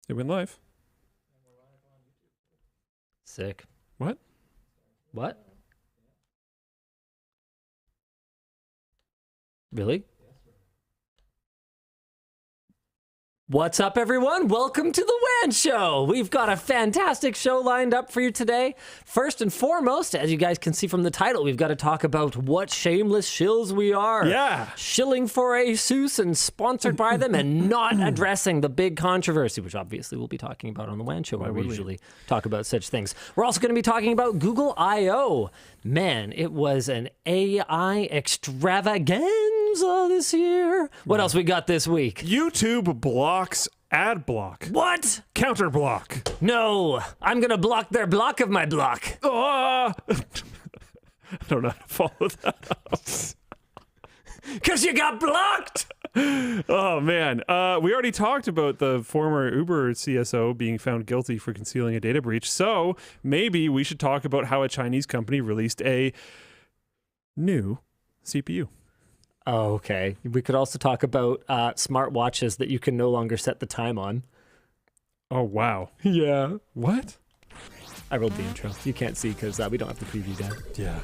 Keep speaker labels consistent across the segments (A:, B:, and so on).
A: It went live.
B: Sick.
A: What?
B: What? Really? What's up, everyone? Welcome to the WAN Show. We've got a fantastic show lined up for you today. First and foremost, as you guys can see from the title, we've got to talk about what shameless shills we are.
A: Yeah.
B: Shilling for ASUS and sponsored by them and not addressing the big controversy, which obviously we'll be talking about on the WAN Show, where we usually talk about such things. We're also going to be talking about Google I/O. Man, it was an AI extravaganza this year. What else we got this week?
A: YouTube blocks ad block.
B: What?
A: Counter block.
B: No, I'm going to block their block of my block.
A: I don't know how to follow that up.
B: Because you got blocked.
A: Oh, man. We already talked about the former Uber CSO being found guilty for concealing a data breach. So maybe we should talk about how a Chinese company released a new CPU.
B: Oh, okay. We could also talk about smart watches that you can no longer set the time on.
A: Oh, wow.
B: Yeah.
A: What?
B: I rolled the intro. You can't see because we don't have the preview down.
A: Yeah.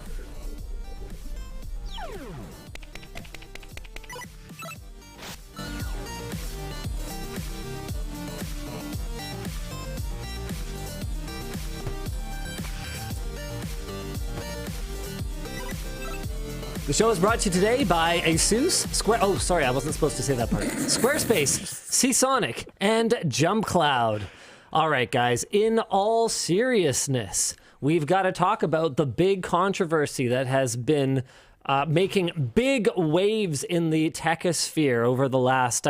B: The show is brought to you today by ASUS, oh, sorry, I wasn't supposed to say that part. Squarespace, Seasonic, and Jumpcloud. All right, guys, in all seriousness, we've got to talk about the big controversy that has been making big waves in the techosphere over the last,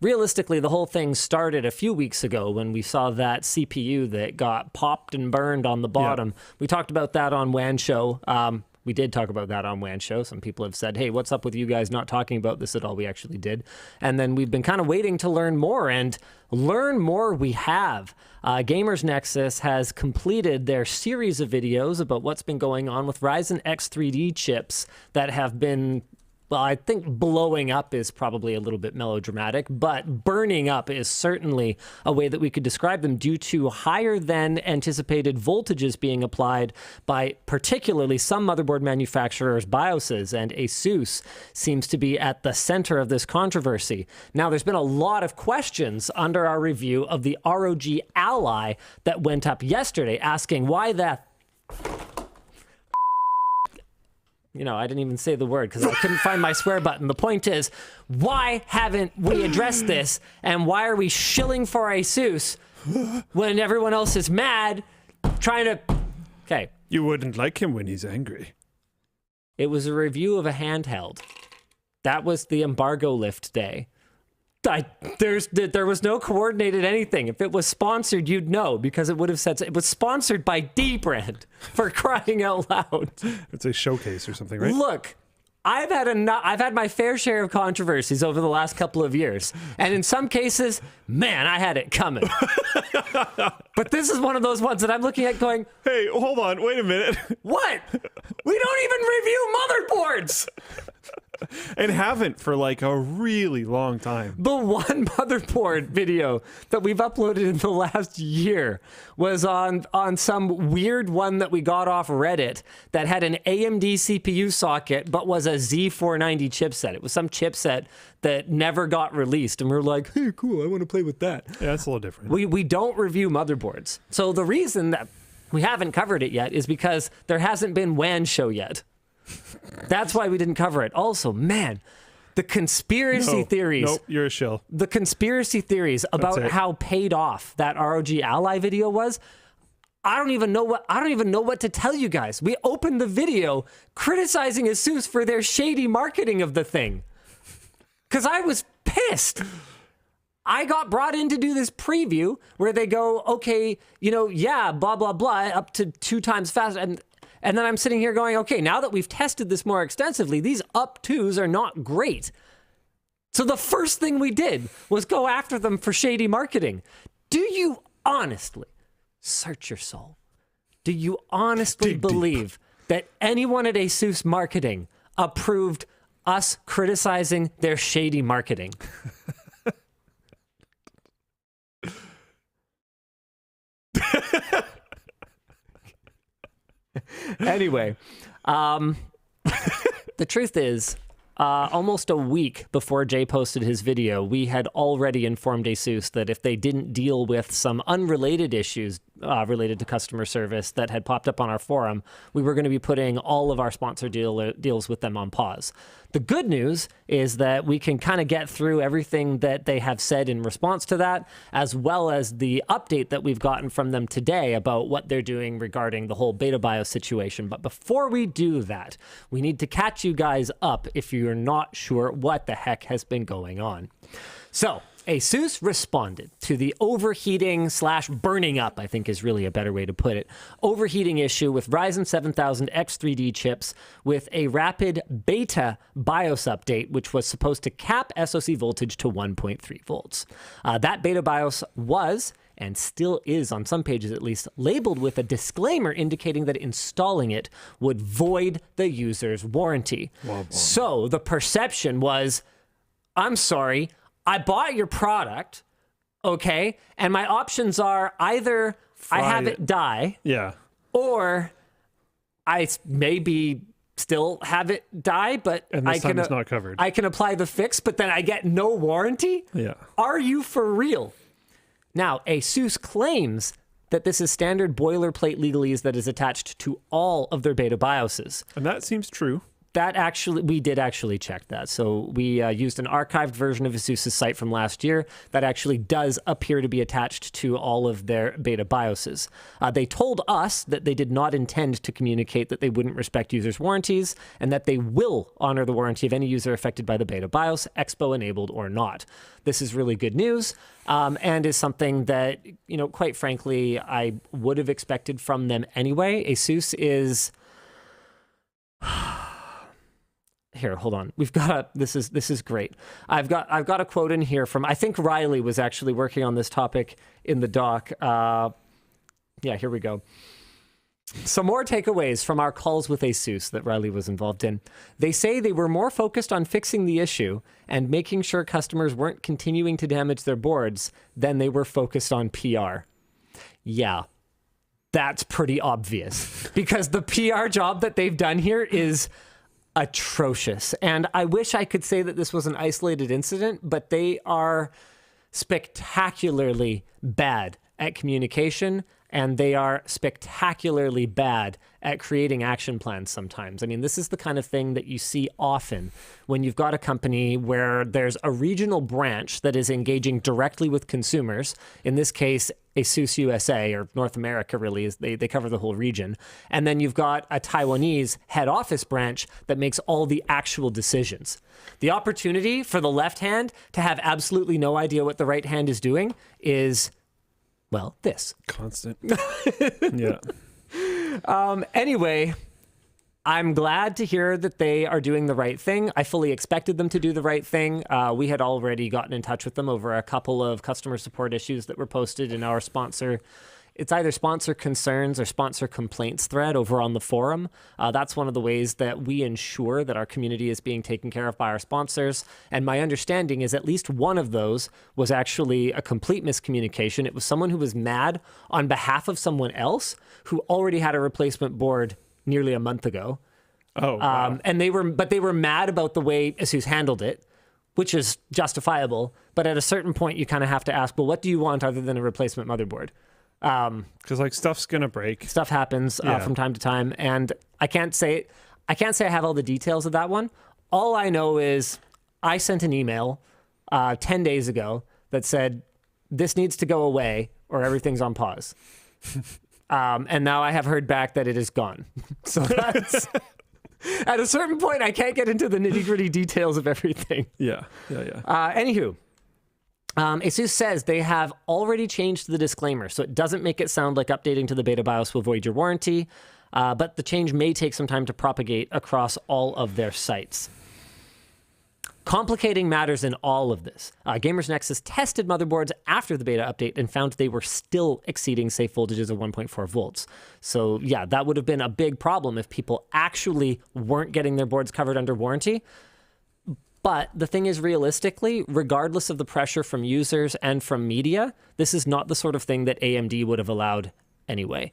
B: realistically, the whole thing started a few weeks ago when we saw that CPU that got popped and burned on the bottom. Yeah. We talked about that on WAN Show. We did talk about that on WAN Show. Some people have said, hey, what's up with you guys not talking about this at all? We actually did. And then we've been kind of waiting to learn more, and learn more we have. Gamers Nexus has completed their series of videos about what's been going on with Ryzen X3D chips that have been, well, I think blowing up is probably a little bit melodramatic, but burning up is certainly a way that we could describe them due to higher than anticipated voltages being applied by particularly some motherboard manufacturers' BIOSes, and ASUS seems to be at the center of this controversy. Now, there's been a lot of questions under our review of the ROG ALLY that went up yesterday asking why that... You know, I didn't even say the word because I couldn't find my swear button. The point is, why haven't we addressed this? And why are we shilling for ASUS when everyone else is mad, trying to... Okay.
A: You wouldn't like him when he's angry.
B: It was a review of a handheld. That was the embargo lift day. There was no coordinated anything. If it was sponsored, you'd know, because it would have said it was sponsored by D-Brand, for crying out loud.
A: It's a showcase or something, right?
B: Look, I've had my fair share of controversies over the last couple of years, and in some cases, man, I had it coming. But this is one of those ones that I'm looking at going,
A: hey, hold on, wait a minute.
B: What? We don't even review motherboards.
A: And haven't for like a really long time.
B: The one motherboard video that we've uploaded in the last year was on some weird one that we got off Reddit that had an AMD CPU socket but was a Z490 chipset. It was some chipset that never got released, and we're like, hey, cool, I want to play with that.
A: Yeah, that's a little different.
B: We don't review motherboards. So the reason that we haven't covered it yet is because there hasn't been WAN Show yet. That's why we didn't cover it. Also, man, the conspiracy theories.
A: Nope, you're a shill.
B: The conspiracy theories about how paid off that ROG ALLY video was. I don't even know what to tell you guys. We opened the video criticizing ASUS for their shady marketing of the thing. Because I was pissed. I got brought in to do this preview where they go, okay, yeah, blah, blah, blah, up to 2 times faster. And then I'm sitting here going, okay, now that we've tested this more extensively, these up 2s are not great. So the first thing we did was go after them for shady marketing. Do you honestly, search your soul, do you honestly believe that anyone at ASUS Marketing approved us criticizing their shady marketing? Anyway, the truth is, almost a week before Jay posted his video, we had already informed ASUS that if they didn't deal with some unrelated issues related to customer service that had popped up on our forum, we were going to be putting all of our sponsor deals with them on pause. The good news is that we can kind of get through everything that they have said in response to that, as well as the update that we've gotten from them today about what they're doing regarding the whole beta BIOS situation. But before we do that, we need to catch you guys up if you're not sure what the heck has been going on. So, ASUS responded to the overheating / burning up, I think is really a better way to put it, overheating issue with Ryzen 7000 X3D chips with a rapid beta BIOS update, which was supposed to cap SoC voltage to 1.3 volts. That beta BIOS was, and still is on some pages at least, labeled with a disclaimer indicating that installing it would void the user's warranty. Whoa. So the perception was, I'm sorry, I bought your product, okay, and my options are either I have it die, or I maybe still have it die, but
A: and this time it's not covered.
B: I can apply the fix, but then I get no warranty?
A: Yeah.
B: Are you for real? Now, ASUS claims that this is standard boilerplate legalese that is attached to all of their beta BIOSes.
A: And that seems true.
B: That actually, we did actually check that. So we used an archived version of ASUS's site from last year that actually does appear to be attached to all of their beta BIOSes. They told us that they did not intend to communicate that they wouldn't respect users' warranties and that they will honor the warranty of any user affected by the beta BIOS, Expo enabled or not. This is really good news and is something that, you know, quite frankly, I would have expected from them anyway. ASUS is... Here, hold on. We've got a, this is great. I've got a quote in here from, I think Riley was actually working on this topic in the doc. Yeah, here we go. Some more takeaways from our calls with ASUS that Riley was involved in. They say they were more focused on fixing the issue and making sure customers weren't continuing to damage their boards than they were focused on PR. Yeah, that's pretty obvious because the PR job that they've done here is atrocious. And I wish I could say that this was an isolated incident, but they are spectacularly bad at communication, and they are spectacularly bad at creating action plans sometimes. I mean, this is the kind of thing that you see often when you've got a company where there's a regional branch that is engaging directly with consumers. In this case, ASUS USA, or North America really, is they cover the whole region. And then you've got a Taiwanese head office branch that makes all the actual decisions. The opportunity for the left hand to have absolutely no idea what the right hand is doing is, well, this.
A: Constant. Yeah.
B: Anyway, I'm glad to hear that they are doing the right thing. I fully expected them to do the right thing. We had already gotten in touch with them over a couple of customer support issues that were posted in our sponsor. It's either sponsor concerns or sponsor complaints thread over on the forum. That's one of the ways that we ensure that our community is being taken care of by our sponsors. And my understanding is at least one of those was actually a complete miscommunication. It was someone who was mad on behalf of someone else who already had a replacement board nearly a month ago.
A: Oh, wow.
B: And they were mad about the way ASUS handled it, which is justifiable. But at a certain point, you kind of have to ask, well, what do you want other than a replacement motherboard?
A: Because like stuff's gonna break.
B: Stuff happens from time to time, and I can't say I have all the details of that one. All I know is I sent an email 10 days ago that said this needs to go away or everything's on pause. And now I have heard back that it is gone. So that's at a certain point I can't get into the nitty-gritty details of everything.
A: Yeah.
B: Anywho. ASUS says they have already changed the disclaimer, so it doesn't make it sound like updating to the beta BIOS will void your warranty, but the change may take some time to propagate across all of their sites. Complicating matters in all of this. Gamers Nexus tested motherboards after the beta update and found they were still exceeding safe voltages of 1.4 volts. So yeah, that would have been a big problem if people actually weren't getting their boards covered under warranty. But the thing is, realistically, regardless of the pressure from users and from media, this is not the sort of thing that AMD would have allowed anyway.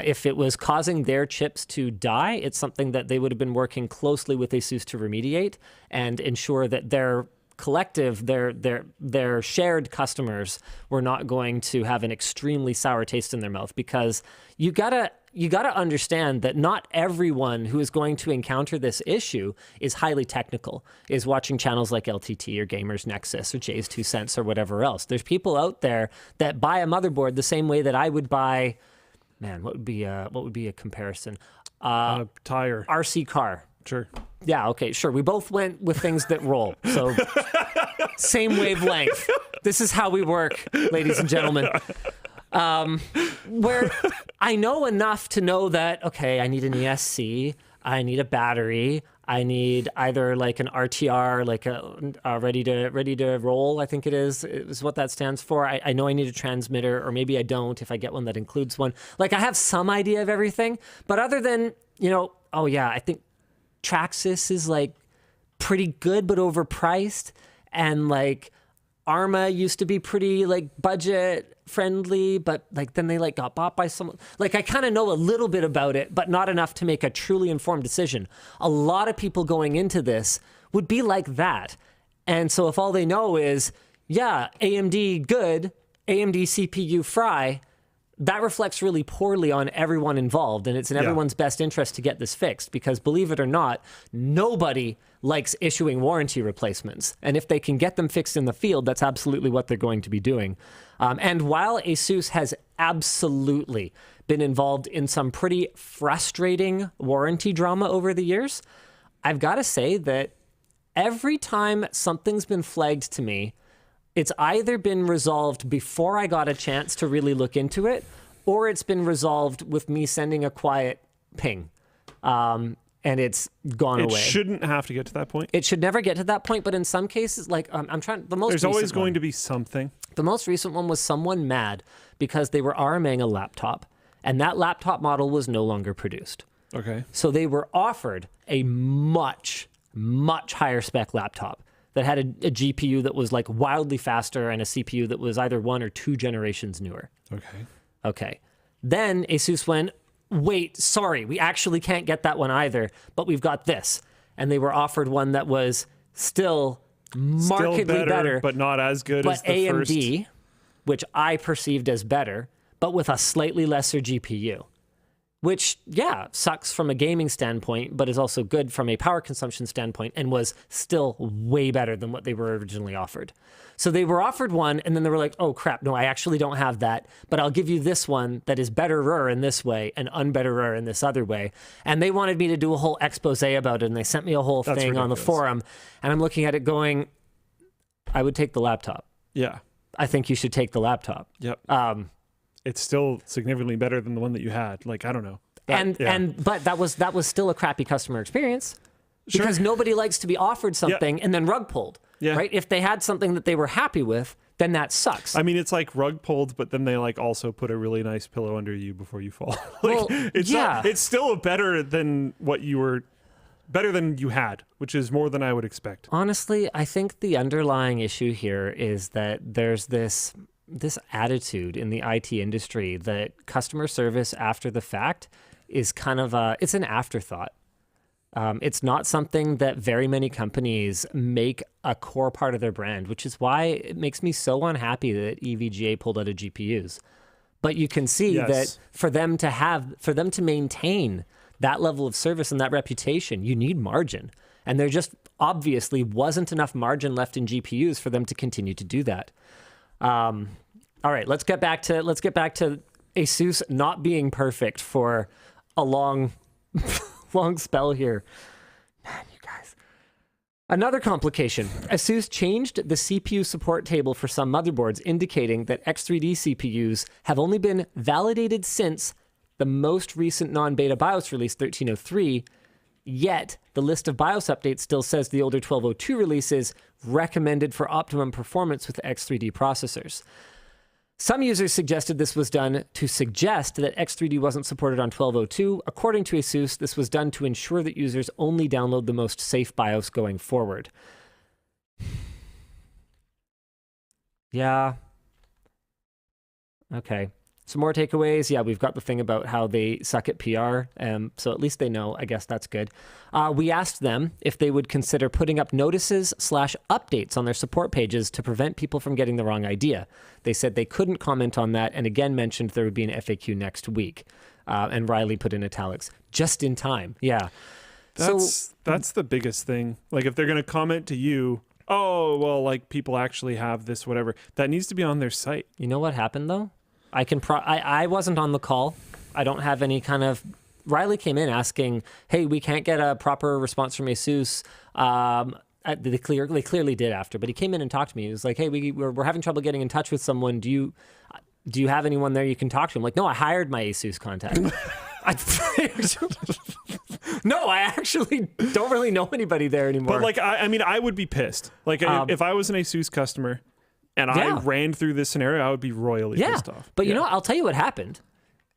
B: If it was causing their chips to die, it's something that they would have been working closely with ASUS to remediate and ensure that their collective, their shared customers were not going to have an extremely sour taste in their mouth, because you gotta understand that not everyone who is going to encounter this issue is highly technical, is watching channels like LTT or Gamers Nexus or Jay's 2 Cents or whatever else. There's people out there that buy a motherboard the same way that I would buy, man, what would be a comparison?
A: Tire.
B: RC car.
A: Sure.
B: Yeah, okay, sure. We both went with things that roll. So same wavelength. This is how we work, ladies and gentlemen. Where I know enough to know that, okay, I need an ESC, I need a battery, I need either like an RTR, like a ready to roll, I think it is what that stands for. I know I need a transmitter, or maybe I don't if I get one that includes one. Like, I have some idea of everything, but other than, oh yeah, I think Traxxas is like pretty good but overpriced, and like Arma used to be pretty like budget friendly, but like then they like got bought by someone. Like, I kind of know a little bit about it, but not enough to make a truly informed decision. A lot of people going into this would be like that. And so if all they know is, yeah, AMD good, AMD CPU fry, that reflects really poorly on everyone involved, and it's in everyone's best interest to get this fixed, because believe it or not, nobody likes issuing warranty replacements. And if they can get them fixed in the field, that's absolutely what they're going to be doing. And while ASUS has absolutely been involved in some pretty frustrating warranty drama over the years, I've got to say that every time something's been flagged to me, it's either been resolved before I got a chance to really look into it, or it's been resolved with me sending a quiet ping. And it's gone away.
A: It shouldn't have to get to that point.
B: It should never get to that point, but in some cases, like, there's
A: always going to be something.
B: The most recent one was someone mad because they were RMAing a laptop, and that laptop model was no longer produced.
A: Okay.
B: So they were offered a much, much higher spec laptop that had a GPU that was like wildly faster and a CPU that was either 1 or 2 generations newer. Okay. Then ASUS went, wait, sorry, we actually can't get that one either, but we've got this. And they were offered one that was still markedly better,
A: but not as good as the
B: AMD,
A: first.
B: which I perceived as better, but with a slightly lesser GPU. Which, yeah, sucks from a gaming standpoint, but is also good from a power consumption standpoint, and was still way better than what they were originally offered. So they were offered one, and then they were like, oh crap, no, I actually don't have that, but I'll give you this one that is betterer in this way and unbetterer in this other way. And they wanted me to do a whole expose about it, and they sent me a whole thing on the forum, and I'm looking at it going, I would take the laptop.
A: Yeah.
B: I think you should take the laptop.
A: Yep. It's still significantly better than the one that you had. Like, I don't know.
B: But that was still a crappy customer experience, because nobody likes to be offered something and then rug pulled. Yeah. Right? If they had something that they were happy with, then that sucks.
A: I mean, it's like rug pulled, but then they like also put a really nice pillow under you before you fall. Like, it's still better than you had, which is more than I would expect.
B: Honestly, I think the underlying issue here is that there's this attitude in the IT industry that customer service after the fact is kind of it's an afterthought. It's not something that very many companies make a core part of their brand, which is why it makes me so unhappy that EVGA pulled out of GPUs. But you can see that for them to maintain that level of service and that reputation, you need margin. And there just obviously wasn't enough margin left in GPUs for them to continue to do that. All right, let's get back to ASUS not being perfect for a long spell here. Man, you guys. Another complication. ASUS changed the CPU support table for some motherboards, indicating that X3D CPUs have only been validated since the most recent non-beta BIOS release, 1303, yet the list of BIOS updates still says the older 1202 releases recommended for optimum performance with X3D processors. Some users suggested this was done to suggest that X3D wasn't supported on 1202. According to ASUS, this was done to ensure that users only download the most safe BIOS going forward. Yeah. Okay. Some more takeaways. Yeah, we've got the thing about how they suck at PR. So at least they know. I guess that's good. We asked them if they would consider putting up notices/updates on their support pages to prevent people from getting the wrong idea. They said they couldn't comment on that, and again mentioned there would be an FAQ next week. And Riley put in italics, just in time. Yeah.
A: That's the biggest thing. Like if they're going to comment to you, oh, well, like people actually have this, whatever, that needs to be on their site.
B: You know what happened though? I wasn't on the call. I don't have any kind of... Riley came in asking, hey, we can't get a proper response from ASUS. They clearly did after, but he came in and talked to me. He was like, hey, we're having trouble getting in touch with someone. Do you have anyone there you can talk to? I'm like, no, I hired my ASUS contact. No, I actually don't really know anybody there anymore.
A: But like, I mean, I would be pissed. Like if I was an ASUS customer and I ran through this scenario, I would be royally pissed off.
B: But you know, I'll tell you what happened.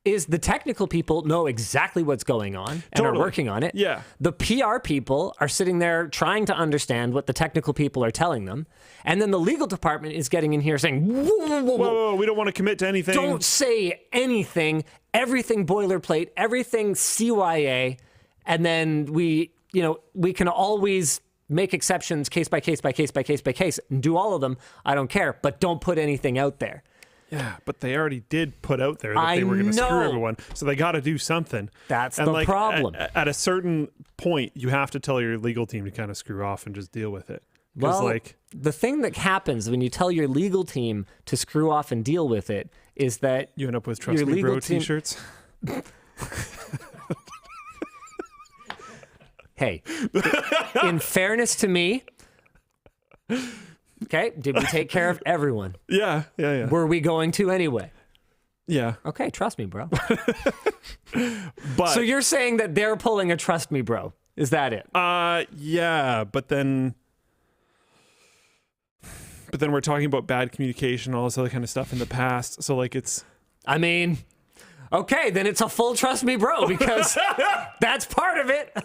B: Is the technical people know exactly what's going on and are working on it.
A: Yeah.
B: The PR people are sitting there trying to understand what the technical people are telling them. And then the legal department is getting in here saying, whoa,
A: we don't want to commit to anything.
B: Don't say anything. Everything boilerplate, everything CYA. And then we can always make exceptions case by case and do all of them. I don't care, but don't put anything out there.
A: Yeah, but they already did put out there that they were going to screw everyone, so they got to do something.
B: That's the problem.
A: At a certain point, you have to tell your legal team to kind of screw off and just deal with it.
B: Well, the thing that happens when you tell your legal team to screw off and deal with it is that
A: you end up with Trust Me Bro t-shirts.
B: Hey, in fairness to me, okay, did we take care of everyone?
A: Yeah.
B: Were we going to anyway?
A: Yeah.
B: Okay, trust me, bro.
A: But
B: so you're saying that they're pulling a trust me, bro. Is that it?
A: Yeah, but then we're talking about bad communication, all this other kind of stuff in the past. So like
B: I mean, okay, then it's a full trust me, bro, because that's part of it.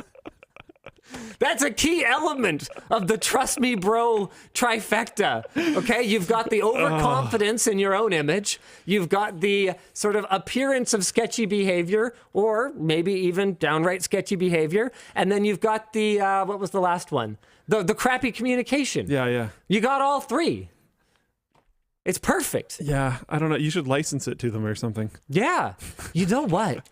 B: That's a key element of the trust me bro trifecta. Okay, you've got the overconfidence in your own image. You've got the sort of appearance of sketchy behavior, or maybe even downright sketchy behavior. And then you've got the, what was the last one? The crappy communication.
A: Yeah.
B: You got all three. It's perfect.
A: Yeah, I don't know. You should license it to them or something.
B: Yeah. You know what?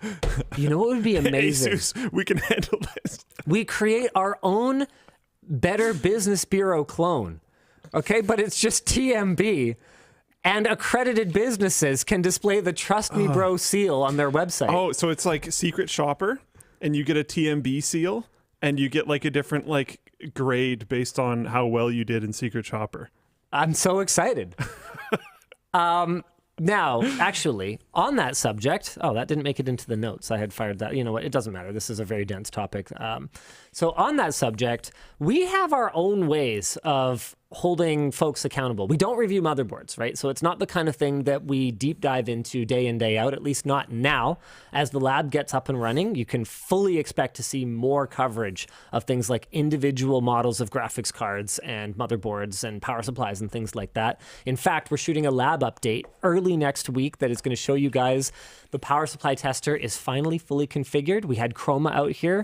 B: You know what would be amazing?
A: ASUS, we can handle this.
B: We create our own Better Business Bureau clone. Okay, but it's just TMB. And accredited businesses can display the Trust Me Bro seal on their website.
A: Oh, so it's like Secret Shopper, and you get a TMB seal, and you get like a different like grade based on how well you did in Secret Shopper.
B: I'm so excited. Now, actually, on that subject, that didn't make it into the notes. I had fired that. You know what? It doesn't matter. This is a very dense topic. So on that subject, we have our own ways of holding folks accountable. We don't review motherboards, right? So it's not the kind of thing that we deep dive into day in, day out, at least not now. As the lab gets up and running, you can fully expect to see more coverage of things like individual models of graphics cards and motherboards and power supplies and things like that. In fact, we're shooting a lab update early next week that is going to show you guys the power supply tester is finally fully configured. We had Chroma out here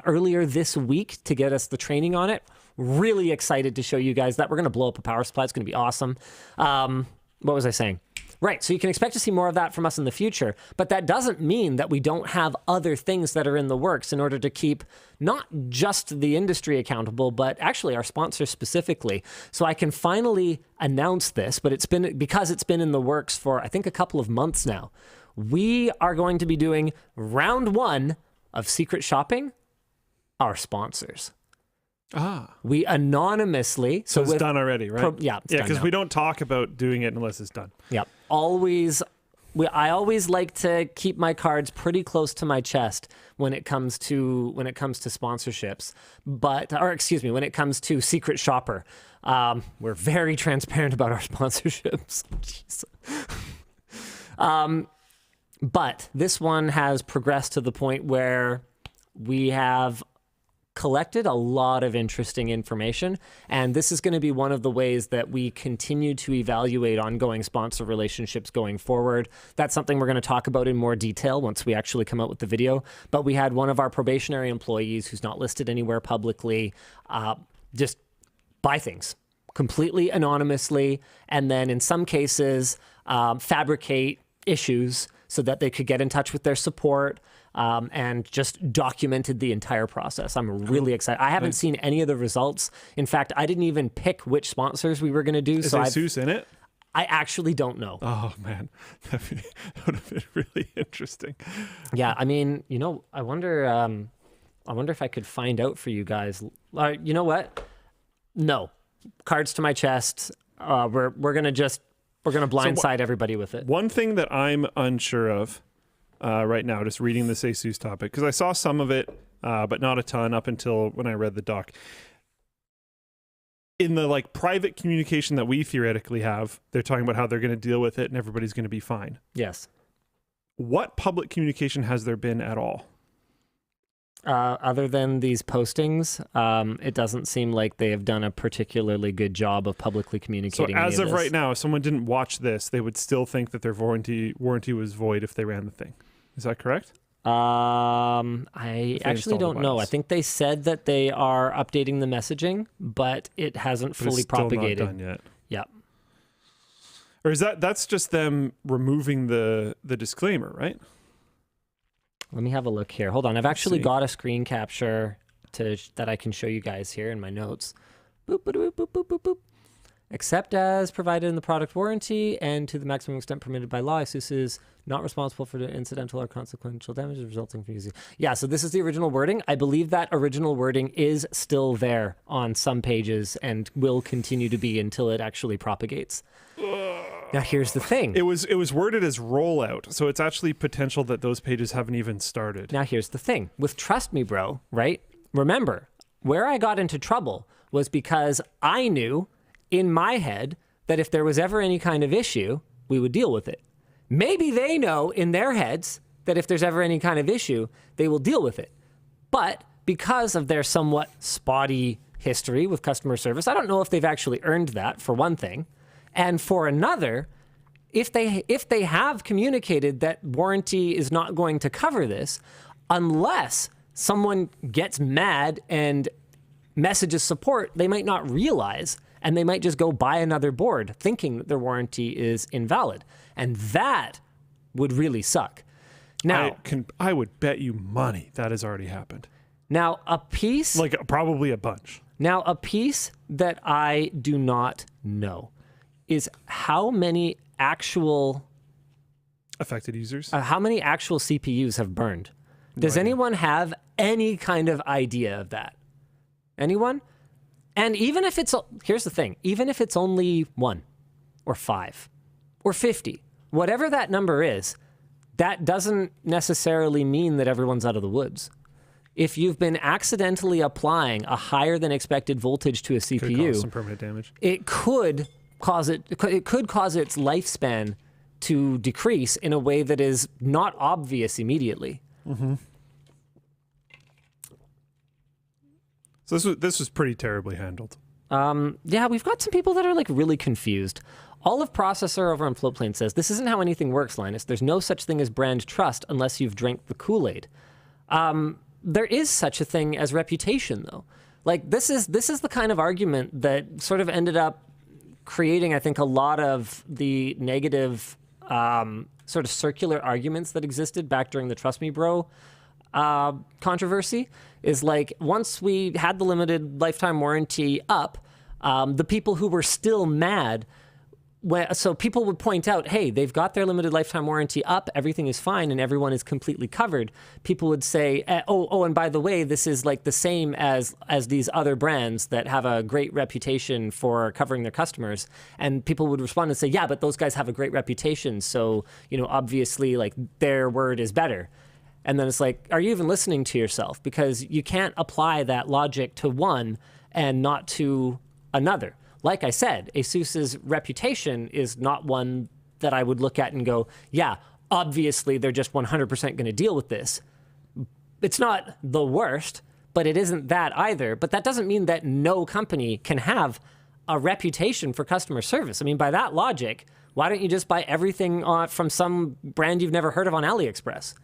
B: earlier this week to get us the training on it. Really excited to show you guys that. We're going to blow up a power supply. It's going to be awesome. What was I saying? Right, so you can expect to see more of that from us in the future, but that doesn't mean that we don't have other things that are in the works in order to keep not just the industry accountable, but actually our sponsors specifically. So I can finally announce this, but because it's been in the works for, I think, a couple of months now. We are going to be doing round 1 of Secret Shopping, our sponsors. We anonymously...
A: So it's done already, right?
B: Yeah,
A: because we don't talk about doing it unless it's done.
B: Yeah. I always like to keep my cards pretty close to my chest when it comes to sponsorships. When it comes to Secret Shopper. We're very transparent about our sponsorships. But this one has progressed to the point where we have collected a lot of interesting information, and this is going to be one of the ways that we continue to evaluate ongoing sponsor relationships going forward. That's something we're going to talk about in more detail once we actually come out with the video. But we had one of our probationary employees who's not listed anywhere publicly just buy things completely anonymously, and then in some cases fabricate issues so that they could get in touch with their support, and just documented the entire process. I'm really excited. I haven't seen any of the results. In fact, I didn't even pick which sponsors we were going to do.
A: Is ASUS in it?
B: I actually don't know.
A: Oh, man. That would have been really interesting.
B: Yeah, I mean, you know, I wonder if I could find out for you guys. You know what? No. Cards to my chest. We're going to blindside everybody with it.
A: One thing that I'm unsure of right now, just reading this ASUS topic, because I saw some of it, but not a ton up until when I read the doc. In the like private communication that we theoretically have, they're talking about how they're going to deal with it and everybody's going to be fine.
B: Yes.
A: What public communication has there been at all?
B: Other than these postings, it doesn't seem like they have done a particularly good job of publicly communicating.
A: So as of right now, if someone didn't watch this, they would still think that their warranty was void if they ran the thing. Is that correct?
B: I actually don't know. I think they said that they are updating the messaging, but it hasn't fully propagated.
A: Still not done yet.
B: Yep.
A: Or is that's just them removing the disclaimer, right?
B: Let me have a look here. Hold on. I've actually got a screen capture that I can show you guys here in my notes. Boop, boop, boop, boop, boop, boop, boop. Except as provided in the product warranty and to the maximum extent permitted by law, ASUS is not responsible for the incidental or consequential damages resulting from using. Yeah, so this is the original wording. I believe that original wording is still there on some pages and will continue to be until it actually propagates. Now, here's the thing.
A: It was worded as rollout, so it's actually potential that those pages haven't even started.
B: Now, here's the thing. With Trust Me, Bro, right? Remember, where I got into trouble was because I knew in my head that if there was ever any kind of issue, we would deal with it. Maybe they know in their heads that if there's ever any kind of issue, they will deal with it. But because of their somewhat spotty history with customer service, I don't know if they've actually earned that, for one thing. And for another, if they have communicated that warranty is not going to cover this, unless someone gets mad and messages support, they might not realize, and they might just go buy another board thinking that their warranty is invalid. And that would really suck. Now,
A: I would bet you money that has already happened.
B: Now, a piece...
A: Like, probably a bunch.
B: Now, a piece that I do not know is how many actual...
A: Affected users?
B: How many actual CPUs have burned? Does anyone have any kind of idea of that? Anyone? And even if it's... Here's the thing. Even if it's only 1 or 5 or 50, whatever that number is, that doesn't necessarily mean that everyone's out of the woods. If you've been accidentally applying a higher than expected voltage to a CPU...
A: Could cause some permanent damage.
B: It could cause its lifespan to decrease in a way that is not obvious immediately.
A: Mm-hmm. So this was pretty terribly handled.
B: Yeah, we've got some people that are like really confused. Olive Processor over on Floatplane says, this isn't how anything works, Linus. There's no such thing as brand trust unless you've drank the Kool-Aid. There is such a thing as reputation, though. Like, this is the kind of argument that sort of ended up creating, I think, a lot of the negative sort of circular arguments that existed back during the Trust Me Bro controversy. Is like, once we had the limited lifetime warranty up, the people who were still mad, so people would point out, hey, they've got their limited lifetime warranty up, everything is fine, and everyone is completely covered. People would say, oh, and by the way, this is like the same as these other brands that have a great reputation for covering their customers. And people would respond and say, yeah, but those guys have a great reputation, so, you know, obviously, like, their word is better. And then it's like, are you even listening to yourself? Because you can't apply that logic to one and not to another. Like I said, ASUS's reputation is not one that I would look at and go, yeah, obviously they're just 100% going to deal with this. It's not the worst, but it isn't that either. But that doesn't mean that no company can have a reputation for customer service. I mean, by that logic, why don't you just buy everything from some brand you've never heard of on AliExpress?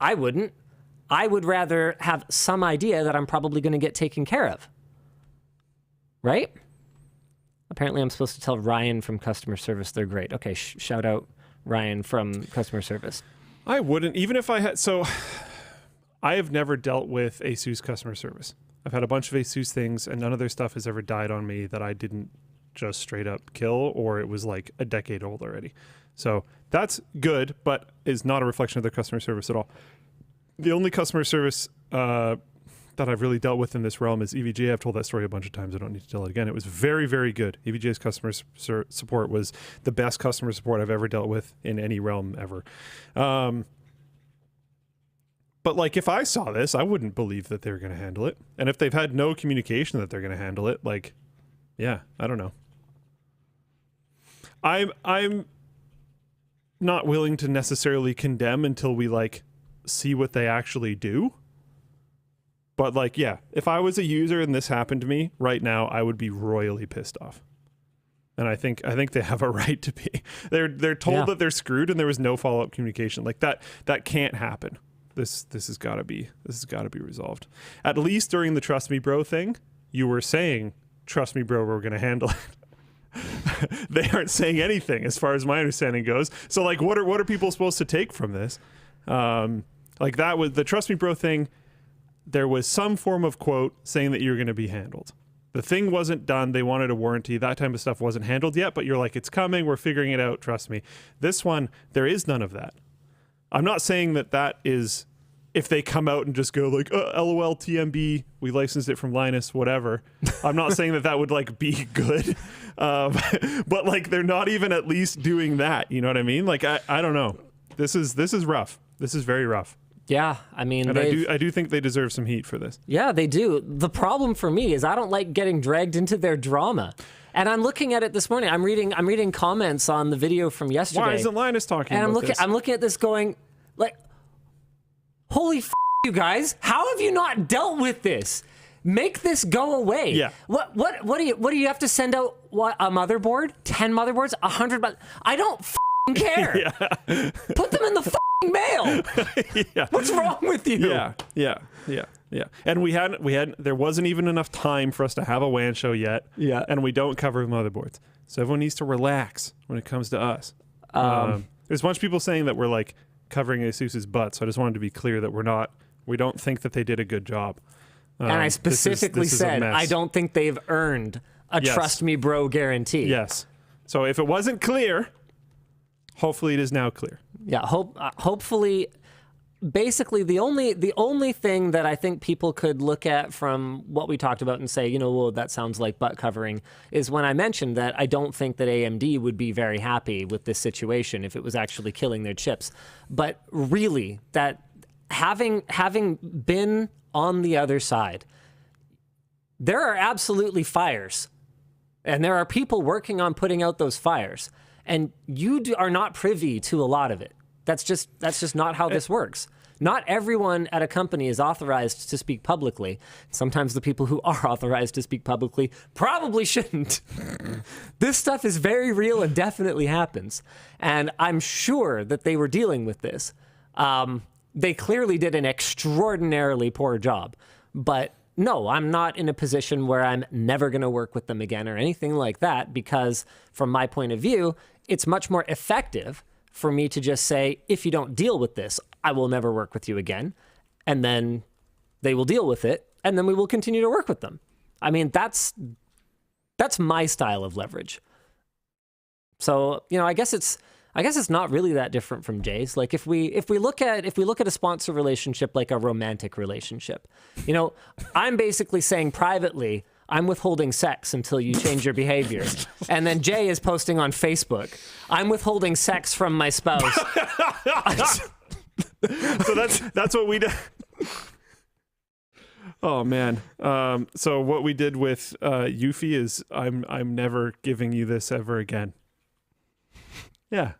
B: I wouldn't. I would rather have some idea that I'm probably going to get taken care of. Right? Apparently, I'm supposed to tell Ryan from customer service they're great. Okay, shout out Ryan from customer service.
A: I wouldn't, even if I had. So I have never dealt with ASUS customer service. I've had a bunch of ASUS things, and none of their stuff has ever died on me that I didn't just straight up kill, or it was like a decade old already. So that's good, but is not a reflection of their customer service at all. The only customer service that I've really dealt with in this realm is EVGA. I've told that story a bunch of times. I don't need to tell it again. It was very, very good. EVGA's customer support was the best customer support I've ever dealt with in any realm ever. But like, if I saw this, I wouldn't believe that they're going to handle it. And if they've had no communication that they're going to handle it, like, yeah, I don't know. I'm not willing to necessarily condemn until we like see what they actually do. But like, yeah, if I was a user and this happened to me right now, I would be royally pissed off. And I think they have a right to be. They're told that they're screwed and there was no follow-up communication. Like that can't happen. This has got to be resolved. At least during the Trust Me Bro thing, you were saying, "Trust me, bro, we're going to handle it." They aren't saying anything as far as my understanding goes. So like, what are people supposed to take from this? Like, that was the Trust Me Bro thing. There was some form of quote saying that you're going to be handled. The thing wasn't done. They wanted a warranty. That type of stuff wasn't handled yet, but you're like, it's coming. We're figuring it out. Trust me. This one, there is none of that. I'm not saying that is, if they come out and just go like, LOL TMB, we licensed it from Linus, whatever. I'm not saying that would like be good. But like, they're not even at least doing that. You know what I mean? Like, I don't know. This is rough. This is very rough.
B: Yeah, I mean,
A: and I do think they deserve some heat for this.
B: Yeah, they do. The problem for me is I don't like getting dragged into their drama. And I'm looking at it this morning. I'm reading comments on the video from yesterday.
A: Why isn't Linus talking about this?
B: I'm looking at this going, like, holy you guys, how have you not dealt with this? Make this go away. Yeah. What do you have to send out? What, a motherboard? 10 motherboards? 100? I don't care. Yeah. Put them in the mail. Yeah. What's wrong with you?
A: Yeah. And we hadn't. There wasn't even enough time for us to have a WAN show yet. Yeah. And we don't cover motherboards, so everyone needs to relax when it comes to us. There's a bunch of people saying that we're like covering ASUS's butt. So I just wanted to be clear that we're not. We don't think that they did a good job.
B: And I specifically said I don't think they've earned a Trust Me Bro guarantee.
A: Yes. So if it wasn't clear, hopefully it is now clear.
B: Yeah. Hopefully. Basically, the only thing that I think people could look at from what we talked about and say, you know, well, that sounds like butt covering, is when I mentioned that I don't think that AMD would be very happy with this situation if it was actually killing their chips. But really, that having been on the other side, there are absolutely fires, and there are people working on putting out those fires, and you are not privy to a lot of it. That's just not how this works. Not everyone at a company is authorized to speak publicly. Sometimes the people who are authorized to speak publicly probably shouldn't. This stuff is very real and definitely happens. And I'm sure that they were dealing with this. They clearly did an extraordinarily poor job. But no, I'm not in a position where I'm never going to work with them again or anything like that, because from my point of view, it's much more effective for me to just say, if you don't deal with this, I will never work with you again. And then they will deal with it, and then we will continue to work with them. I mean, that's my style of leverage. So, you know, I guess it's not really that different from Jay's. Like, if we look at a sponsor relationship like a romantic relationship, you know, I'm basically saying privately, I'm withholding sex until you change your behavior. And then Jay is posting on Facebook, I'm withholding sex from my spouse.
A: So that's what we did. Oh man. So what we did with Yuffie is I'm never giving you this ever again. Yeah.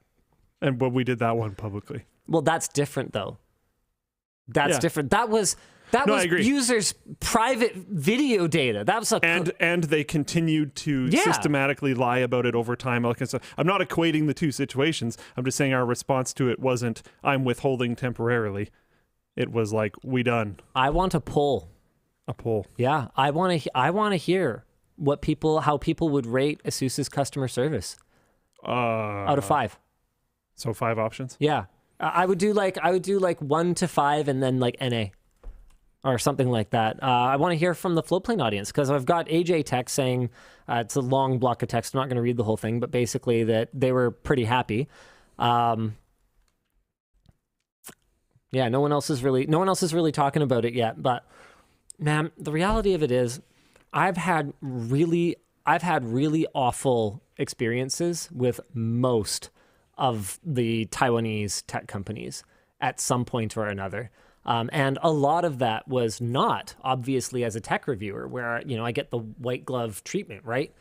A: And we did that one publicly.
B: Well, that's different though. That's different. That was That
A: No,
B: was
A: I agree.
B: users' private video data. That was a
A: And they continued to systematically lie about it over time. Like I said, I'm not equating the two situations. I'm just saying our response to it wasn't, I'm withholding temporarily. It was like, we done.
B: I want a poll.
A: A poll.
B: Yeah, I want to hear how people would rate ASUS's customer service out of 5.
A: So 5 options?
B: Yeah. I would do like 1 to 5 and then like NA or something like that. I want to hear from the Floatplane audience because I've got AJ text saying it's a long block of text. I'm not going to read the whole thing, but basically that they were pretty happy. Yeah, no one else is really talking about it yet. But man, the reality of it is, I've had really awful experiences with most of the Taiwanese tech companies at some point or another. And a lot of that was not obviously as a tech reviewer where, I get the white glove treatment, right?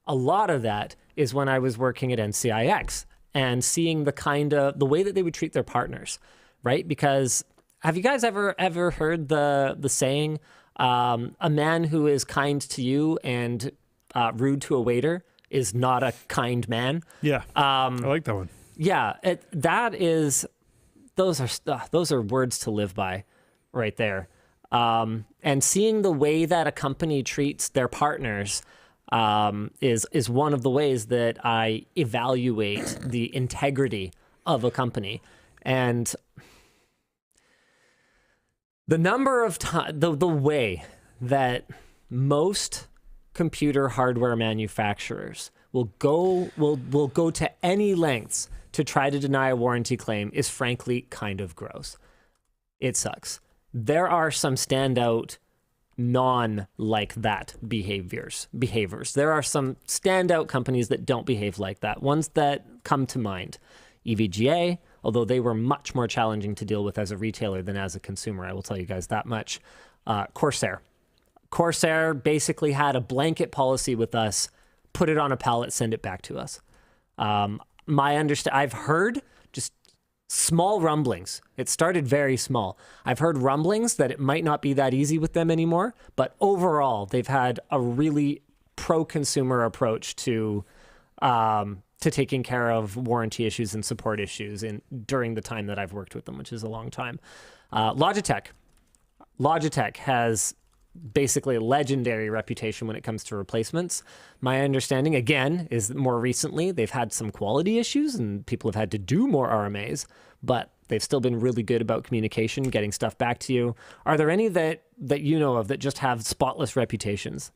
B: A lot of that is when I was working at NCIX and seeing the way that they would treat their partners, right? Because have you guys ever heard the saying, a man who is kind to you and rude to a waiter is not a kind man?
A: Yeah, I like that one.
B: Yeah, those are words to live by right there. And seeing the way that a company treats their partners is one of the ways that I evaluate the integrity of a company. And the number of the way that most computer hardware manufacturers will go to any lengths to try to deny a warranty claim is frankly kind of gross. It sucks. There are some standout non-like that behaviors. There are some standout companies that don't behave like that. Ones that come to mind, EVGA, although they were much more challenging to deal with as a retailer than as a consumer, I will tell you guys that much. Corsair. Corsair basically had a blanket policy with us, put it on a pallet, send it back to us. I've heard just small rumblings. It started very small. I've heard rumblings that it might not be that easy with them anymore, but overall, they've had a really pro-consumer approach to taking care of warranty issues and support issues during the time that I've worked with them, which is a long time. Logitech. Logitech has basically a legendary reputation when it comes to replacements. My understanding, again, is that more recently they've had some quality issues and people have had to do more RMAs, but they've still been really good about communication, getting stuff back to you. Are there any that you know of that just have spotless reputations?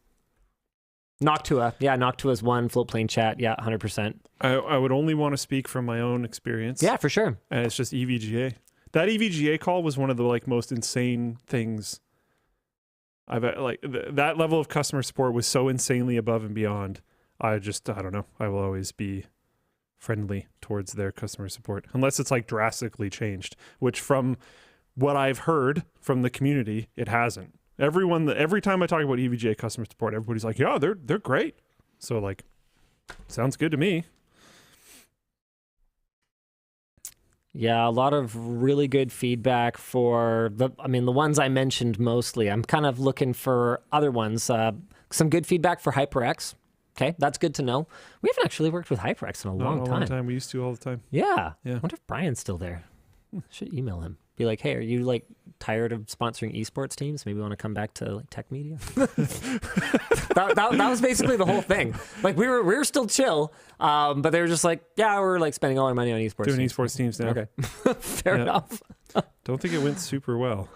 B: Noctua. Yeah, Noctua's one. Floatplane chat. Yeah, 100%.
A: I would only want to speak from my own experience.
B: Yeah, for sure.
A: And it's just EVGA. That EVGA call was one of the most insane things that level of customer support was so insanely above and beyond. I don't know. I will always be friendly towards their customer support unless it's drastically changed, which from what I've heard from the community, it hasn't. Every time I talk about EVGA customer support, everybody's like, yeah, they're great. So sounds good to me.
B: Yeah, a lot of really good feedback for the ones I mentioned mostly. I'm kind of looking for other ones. Some good feedback for HyperX. Okay, that's good to know. We haven't actually worked with HyperX in a long time.
A: We used to all the time.
B: Yeah. I wonder if Brian's still there. Should email him. Be like, hey, are you tired of sponsoring esports teams? Maybe want to come back to tech media? that was basically the whole thing. We were still chill, but they were just yeah, we're spending all our money on esports.
A: Doing esports teams now.
B: Okay, fair enough.
A: Don't think it went super well.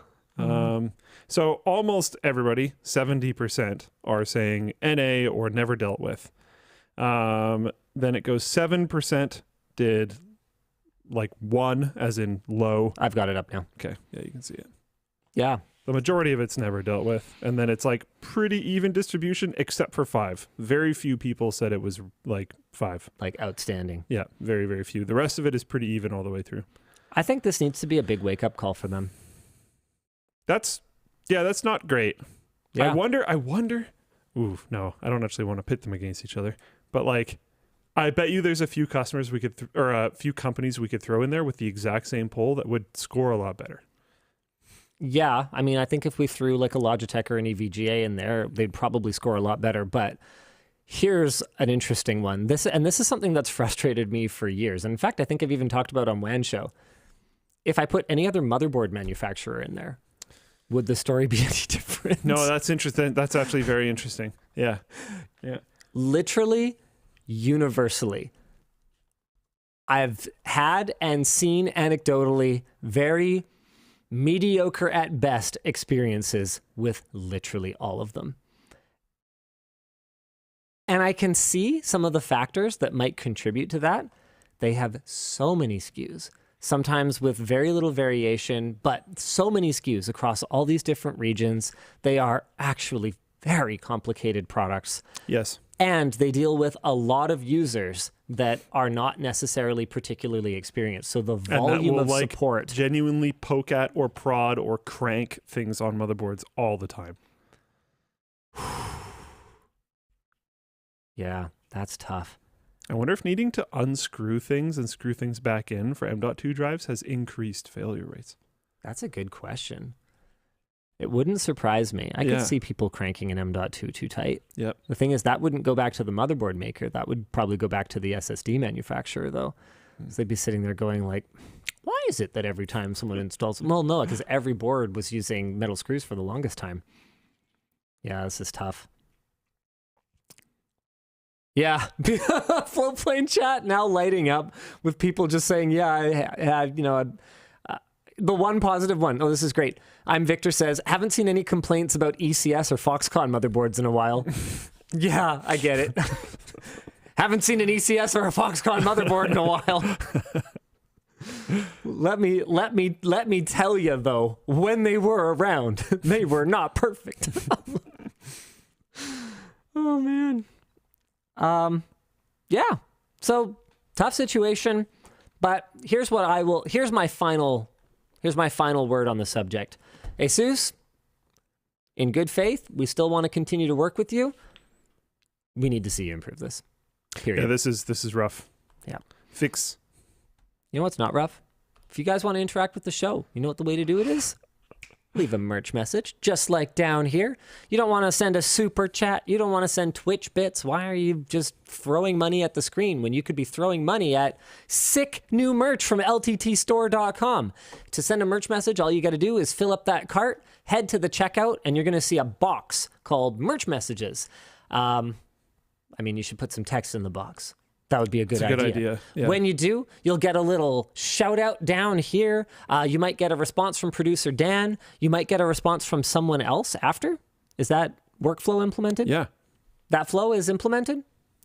A: So almost everybody, 70%, are saying NA or never dealt with. Then it goes 7% did 1 as in low.
B: I've got it up now.
A: Okay. Yeah, you can see it.
B: Yeah.
A: The majority of it's never dealt with. And then it's pretty even distribution except for 5. Very few people said it was 5.
B: Outstanding.
A: Yeah, very, very few. The rest of it is pretty even all the way through.
B: I think this needs to be a big wake-up call for them.
A: That's not great.
B: Yeah.
A: I wonder. Ooh, no, I don't actually want to pit them against each other. But I bet you there's a few customers we could, or a few companies we could throw in there with the exact same poll that would score a lot better.
B: Yeah, I mean, I think if we threw like a Logitech or an EVGA in there, they'd probably score a lot better. But here's an interesting one. This is something that's frustrated me for years. And in fact, I think I've even talked about on WAN Show. If I put any other motherboard manufacturer in there, would the story be any different?
A: No, that's interesting. That's actually very interesting. Yeah.
B: Literally, universally, I've had and seen anecdotally very mediocre at best experiences with literally all of them. And I can see some of the factors that might contribute to that. They have so many SKUs, sometimes with very little variation, but so many SKUs across all these different regions. They are actually very complicated products.
A: Yes.
B: And they deal with a lot of users that are not necessarily particularly experienced. So the volume of support.
A: Genuinely poke at or prod or crank things on motherboards all the time.
B: Yeah, that's tough.
A: I wonder if needing to unscrew things and screw things back in for M.2 drives has increased failure rates.
B: That's a good question. It wouldn't surprise me. I could see people cranking an M.2 too tight.
A: Yep.
B: The thing is, that wouldn't go back to the motherboard maker. That would probably go back to the SSD manufacturer, though. So they'd be sitting there going like, why is it that every time someone installs... Well, no, because every board was using metal screws for the longest time. Yeah, this is tough. Yeah, Floatplane chat now lighting up with people just saying, yeah, I had, the one positive one. Oh, this is great. I'm Victor says, haven't seen any complaints about ECS or Foxconn motherboards in a while. Yeah, I get it. Haven't seen an ECS or a Foxconn motherboard in a while. Let me tell you though, when they were around, they were not perfect. Oh man. Yeah. So tough situation, but here's my final word on the subject. ASUS, in good faith, we still want to continue to work with you. We need to see you improve this. Period.
A: Yeah, this is rough.
B: Yeah.
A: Fix.
B: You know what's not rough? If you guys want to interact with the show, you know what the way to do it is? Leave a merch message, just like down here. You don't want to send a super chat. You don't want to send Twitch bits. Why are you just throwing money at the screen when you could be throwing money at sick new merch from LTTstore.com? To send a merch message, all you got to do is fill up that cart, head to the checkout, and you're going to see a box called merch messages. I mean, you should put some text in the box. That would be a good idea. Yeah. When you do, you'll get a little shout out down here. You might get a response from producer Dan. You might get a response from someone else after. Is that workflow implemented?
A: Yeah.
B: That flow is implemented?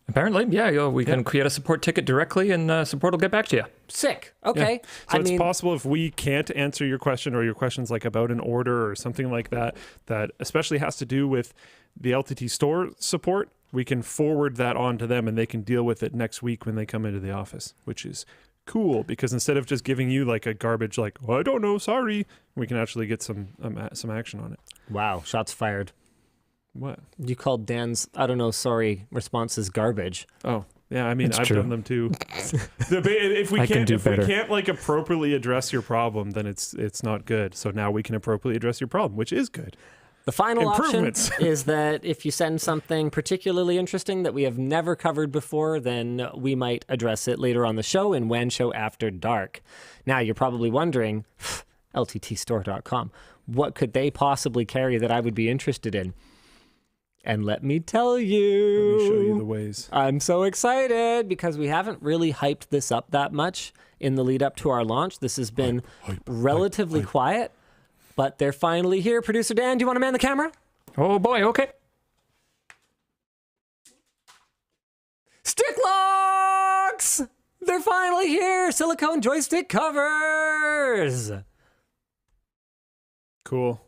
C: Apparently, yeah. We can create a support ticket directly and support will get back to you.
B: Sick. Okay.
A: Yeah. So it's possible if we can't answer your question or your question's like about an order or something like that, that especially has to do with the LTT Store support, we can forward that on to them and they can deal with it next week when they come into the office, which is cool because instead of just giving you like a garbage, like, oh, I don't know, sorry, we can actually get some action on it.
B: Wow. Shots fired.
A: What?
B: You called Dan's, I don't know, sorry, responses garbage.
A: Oh, yeah. I mean,
C: It's
A: I've
C: true.
A: done them too. If we can't like appropriately address your problem, then it's not good. So now we can appropriately address your problem, which is good.
B: The final option is that if you send something particularly interesting that we have never covered before, then we might address it later on the show in WAN Show After Dark. Now, you're probably wondering, LTTstore.com, what could they possibly carry that I would be interested in? And let me tell you.
A: Let me show you the ways.
B: I'm so excited because we haven't really hyped this up that much in the lead up to our launch. This has been relatively quiet. But they're finally here. Producer Dan, do you want to man the camera?
C: Oh boy, okay.
B: Sticklocks! They're finally here. Silicone joystick covers.
A: Cool.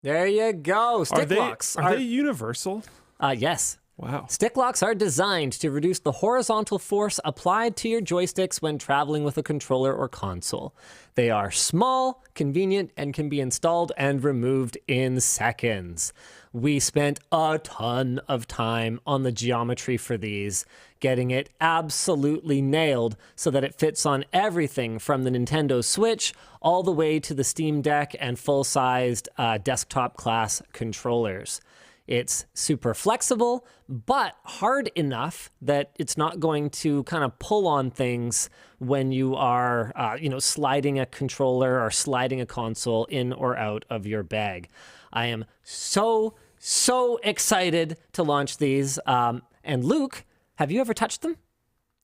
B: There you go. Sticklocks.
A: Are they universal?
B: Yes.
A: Wow.
B: Sticklocks are designed to reduce the horizontal force applied to your joysticks when traveling with a controller or console. They are small, convenient, and can be installed and removed in seconds. We spent a ton of time on the geometry for these, getting it absolutely nailed so that it fits on everything from the Nintendo Switch all the way to the Steamdeck and full-sized desktop class controllers. It's super flexible, but hard enough that it's not going to kind of pull on things when you are, sliding a controller or sliding a console in or out of your bag. I am so excited to launch these. And Luke, have you ever touched them?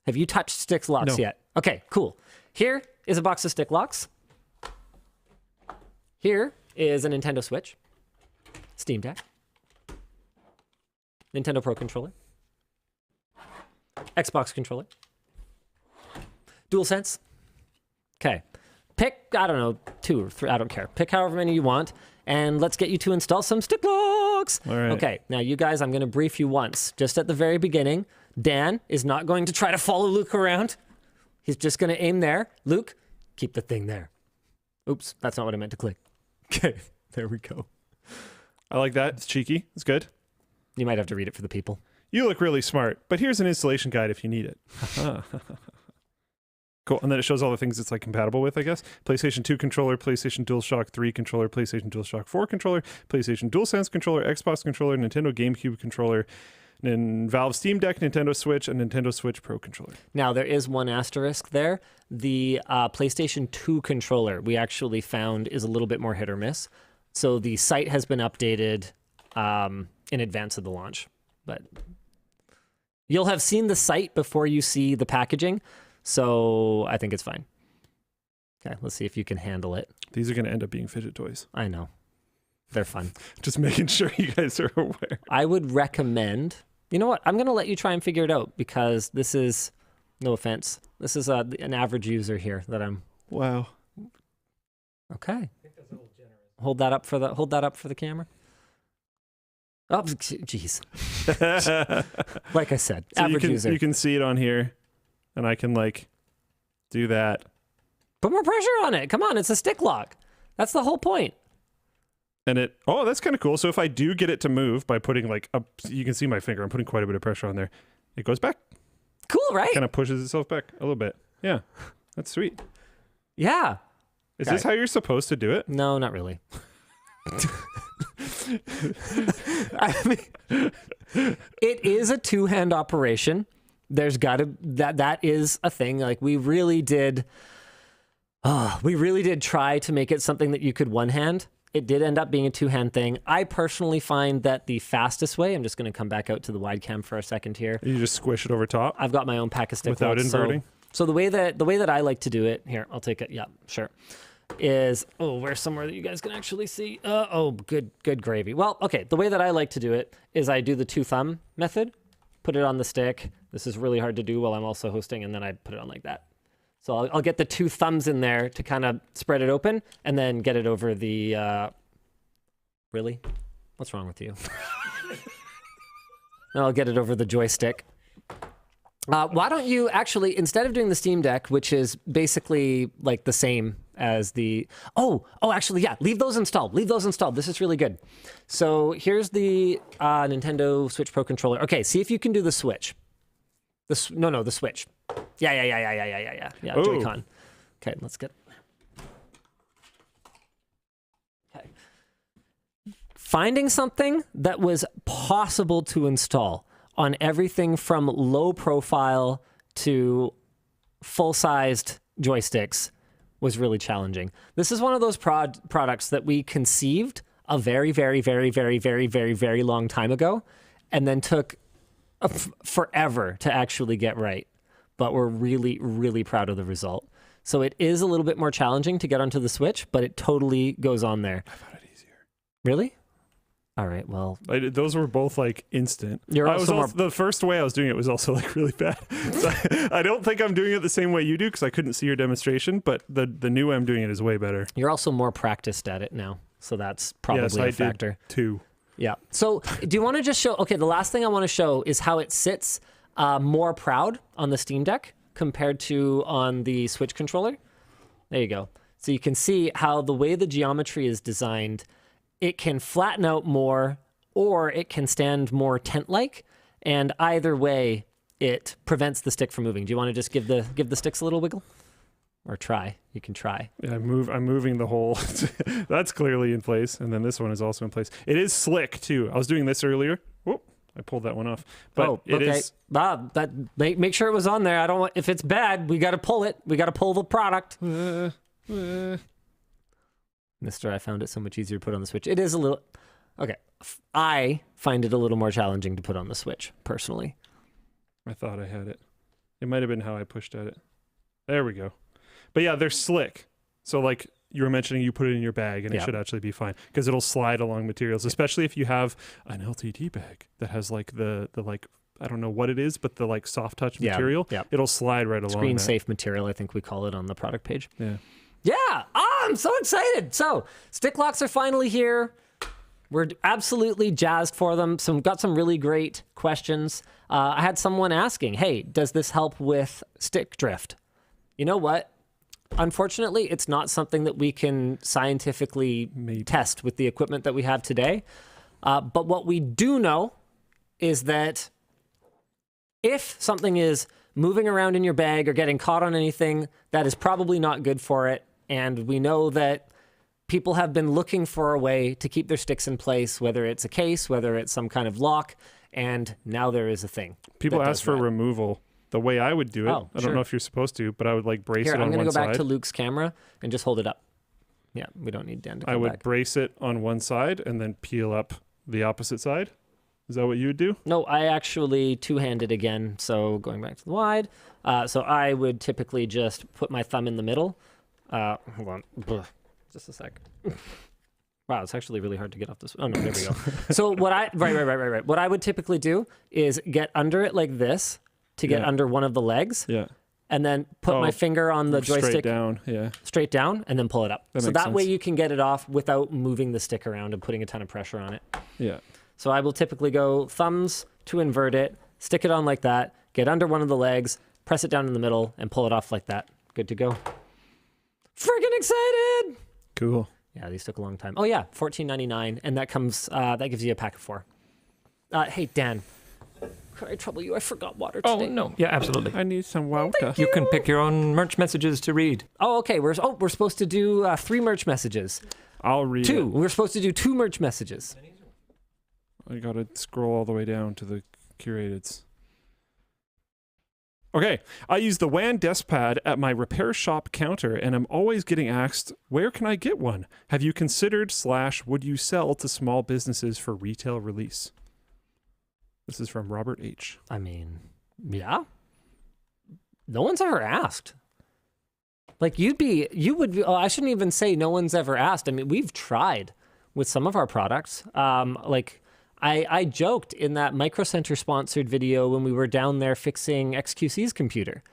B: Have you touched Sticklocks yet? Okay, cool. Here is a box of Sticklocks. Here is a Nintendo Switch, Steamdeck, Nintendo Pro Controller, Xbox Controller, DualSense. Okay. Pick, I don't know, 2 or 3, I don't care. Pick however many you want, and let's get you to install some Sticklocks.
A: All right.
B: Okay, now you guys, I'm going to brief you once. Just at the very beginning, Dan is not going to try to follow Luke around. He's just going to aim there. Luke, keep the thing there. Oops, that's not what I meant to click. Okay, there we go.
A: I like that. It's cheeky. It's good.
B: You might have to read it for the people.
A: You look really smart, but here's an installation guide if you need it. Cool. And then it shows all the things it's like compatible with, I guess. PlayStation 2 controller, PlayStation DualShock 3 controller, PlayStation DualShock 4 controller, PlayStation DualSense controller, Xbox controller, Nintendo GameCube controller, and Valve Steam Deck, Nintendo Switch, and Nintendo Switch Pro controller.
B: Now, there is one asterisk there. The PlayStation 2 controller we actually found is a little bit more hit or miss. So the site has been updated in advance of the launch. But you'll have seen the site before you see the packaging. So I think it's fine. Okay, let's see if you can handle it.
A: These are going to end up being fidget toys.
B: I know. They're fun.
A: Just making sure you guys are aware.
B: I would recommend, you know what? I'm going to let you try and figure it out because this is, no offense, this is an average user here that I'm.
A: Wow.
B: Okay. I think that's a little generous. Hold that up for the camera. Oh, jeez. Like I said,
A: so
B: average user.
A: You can see it on here. And I can, do that.
B: Put more pressure on it. Come on, it's a stick lock. That's the whole point.
A: And that's kind of cool. So if I do get it to move by putting, you can see my finger. I'm putting quite a bit of pressure on there. It goes back.
B: Cool, right?
A: Kind of pushes itself back a little bit. Yeah, that's sweet.
B: Yeah.
A: Is this how you're supposed to do it?
B: No, not really. I mean, it is a two-hand operation. There's got to that is a thing. We really did try to make it something that you could one hand. It did end up being a two-hand thing. I personally find that the fastest way, I'm just going to come back out to the wide cam for a second here.
A: You just squish it over top?
B: I've got my own pack of stick
A: without
B: locks,
A: inverting?
B: So the way that I like to do it, here, I'll take it. Yeah, sure. Is, where's somewhere that you guys can actually see? Good gravy. Well, okay, the way that I like to do it is I do the two-thumb method, put it on the stick. This is really hard to do while I'm also hosting, and then I put it on like that. So I'll get the two thumbs in there to kind of spread it open, and then get it over the, really? What's wrong with you? Then I'll get it over the joystick. Why don't you actually, instead of doing the Steam Deck, which is basically the same as the, actually, yeah, leave those installed. This is really good. So here's the Nintendo Switch Pro controller. Okay, see if you can do the Switch. The Switch. Yeah, Joy-Con. Okay, let's get. Okay. Finding something that was possible to install on everything from low profile to full-sized joysticks was really challenging. This is one of those products that we conceived a very, very, very, very, very, very, very long time ago, and then took forever to actually get right. But we're really, really proud of the result. So it is a little bit more challenging to get onto the Switch, but it totally goes on there.
A: I found it easier.
B: Really? All right, well.
A: Those were both instant.
B: The
A: first way I was doing it was also really bad. So I don't think I'm doing it the same way you do because I couldn't see your demonstration, but the new way I'm doing it is way better.
B: You're also more practiced at it now, so that's probably a factor.
A: Did 2.
B: Yeah. So do you want to just show, okay, the last thing I want to show is how it sits more proud on the Steam Deck compared to on the Switch controller. There you go. So you can see how the way the geometry is designed, it can flatten out more or it can stand more tent-like. And either way, it prevents the stick from moving. Do you want to just give the sticks a little wiggle? Or try. You can try.
A: Yeah, I'm moving the whole. That's clearly in place, and then this one is also in place. It is slick too. I was doing this earlier. Whoop! I pulled that one off. But it is.
B: That make sure it was on there. I don't want. If it's bad, we got to pull it. We got to pull the product. Mister, I found it so much easier to put on the Switch. It is a little. Okay, I find it a little more challenging to put on the Switch personally.
A: I thought I had it. It might have been how I pushed at it. There we go. But yeah, they're slick. So like you were mentioning, you put it in your bag and it should actually be fine because it'll slide along materials, especially if you have an LTT bag that has like the like, I don't know what it is, but the like soft touch material, it'll slide right along.
B: Screen safe material, I think we call it on the product page.
A: Yeah.
B: Yeah. Oh, I'm so excited. So Sticklocks are finally here. We're absolutely jazzed for them. Got some really great questions. I had someone asking, hey, does this help with stick drift? You know what? Unfortunately, it's not something that we can scientifically test with the equipment that we have today. But what we do know is that if something is moving around in your bag or getting caught on anything, that is probably not good for it. And we know that people have been looking for a way to keep their sticks in place, whether it's a case, whether it's some kind of lock, and now there is a thing.
A: People ask for removal. The way I would do it, I don't know if you're supposed to, but I would like brace it on one side.
B: I'm going to go back to Luke's camera and just hold it up. Yeah, we don't need Dan to come back.
A: I would brace it on one side and then peel up the opposite side. Is that what you would do?
B: No, I actually two-handed again. So going back to the wide. So I would typically just put my thumb in the middle. Hold on. Just a sec. Wow, it's actually really hard to get off this. Oh, no, there we go. So what right. What I would typically do is get under it like this to get under one of the legs. Yeah. And then put my finger on the joystick. Straight down, and then pull it up. That way you can get it off without moving the stick around and putting a ton of pressure on it.
A: Yeah.
B: So I will typically go thumbs to invert it, stick it on like that, get under one of the legs, press it down in the middle, and pull it off like that. Good to go. Freaking excited!
A: Cool.
B: Yeah, these took a long time. Oh yeah, $14.99, and that comes that gives you a pack of 4. Hey Dan, could I trouble you? I forgot water today.
C: Oh no, yeah, absolutely.
A: I need some water.
C: You can pick your own merch messages to read.
B: Oh okay, we're supposed to do 3 merch messages.
A: I'll read
B: 2.
A: it.
B: We're supposed to do 2 merch messages.
A: I gotta scroll all the way down to the curateds. Okay, I use the WAN desk pad at my repair shop counter, and I'm always getting asked, where can I get one? Have you considered / would you sell to small businesses for retail release? This is from Robert H.
B: I mean, yeah. No one's ever asked. Like you would be, I shouldn't even say no one's ever asked. I mean, we've tried with some of our products. Like I joked in that Micro Center sponsored video when we were down there fixing XQC's computer.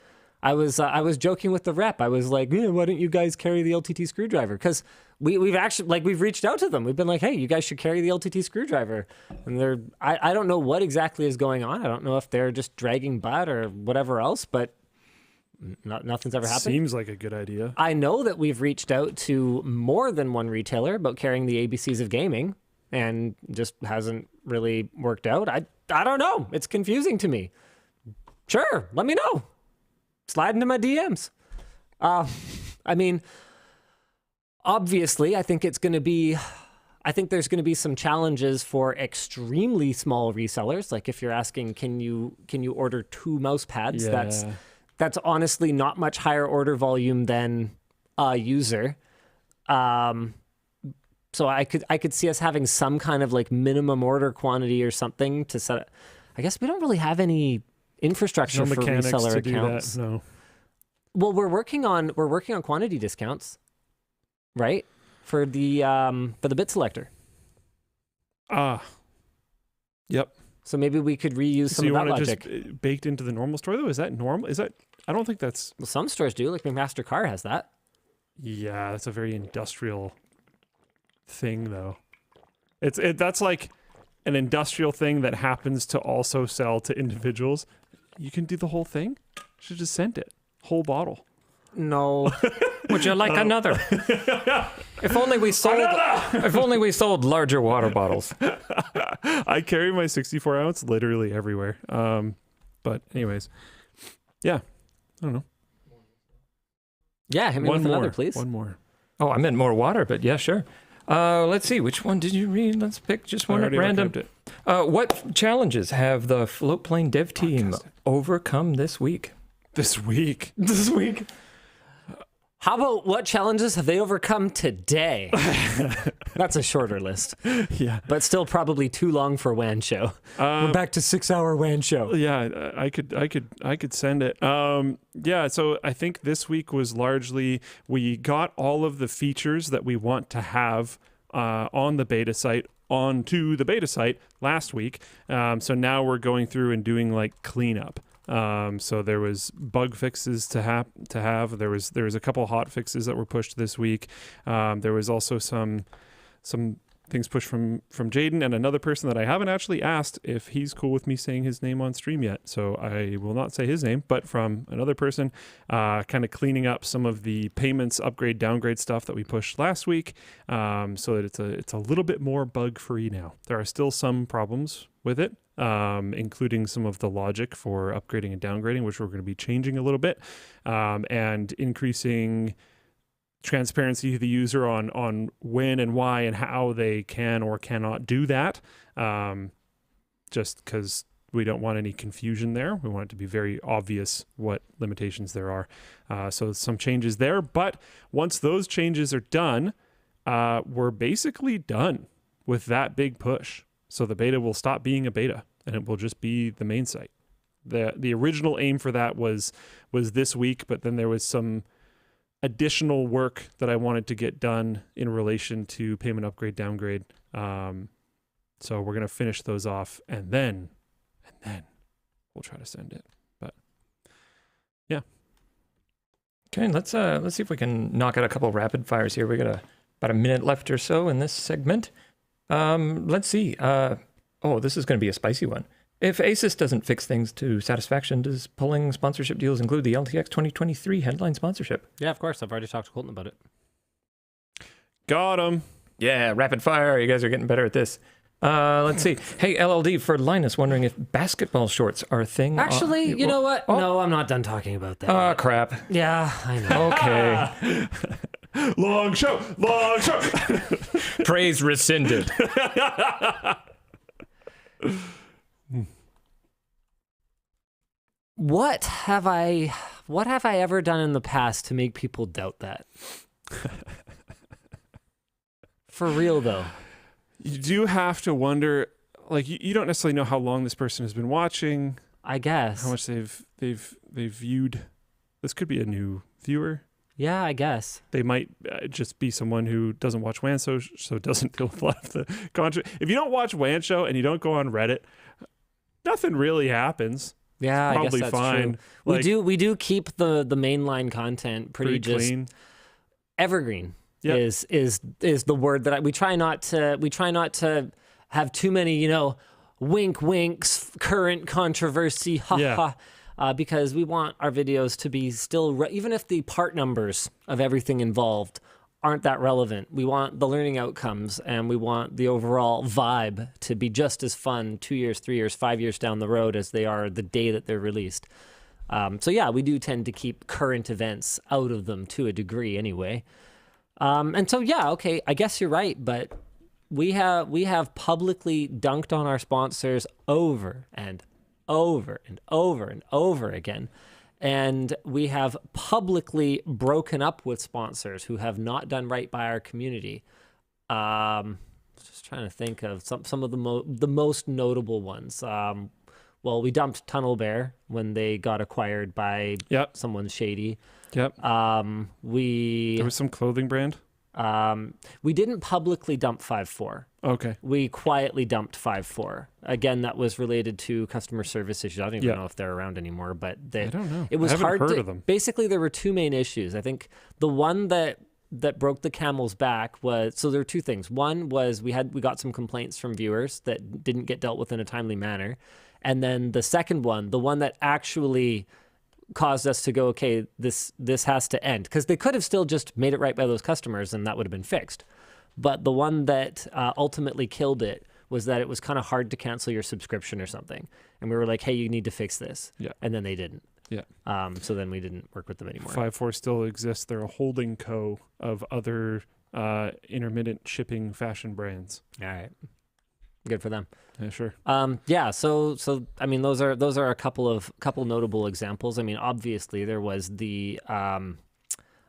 B: I was joking with the rep. I was like, yeah, why don't you guys carry the LTT screwdriver? Because we've actually we've reached out to them. We've been like, hey, you guys should carry the LTT screwdriver. And I don't know what exactly is going on. I don't know if they're just dragging butt or whatever else, but nothing's ever happened.
A: Seems like a good idea.
B: I know that we've reached out to more than one retailer about carrying the ABCs of gaming, and just hasn't really worked out. I don't know. It's confusing to me. Sure, let me know. Slide into my DMs. I mean, obviously, I think there's going to be some challenges for extremely small resellers. Like if you're asking, can you order 2 mouse pads?
A: Yeah.
B: That's honestly not much higher order volume than a user. So I could see us having some kind of like minimum order quantity or something to set it. I guess we don't really have any infrastructure for reseller accounts.
A: No.
B: Well, we're working on quantity discounts, right? For the bit selector.
A: Yep.
B: So maybe we could reuse some of that logic.
A: Just baked into the normal store though? Is that normal? Is that? I don't think that's.
B: Well, some stores do. Like MasterCard has that.
A: Yeah, that's a very industrial thing though. That's like an industrial thing that happens to also sell to individuals, you can do the whole thing. You should just send it. Whole bottle.
B: No.
C: Would you like another? If only we sold larger water bottles.
A: I carry my 64 ounce literally everywhere. But anyways, yeah, I don't know.
B: Yeah, hit me with another, please.
A: One more.
C: Oh, I meant more water, but yeah, sure. Let's see, which one did you read? Let's pick just one at random. What challenges have the Floatplane dev team overcome this week?
A: This week.
B: How about what challenges have they overcome today? That's a shorter list.
A: Yeah.
B: But still probably too long for WAN Show. We're back to 6-hour WAN Show.
A: Yeah, I could send it. Yeah, so I think this week was largely we got all of the features that we want to have on the beta site onto the beta site last week. So now we're going through and doing like cleanup. So there was bug fixes to have. There was a couple of hot fixes that were pushed this week. There was also some things pushed from Jaden and another person that I haven't actually asked if he's cool with me saying his name on stream yet. So I will not say his name, but from another person, kind of cleaning up some of the payments, upgrade, downgrade stuff that we pushed last week, so that it's a little bit more bug free now. There are still some problems with it. Including some of the logic for upgrading and downgrading, which we're going to be changing a little bit, and increasing transparency to the user on when and why and how they can or cannot do that, just because we don't want any confusion there. We want it to be very obvious what limitations there are. So some changes there, but once those changes are done, we're basically done with that big push. So the beta will stop being a beta and it will just be the main site. The original aim for that was this week, but then there was some additional work that I wanted to get done in relation to payment upgrade, downgrade. So we're going to finish those off and then we'll try to send it. But yeah.
C: Okay, let's see if we can knock out a couple of rapid fires here. We got about a minute left or so in this segment. Let's see. This is going to be a spicy one. If ASUS doesn't fix things to satisfaction, does pulling sponsorship deals include the LTX 2023 headline sponsorship?
B: Yeah, of course. I've already talked to Colton about it.
A: Got him.
C: Yeah, rapid fire. You guys are getting better at this. Let's see. Hey, LLD, for Linus, wondering if basketball shorts are a thing.
B: Actually, you know what?
C: Oh.
B: No, I'm not done talking about that.
C: Oh, crap.
B: Yeah, I know.
C: Okay.
A: Long show.
C: Praise rescinded.
B: What have I ever done in the past to make people doubt that? For real though.
A: You do have to wonder, like you don't necessarily know how long this person has been watching.
B: I guess.
A: How much they've viewed. This could be a new viewer.
B: Yeah, I guess.
A: They might just be someone who doesn't watch WAN Show, so doesn't deal with a lot of the content. If you don't watch WAN Show and you don't go on Reddit, nothing really happens.
B: Yeah,
A: probably
B: I guess that's
A: fine.
B: True.
A: Like,
B: we do keep the mainline content pretty just
A: clean.
B: Evergreen.
A: Yep.
B: Is the word that we try not to have too many, wink winks, current controversy, ha. Because we want our videos to be still, even if the part numbers of everything involved aren't that relevant. We want the learning outcomes and we want the overall vibe to be just as fun 2 years, 3 years, 5 years down the road as they are the day that they're released. So yeah, we do tend to keep current events out of them to a degree anyway. And so, yeah, okay, I guess you're right, but we have publicly dunked on our sponsors over and over and over and over again. And we have publicly broken up with sponsors who have not done right by our community. Just trying to think of some of the most notable ones. Well, we dumped Tunnel Bear when they got acquired by someone shady.
A: Yep.
B: There
A: was some clothing brand.
B: We didn't publicly dump 5.4.
A: Okay.
B: We quietly dumped 5.4. Again, that was related to customer service issues. I don't even know if they're around anymore, but
A: I don't know.
B: It was
A: I haven't
B: hard
A: heard
B: to,
A: of them.
B: Basically, there were two main issues. I think the one that broke the camel's back was, so there are two things. One was we got some complaints from viewers that didn't get dealt with in a timely manner. And then the second one, the one that actually caused us to go, okay, this has to end, because they could have still just made it right by those customers and that would have been fixed. But the one that ultimately killed it was that it was kind of hard to cancel your subscription or something. And we were like, hey, you need to fix this.
A: Yeah.
B: And then they didn't.
A: Yeah.
B: So then we didn't work with them anymore.
A: 5.4 still exists. They're a holding co of other intermittent shipping fashion brands.
B: All right. Good for them.
A: Yeah, sure.
B: Yeah. So I mean, those are a couple notable examples. I mean, obviously there was the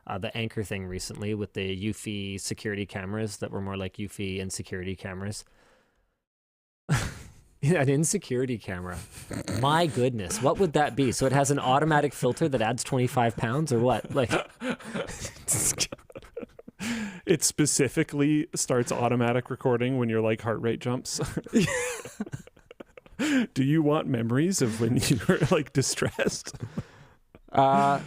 B: Anchor thing recently with the UFI security cameras that were more like UFI insecurity cameras. An insecurity camera. My goodness, what would that be? So it has an automatic filter that adds 25 pounds or what? Like,
A: it specifically starts automatic recording when your like heart rate jumps. Do you want memories of when you were like distressed?
B: Oh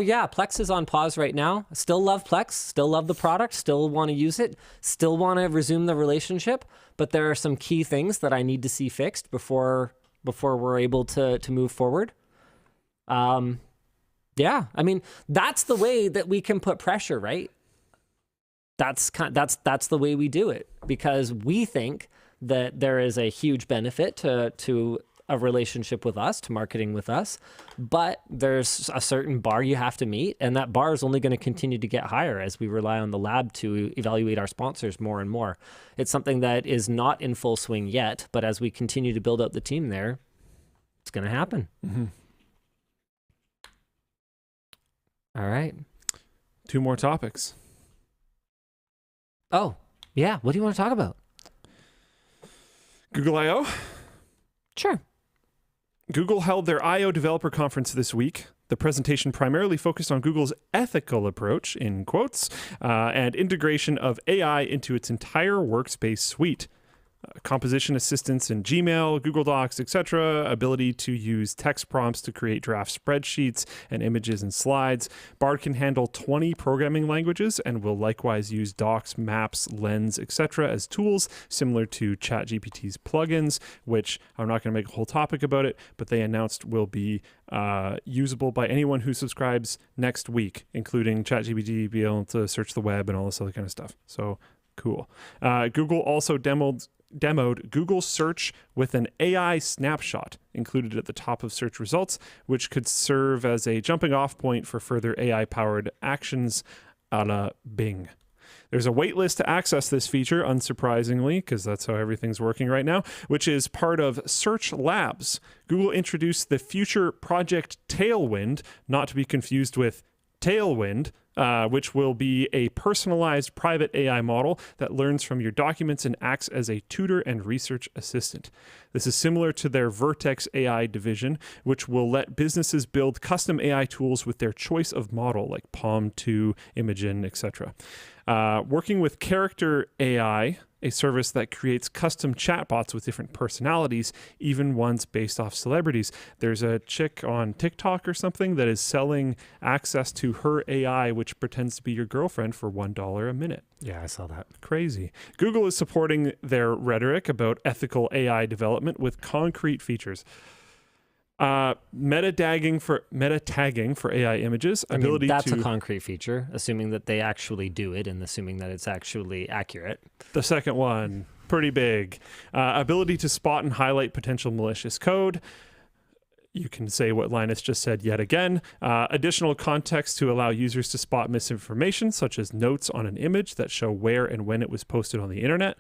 B: yeah, Plex is on pause right now. Still love Plex, still love the product, still want to use it, still want to resume the relationship, but there are some key things that I need to see fixed before we're able to move forward. Yeah, I mean, that's the way that we can put pressure, right? That's the way we do it, because we think that there is a huge benefit to a relationship with us, to marketing with us, but there's a certain bar you have to meet, and that bar is only going to continue to get higher as we rely on the lab to evaluate our sponsors more and more. It's something that is not in full swing yet, but as we continue to build out the team there, it's going to happen.
A: Mm-hmm.
B: All right.
A: 2 more topics.
B: Oh, yeah. What do you want to talk about?
A: Google I/O.
B: Sure.
A: Google held their I/O developer conference this week. The presentation primarily focused on Google's ethical approach, in quotes, and integration of AI into its entire workspace suite. Composition assistance in Gmail, Google Docs, etc., ability to use text prompts to create draft spreadsheets and images and slides. Bard can handle 20 programming languages and will likewise use Docs, Maps, Lens, etc. as tools, similar to ChatGPT's plugins, which I'm not going to make a whole topic about it, but they announced will be usable by anyone who subscribes next week, including ChatGPT, be able to search the web and all this other kind of stuff. So cool. Google also demoed Google Search with an AI snapshot included at the top of search results, which could serve as a jumping off point for further AI-powered actions a la Bing. There's a wait list to access this feature, unsurprisingly, because that's how everything's working right now, which is part of Search Labs. Google introduced the future Project Tailwind, not to be confused with Tailwind, which will be a personalized private AI model that learns from your documents and acts as a tutor and research assistant. This is similar to their Vertex AI division, which will let businesses build custom AI tools with their choice of model, like Palm 2, Imagen, etc. Working with Character AI, a service that creates custom chatbots with different personalities, even ones based off celebrities. There's a chick on TikTok or something that is selling access to her AI, which pretends to be your girlfriend for $1 a minute.
B: Yeah, I saw that.
A: Crazy. Google is supporting their rhetoric about ethical AI development with concrete features. Meta tagging for AI images.
B: I mean, that's a concrete feature, assuming that they actually do it and assuming that it's actually accurate.
A: The second one, pretty big. Ability to spot and highlight potential malicious code. You can say what Linus just said yet again. Additional context to allow users to spot misinformation, such as notes on an image that show where and when it was posted on the internet.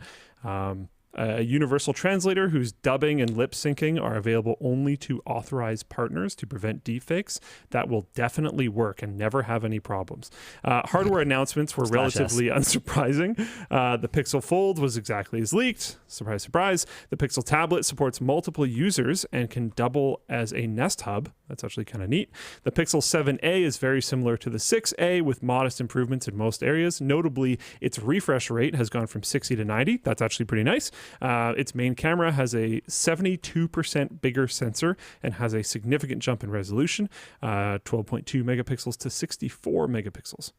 A: A universal translator whose dubbing and lip syncing are available only to authorized partners to prevent deepfakes. That will definitely work and never have any problems. Hardware announcements were relatively unsurprising. The Pixel Fold was exactly as leaked. Surprise, surprise. The Pixel Tablet supports multiple users and can double as a Nest Hub. That's actually kind of neat. The Pixel 7a is very similar to the 6a with modest improvements in most areas. Notably, its refresh rate has gone from 60 to 90. That's actually pretty nice. Its main camera has a 72% bigger sensor and has a significant jump in resolution, 12.2 megapixels to 64 megapixels.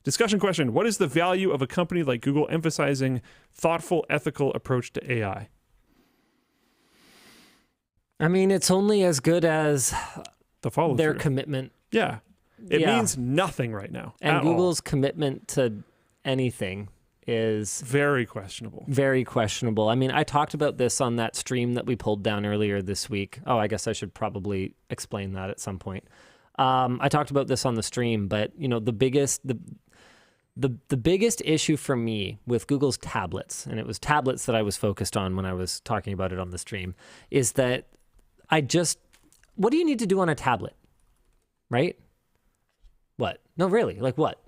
A: Discussion question: what is the value of a company like Google emphasizing thoughtful, ethical approach to AI?
B: I mean, it's only as good as
A: The follow
B: their
A: through.
B: commitment.
A: Yeah. It
B: Yeah.
A: means nothing right now.
B: And
A: at all.
B: Google's commitment to anything is
A: Very questionable.
B: very questionable. I mean, I talked about this on that stream that we pulled down earlier this week. Oh, I guess I should probably explain that at some point. I talked about this on the stream, but you know, the biggest issue for me with Google's tablets, and it was tablets that I was focused on when I was talking about it on the stream, is that what do you need to do on a tablet? Right? What? No, really? Like what?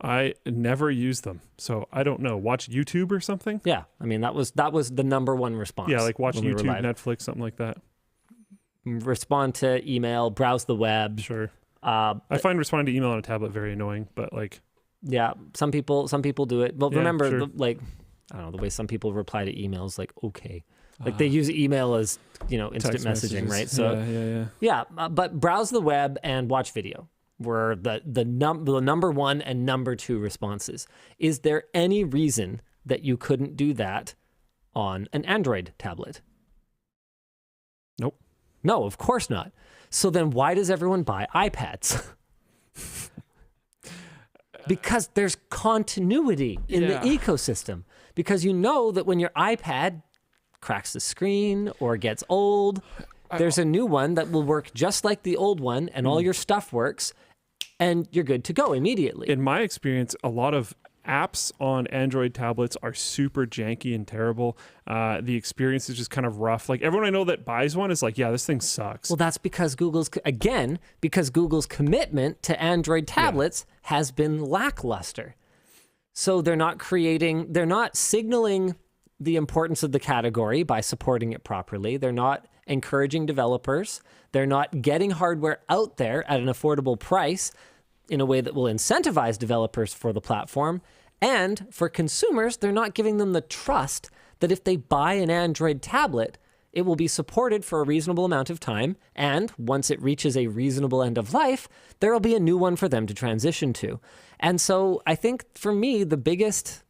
A: I never use them, so I don't know. Watch YouTube or something?
B: Yeah, I mean that was the number one response.
A: Yeah, like watch
B: when we were
A: YouTube,
B: live.
A: Netflix, something like that.
B: Respond to email, browse the web.
A: Sure. I find responding to email on a tablet very annoying, but like,
B: yeah, some people do it. But
A: Yeah,
B: remember,
A: sure.
B: I don't know, the way some people reply to emails, like okay, like they use email as instant
A: text
B: messaging,
A: messages.
B: right? So
A: yeah.
B: but browse the web and watch video were the number one and number two responses. Is there any reason that you couldn't do that on an Android tablet?
A: Nope.
B: No, of course not. So then why does everyone buy iPads? Because there's continuity in the ecosystem. Because you know that when your iPad cracks the screen or gets old, there's a new one that will work just like the old one, and all your stuff works, and you're good to go immediately.
A: In my experience, a lot of apps on Android tablets are super janky and terrible. The experience is just kind of rough. Like everyone I know that buys one is like, yeah, this thing sucks.
B: Well, that's because Google's commitment to Android tablets has been lackluster. So they're not signaling the importance of the category by supporting it properly. They're not encouraging developers. They're not getting hardware out there at an affordable price in a way that will incentivize developers for the platform. And for consumers, they're not giving them the trust that if they buy an Android tablet, it will be supported for a reasonable amount of time. And once it reaches a reasonable end of life, there will be a new one for them to transition to. And so I think for me, the biggest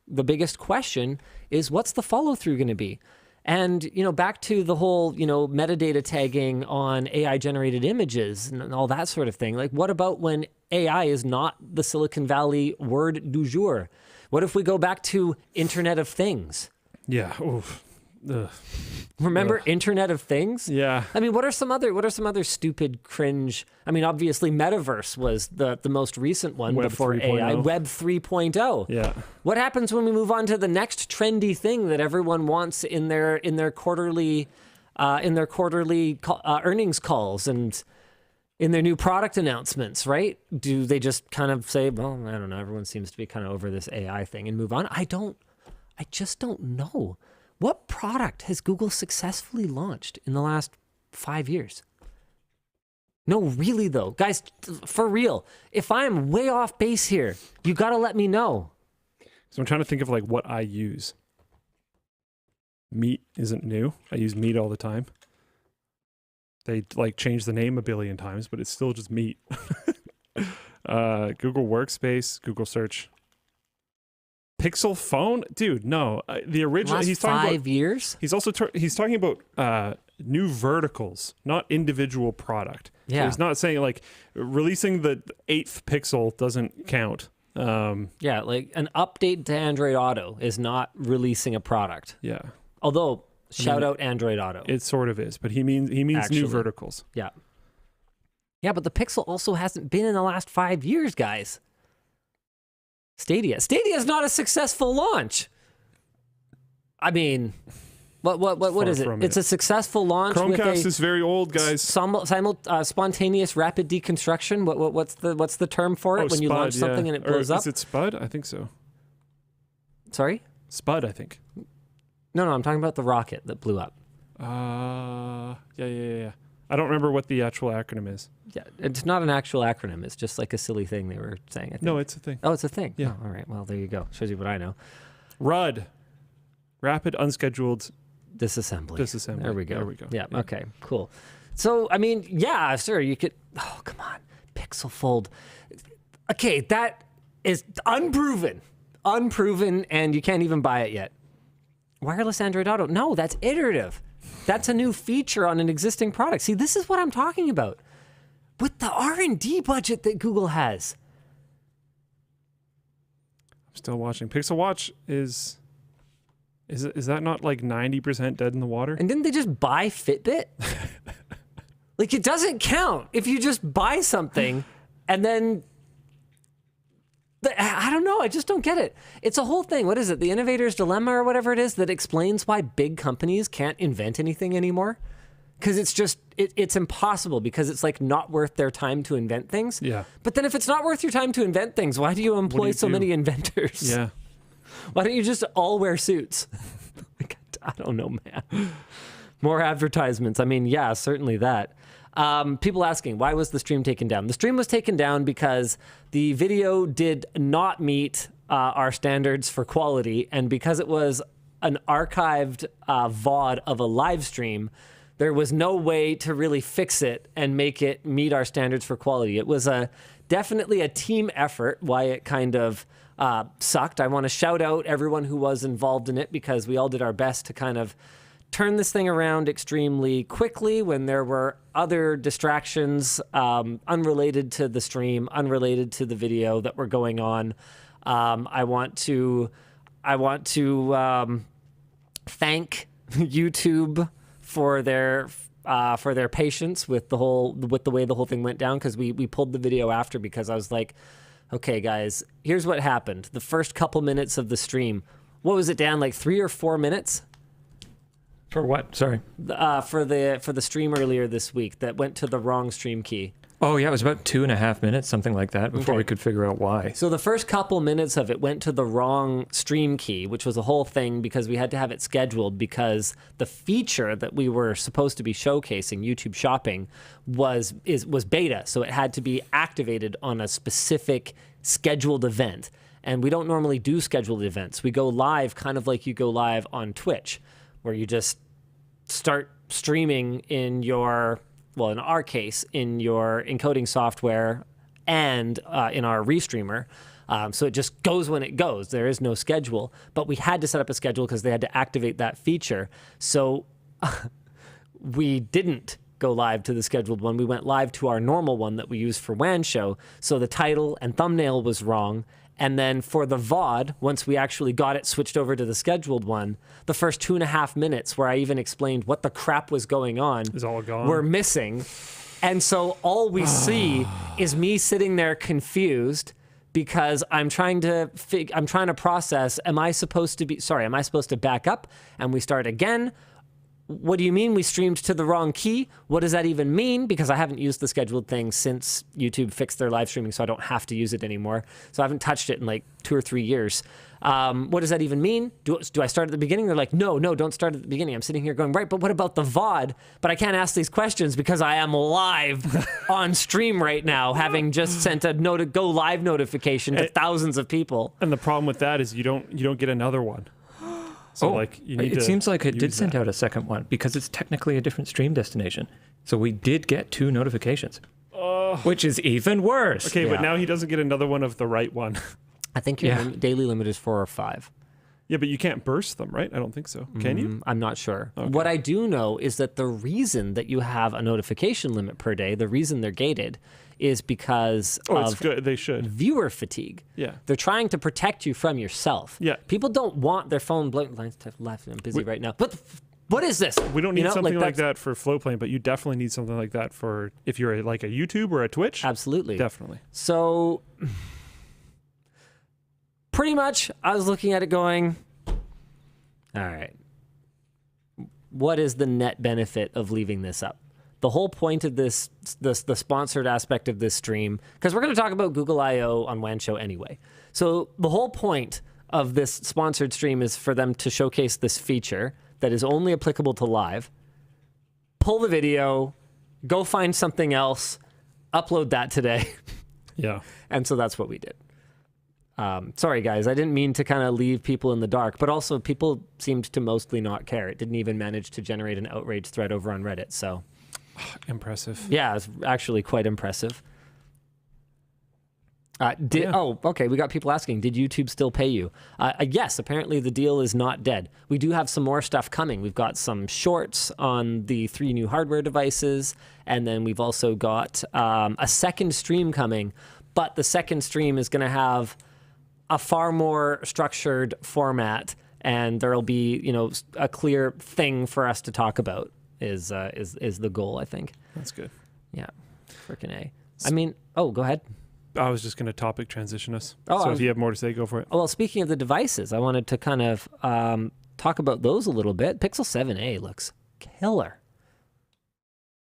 B: question is, what's the follow through going to be? And, back to the whole, metadata tagging on AI generated images and all that sort of thing. Like, what about when AI is not the Silicon Valley word du jour? What if we go back to Internet of Things?
A: Yeah. Oof. Ugh.
B: Remember Internet of Things?
A: Yeah.
B: I mean, what are some other stupid cringe? I mean, obviously Metaverse was the most recent one
A: Web
B: before
A: 3.0.
B: AI, Web 3.0.
A: Yeah.
B: What happens when we move on to the next trendy thing that everyone wants in their quarterly earnings calls and in their new product announcements, right? Do they just kind of say, well, I don't know, everyone seems to be kind of over this AI thing and move on? I just don't know. What product has Google successfully launched in the last 5 years? No, really though. Guys, for real, if I'm way off base here, you got to let me know.
A: So I'm trying to think of like what I use. Meet isn't new. I use Meet all the time. They like changed the name a billion times, but it's still just Meet. Google Workspace, Google Search. Pixel phone, dude. No, the original.
B: Last
A: He's talking
B: 5
A: about.
B: years.
A: He's also he's talking about new verticals, not individual product. So
B: Yeah.
A: he's not saying like releasing the 8th Pixel doesn't count.
B: Yeah, like an update to Android Auto is not releasing a product.
A: Yeah,
B: Although, shout out Android Auto.
A: it sort of is, but he means
B: Actually.
A: new verticals.
B: Yeah. Yeah, but the Pixel also hasn't been in the last 5 years, guys. Stadia is not a successful launch. I mean, what is it?
A: from
B: It's
A: it.
B: a successful launch with
A: Chromecast
B: a
A: is very old, guys.
B: spontaneous rapid deconstruction. What's the term for it when you
A: Spud,
B: launch something and it blows
A: or
B: up?
A: Is it Spud? I think so.
B: Sorry?
A: Spud, I think.
B: No, I'm talking about the rocket that blew up.
A: Yeah. I don't remember what the actual acronym is.
B: Yeah, it's not an actual acronym. It's just like a silly thing they were saying. I think.
A: No, it's a thing.
B: Oh, it's a thing.
A: Yeah.
B: Oh, all right. Well, there you go. Shows you what I know.
A: RUD. rapid unscheduled
B: disassembly. There we go.
A: There we go.
B: Yeah. Okay. Cool. So I mean, yeah, sure. You could. Oh, come on, Pixel Fold. Okay, that is unproven, and you can't even buy it yet. Wireless Android Auto. No, that's iterative. That's a new feature on an existing product. See, this is what I'm talking about. With the R&D budget that Google has.
A: I'm still watching. Pixel Watch is that not like 90% dead in the water?
B: And didn't they just buy Fitbit? Like, it doesn't count if you just buy something and then... I don't know. I just don't get it. It's a whole thing. What is it? The innovator's dilemma or whatever it is that explains why big companies can't invent anything anymore. Because it's just, it's impossible because it's like not worth their time to invent things.
A: Yeah.
B: But then if it's not worth your time to invent things, why do you employ so many inventors?
A: Yeah.
B: Why don't you just all wear suits? I don't know, man. More advertisements. I mean, yeah, certainly that. People asking, why was the stream taken down? The stream was taken down because the video did not meet our standards for quality, and because it was an archived VOD of a live stream, there was no way to really fix it and make it meet our standards for quality. It was definitely a team effort, why it kind of sucked. I want to shout out everyone who was involved in it because we all did our best to kind of turn this thing around extremely quickly when there were other distractions unrelated to the stream, unrelated to the video that were going on. I want to thank YouTube for their patience with the way the whole thing went down, because we pulled the video after because I was like, okay, guys, here's what happened. The first couple minutes of the stream, what was it, Dan? Like 3 or 4 minutes?
C: For what? Sorry.
B: For the stream earlier this week that went to the wrong stream key.
C: Oh, yeah, it was about 2.5 minutes, something like that, before we could figure out why.
B: So the first couple minutes of it went to the wrong stream key, which was a whole thing because we had to have it scheduled because the feature that we were supposed to be showcasing, YouTube Shopping, was beta. So it had to be activated on a specific scheduled event. And we don't normally do scheduled events. We go live kind of like you go live on Twitch, where you just start streaming in your... well, in our case, in your encoding software and in our restreamer. So it just goes when it goes. There is no schedule. But we had to set up a schedule because they had to activate that feature. So we didn't go live to the scheduled one. We went live to our normal one that we use for WAN Show. So the title and thumbnail was wrong. And then for the VOD, once we actually got it switched over to the scheduled one, the first 2.5 minutes where I even explained what the crap was going on
A: is all gone.
B: Were missing. And so all we see is me sitting there confused because I'm trying to process, am I supposed to back up and we start again? What do you mean we streamed to the wrong key? What does that even mean? Because I haven't used the scheduled thing since YouTube fixed their live streaming, so I don't have to use it anymore. So I haven't touched it in like 2 or 3 years. What does that even mean? Do I start at the beginning? They're like, no, don't start at the beginning. I'm sitting here going, right, but what about the VOD? But I can't ask these questions because I am live on stream right now, having just sent a go live notification to thousands of people.
A: And the problem with that is you don't get another one. So
C: it seems like it did send out a second one because it's technically a different stream destination. So we did get 2 notifications, which is even worse.
A: Okay, but now he doesn't get another one of the right one.
B: I think your daily limit is 4 or 5.
A: Yeah, but you can't burst them, right? I don't think so. Can you?
B: I'm not sure.
A: Okay.
B: What I do know is that the reason that you have a notification limit per day, the reason they're gated, is because
A: it's good. They should.
B: Viewer fatigue.
A: Yeah.
B: They're trying to protect you from yourself.
A: Yeah.
B: People don't want their phone left. I'm busy right now. But what is this?
A: We don't need something like that for Floatplane, but you definitely need something like that for if you're like a YouTube or a Twitch.
B: Absolutely.
A: Definitely.
B: So pretty much I was looking at it going, all right, what is the net benefit of leaving this up? The whole point of the sponsored aspect of this stream, because we're going to talk about Google I/O on WAN Show anyway. So the whole point of this sponsored stream is for them to showcase this feature that is only applicable to live. Pull the video, go find something else, upload that today.
A: Yeah.
B: And so that's what we did. Sorry, guys. I didn't mean to kind of leave people in the dark, but also people seemed to mostly not care. It didn't even manage to generate an outrage thread over on Reddit. So
A: Impressive.
B: yeah, it's actually quite impressive. Oh, okay. We got people asking, did YouTube still pay you? Yes, apparently the deal is not dead. We do have some more stuff coming. We've got some shorts on the 3 new hardware devices, and then we've also got a second stream coming, but the second stream is going to have a far more structured format, and there'll be, you know, a clear thing for us to talk about is the goal, I think.
A: That's good.
B: Yeah, freaking A. I mean, oh, go ahead.
A: I was just going to topic transition us.
B: Oh,
A: so if you have more to say, go for it.
B: Well, speaking of the devices, I wanted to kind of talk about those a little bit. Pixel 7a looks killer.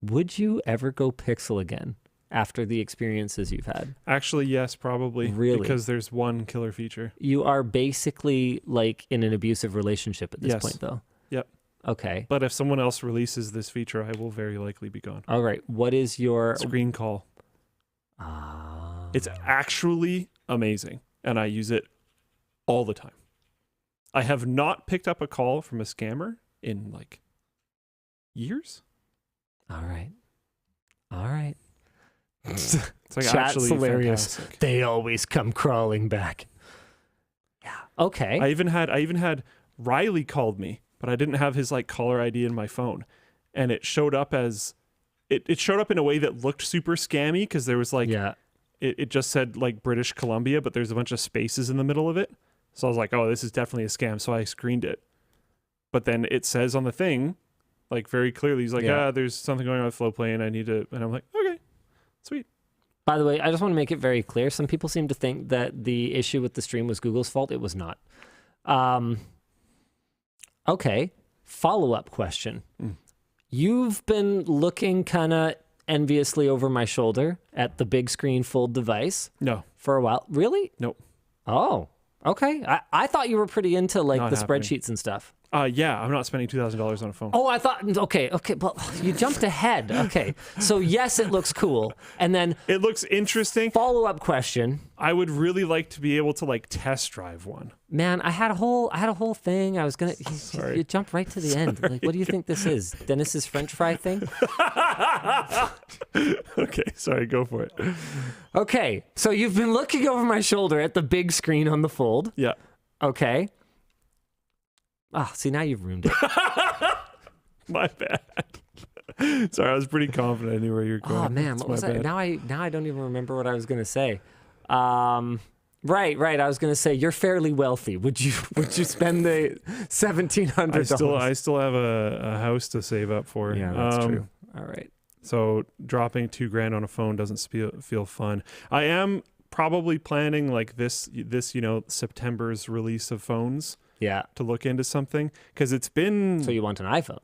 B: Would you ever go Pixel again after the experiences you've had?
A: Actually, yes, probably.
B: Really?
A: Because there's one killer feature.
B: You are basically like in an abusive relationship at this point, though.
A: Yep.
B: Okay.
A: But if someone else releases this feature, I will very likely be gone.
B: All right. What is your
A: screen call? It's actually amazing, and I use it all the time. I have not picked up a call from a scammer in like years.
B: All right. All right.
A: It's like
B: Chat's
A: actually
B: hilarious.
A: fantastic.
B: They always come crawling back. Yeah. Okay.
A: I even had Riley called me, but I didn't have his like caller ID in my phone, and it showed up as it showed up in a way that looked super scammy because there was like it just said like British Columbia, but there's a bunch of spaces in the middle of it. So I was like, oh, this is definitely a scam. So I screened it. But then it says on the thing, like very clearly, he's like, there's something going on with Floatplane. I need to, and I'm like, okay, sweet.
B: By the way, I just want to make it very clear. Some people seem to think that the issue with the stream was Google's fault. It was not. Okay. Follow-up question. You've been looking kind of enviously over my shoulder at the big screen fold device.
A: No.
B: For a while. Really?
A: Nope.
B: Oh, okay. I thought you were pretty into like
A: Not
B: the
A: happening.
B: spreadsheets and stuff.
A: Yeah, I'm not spending $2,000 on a phone.
B: Oh, I thought, okay, well, you jumped ahead. Okay, so yes, it looks cool. And then
A: It looks interesting.
B: follow-up question.
A: I would really like to be able to like test drive one.
B: Man, I had a whole thing. I was gonna.
A: Sorry.
B: You jumped right to the end. Like, what do you think this is? Dennis's French fry thing?
A: Okay, sorry, go for it.
B: Okay, so you've been looking over my shoulder at the big screen on the Fold.
A: Yeah.
B: Okay. Ah, see, now you've ruined it.
A: My bad. Sorry, I was pretty confident I knew where you were going.
B: Oh man,
A: It's
B: what
A: my
B: was that?
A: bad.
B: Now I don't even remember what I was gonna say. Right. I was gonna say you're fairly wealthy. Would you spend the $1,700?
A: I still have a house to save up for.
B: Yeah, that's true. All right.
A: So dropping $2,000 on a phone doesn't feel fun. I am probably planning like this September's release of phones.
B: Yeah.
A: To look into something because it's been.
B: So you want an iPhone?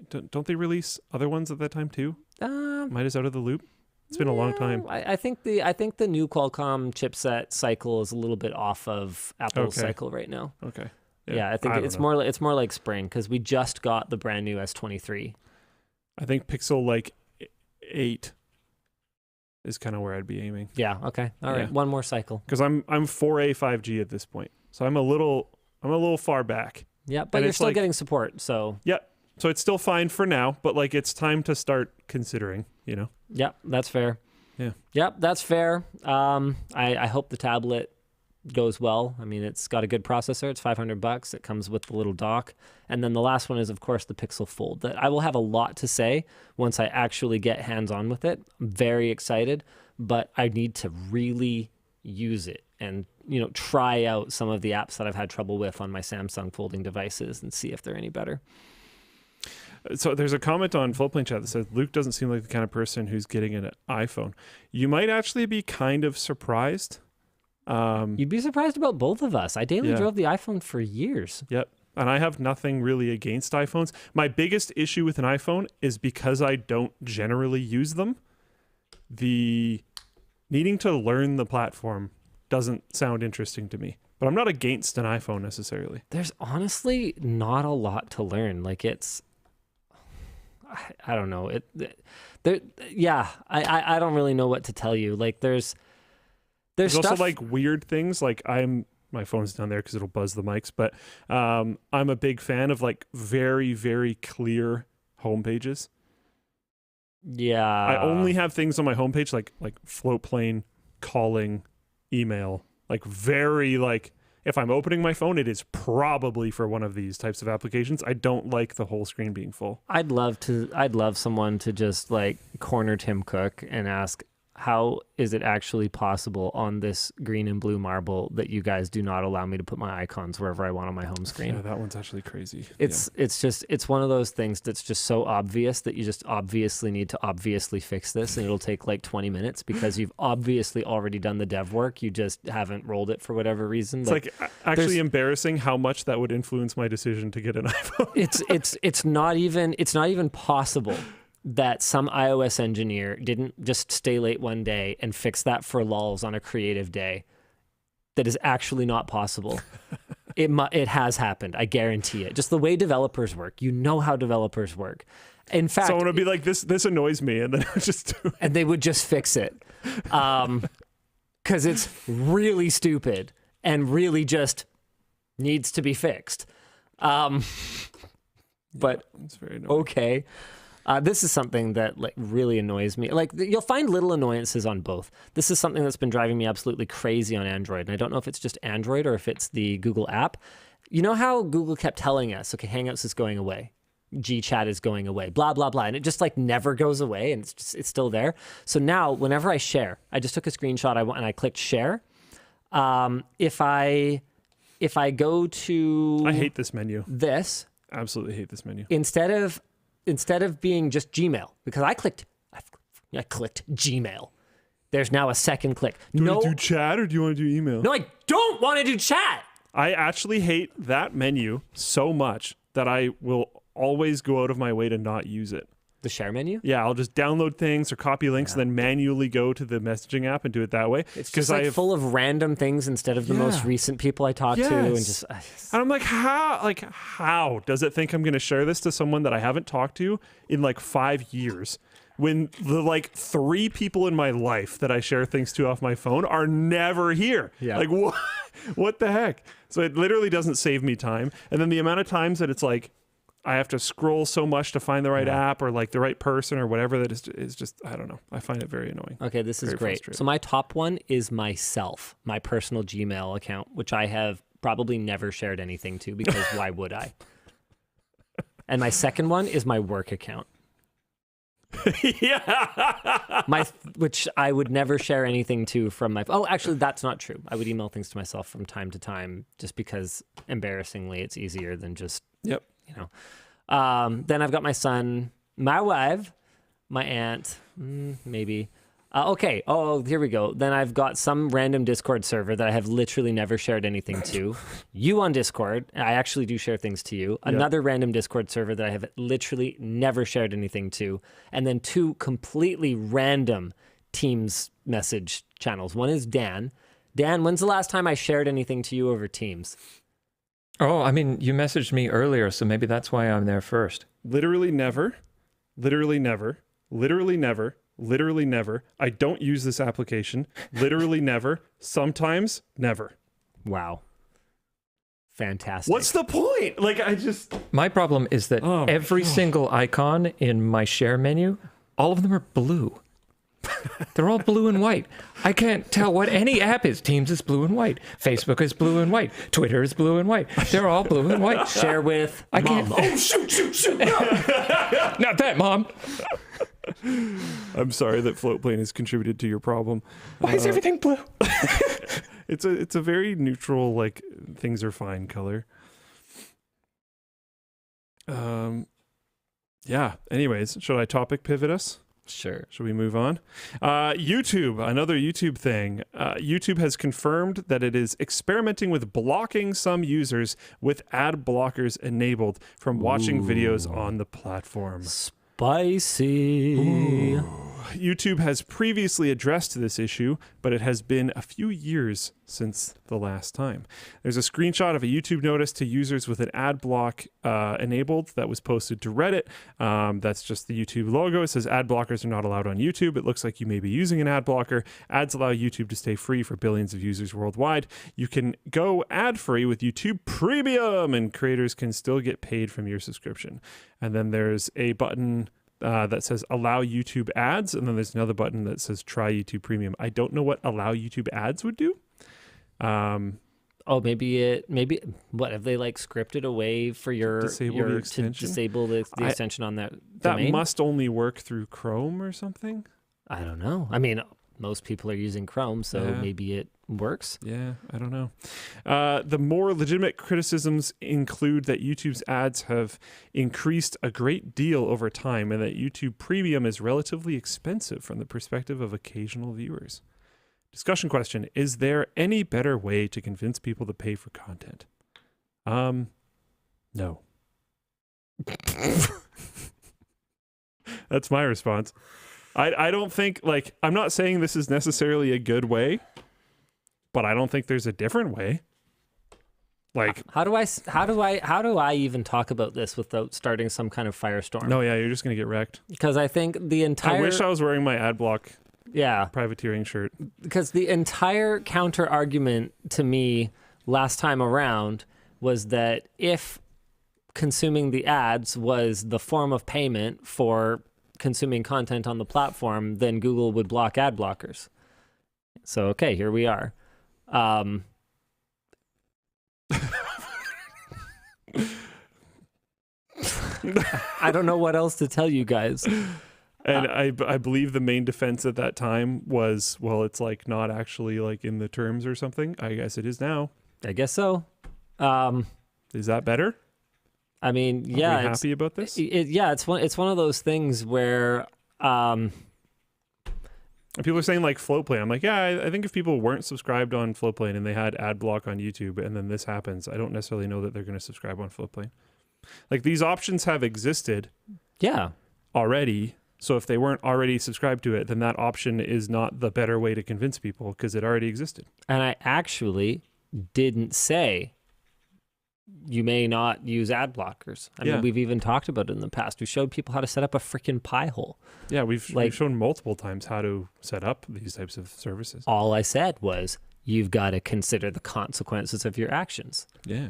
A: Don't they release other ones at that time too? Midas out of the loop. It's been a long time.
B: I think the new Qualcomm chipset cycle is a little bit off of Apple's cycle right now.
A: Okay.
B: Yeah, I think it's more like spring because we just got the brand new S23.
A: I think Pixel like 8 is kind of where I'd be aiming.
B: Yeah. Okay. All right. One more cycle.
A: Because I'm 4A 5G at this point, so I'm a little far back.
B: Yeah, but you're still getting support, so.
A: Yeah. So it's still fine for now, but like it's time to start considering,
B: Yep, that's fair.
A: Yeah.
B: Yep, that's fair. I hope the tablet goes well. I mean, it's got a good processor. It's $500. It comes with the little dock. And then the last one is, of course, the Pixel Fold. That I will have a lot to say once I actually get hands-on with it. I'm very excited, but I need to really use it and, try out some of the apps that I've had trouble with on my Samsung folding devices and see if they're any better.
A: So there's a comment on Floatplane chat that says Luke doesn't seem like the kind of person who's getting an iPhone. You might actually be kind of surprised.
B: You'd be surprised about both of us. I daily drove the iPhone for years.
A: Yep. And I have nothing really against iPhones. My biggest issue with an iPhone is because I don't generally use them. The needing to learn the platform doesn't sound interesting to me. But I'm not against an iPhone necessarily.
B: There's honestly not a lot to learn. Like I don't know. I don't really know what to tell you. Like there's There's
A: also
B: stuff
A: like weird things. Like my phone's down there because it'll buzz the mics, but I'm a big fan of like very, very clear home pages.
B: Yeah.
A: I only have things on my homepage like Floatplane, calling, email, like very like if I'm opening my phone, it is probably for one of these types of applications. I don't like the whole screen being full.
B: I'd love someone to just like corner Tim Cook and ask, how is it actually possible on this green and blue marble that you guys do not allow me to put my icons wherever I want on my home screen?
A: Yeah, that one's actually crazy.
B: It's one of those things that's just so obvious that you just obviously need to obviously fix this, and it'll take like 20 minutes because you've obviously already done the dev work. You just haven't rolled it for whatever reason.
A: It's like actually embarrassing how much that would influence my decision to get an iPhone.
B: It's not even possible that some iOS engineer didn't just stay late one day and fix that for lulz on a creative day. That is actually not possible. It has happened. I guarantee it. Just the way developers work. You know how developers work. In fact,
A: someone would be like, this annoys me, and then it would just do it.
B: And they would just fix it. Because it's really stupid and really just needs to be fixed. But
A: it's very annoying.
B: okay. This is something that like really annoys me. Like you'll find little annoyances on both. This is something that's been driving me absolutely crazy on Android. And I don't know if it's just Android or if it's the Google app. You know how Google kept telling us, okay, Hangouts is going away. GChat is going away, blah, blah, blah. And it just like never goes away and it's still there. So now whenever I share, I just took a screenshot and I clicked share. If I go to...
A: I hate this menu.
B: This.
A: Absolutely hate this menu.
B: Instead of being just Gmail, because I clicked Gmail. There's now a second click.
A: Do you want to do chat or do you want to do email?
B: No, I don't want to do chat.
A: I actually hate that menu so much that I will always go out of my way to not use it.
B: The share menu?
A: Yeah, I'll just download things or copy links and then manually go to the messaging app and do it that way.
B: It's just like full of random things instead of the most recent people I talked to. And just,
A: and I'm like, how does it think I'm going to share this to someone that I haven't talked to in like 5 years? When the like 3 people in my life that I share things to off my phone are never here.
B: Yeah.
A: Like what the heck? So it literally doesn't save me time. And then the amount of times that it's like, I have to scroll so much to find the right app or like the right person or whatever that is just, I don't know. I find it very annoying.
B: Okay, this is great. So my top one is myself, my personal Gmail account, which I have probably never shared anything to because why would I? And my second one is my work account.
A: Yeah.
B: Which I would never share anything to from my... Oh, actually, that's not true. I would email things to myself from time to time just because, embarrassingly, it's easier than just...
A: Yep.
B: You know, then I've got my son, my wife, my aunt, maybe. Okay. Oh, here we go. Then I've got some random Discord server that I have literally never shared anything to. You on Discord. I actually do share things to you.
A: Yep.
B: Another random Discord server that I have literally never shared anything to. And then 2 completely random Teams message channels. One is Dan. Dan, when's the last time I shared anything to you over Teams?
C: Oh, I mean, you messaged me earlier, so maybe that's why I'm there first.
A: Literally never. Literally never. Literally never. Literally never. I don't use this application. Literally never. Sometimes never.
B: Wow. Fantastic.
A: What's the point? Like,
C: My problem is that every single icon in my share menu, all of them are blue. They're all blue and white. I can't tell what any app is. Teams is blue and white. Facebook is blue and white. Twitter is blue and white. They're all blue and white.
B: Share with
C: I can't.
B: Mom.
C: Oh, shoot. No. Not that, Mom.
A: I'm sorry that Floatplane has contributed to your problem.
C: Why is everything blue?
A: It's a very neutral, like, things are fine color. Yeah. Anyways, should I topic pivot us?
B: Sure.
A: Should we move on? YouTube, another YouTube thing. YouTube has confirmed that it is experimenting with blocking some users with ad blockers enabled from watching videos on the platform.
B: Spicy.
A: YouTube has previously addressed this issue, but it has been a few years since the last time. There's a screenshot of a YouTube notice to users with an ad block enabled that was posted to Reddit. That's just the YouTube logo. It says ad blockers are not allowed on YouTube. It looks like you may be using an ad blocker. Ads allow YouTube to stay free for billions of users worldwide. You can go ad-free with YouTube Premium, and creators can still get paid from your subscription. And then there's a button that says allow YouTube ads, and then there's another button that says try YouTube Premium. I don't know what allow YouTube ads would do.
B: Maybe what have they like scripted a way for your
A: the extension?
B: To disable the extension on that
A: That
B: domain?
A: must only work through Chrome or something.
B: I don't know. I mean, most people are using Chrome, so
A: Yeah.
B: maybe it works.
A: Yeah, I don't know. The more legitimate criticisms include that YouTube's ads have increased a great deal over time, and that YouTube Premium is relatively expensive from the perspective of occasional viewers. Discussion question: is there any better way to convince people to pay for content? No. That's my response. I don't think, like, I'm not saying this is necessarily a good way, but I don't think there's a different way. Like,
B: How do I even talk about this without starting some kind of firestorm?
A: no, yeah, you're just gonna get wrecked.
B: Because I think the entire
A: I wish I was wearing my ad block
B: yeah,
A: privateering shirt.
B: because the entire counter argument to me last time around was that if consuming the ads was the form of payment for consuming content on the platform, then Google would block ad blockers. So, okay, here we are.
A: And
B: I don't know what else to tell you guys.
A: I believe the main defense at that time was, well, it's like not actually like in the terms or something. I guess it is now.
B: I guess so.
A: Is that better?
B: I mean,
A: Are
B: yeah,
A: we happy about this?
B: it's one of those things where
A: And people are saying like Floatplane. I'm like, yeah, I think if people weren't subscribed on Floatplane and they had ad block on YouTube and then this happens, I don't necessarily know that they're going to subscribe on Floatplane. Like, these options have existed
B: yeah.
A: already. So if they weren't already subscribed to it, then that option is not the better way to convince people because it already existed.
B: And I actually didn't say you may not use ad blockers. I mean, we've even talked about it in the past. We showed people how to set up a freaking pie hole.
A: Yeah, we've shown multiple times how to set up these types of services.
B: All I said was you've got to consider the consequences of your actions.
A: Yeah.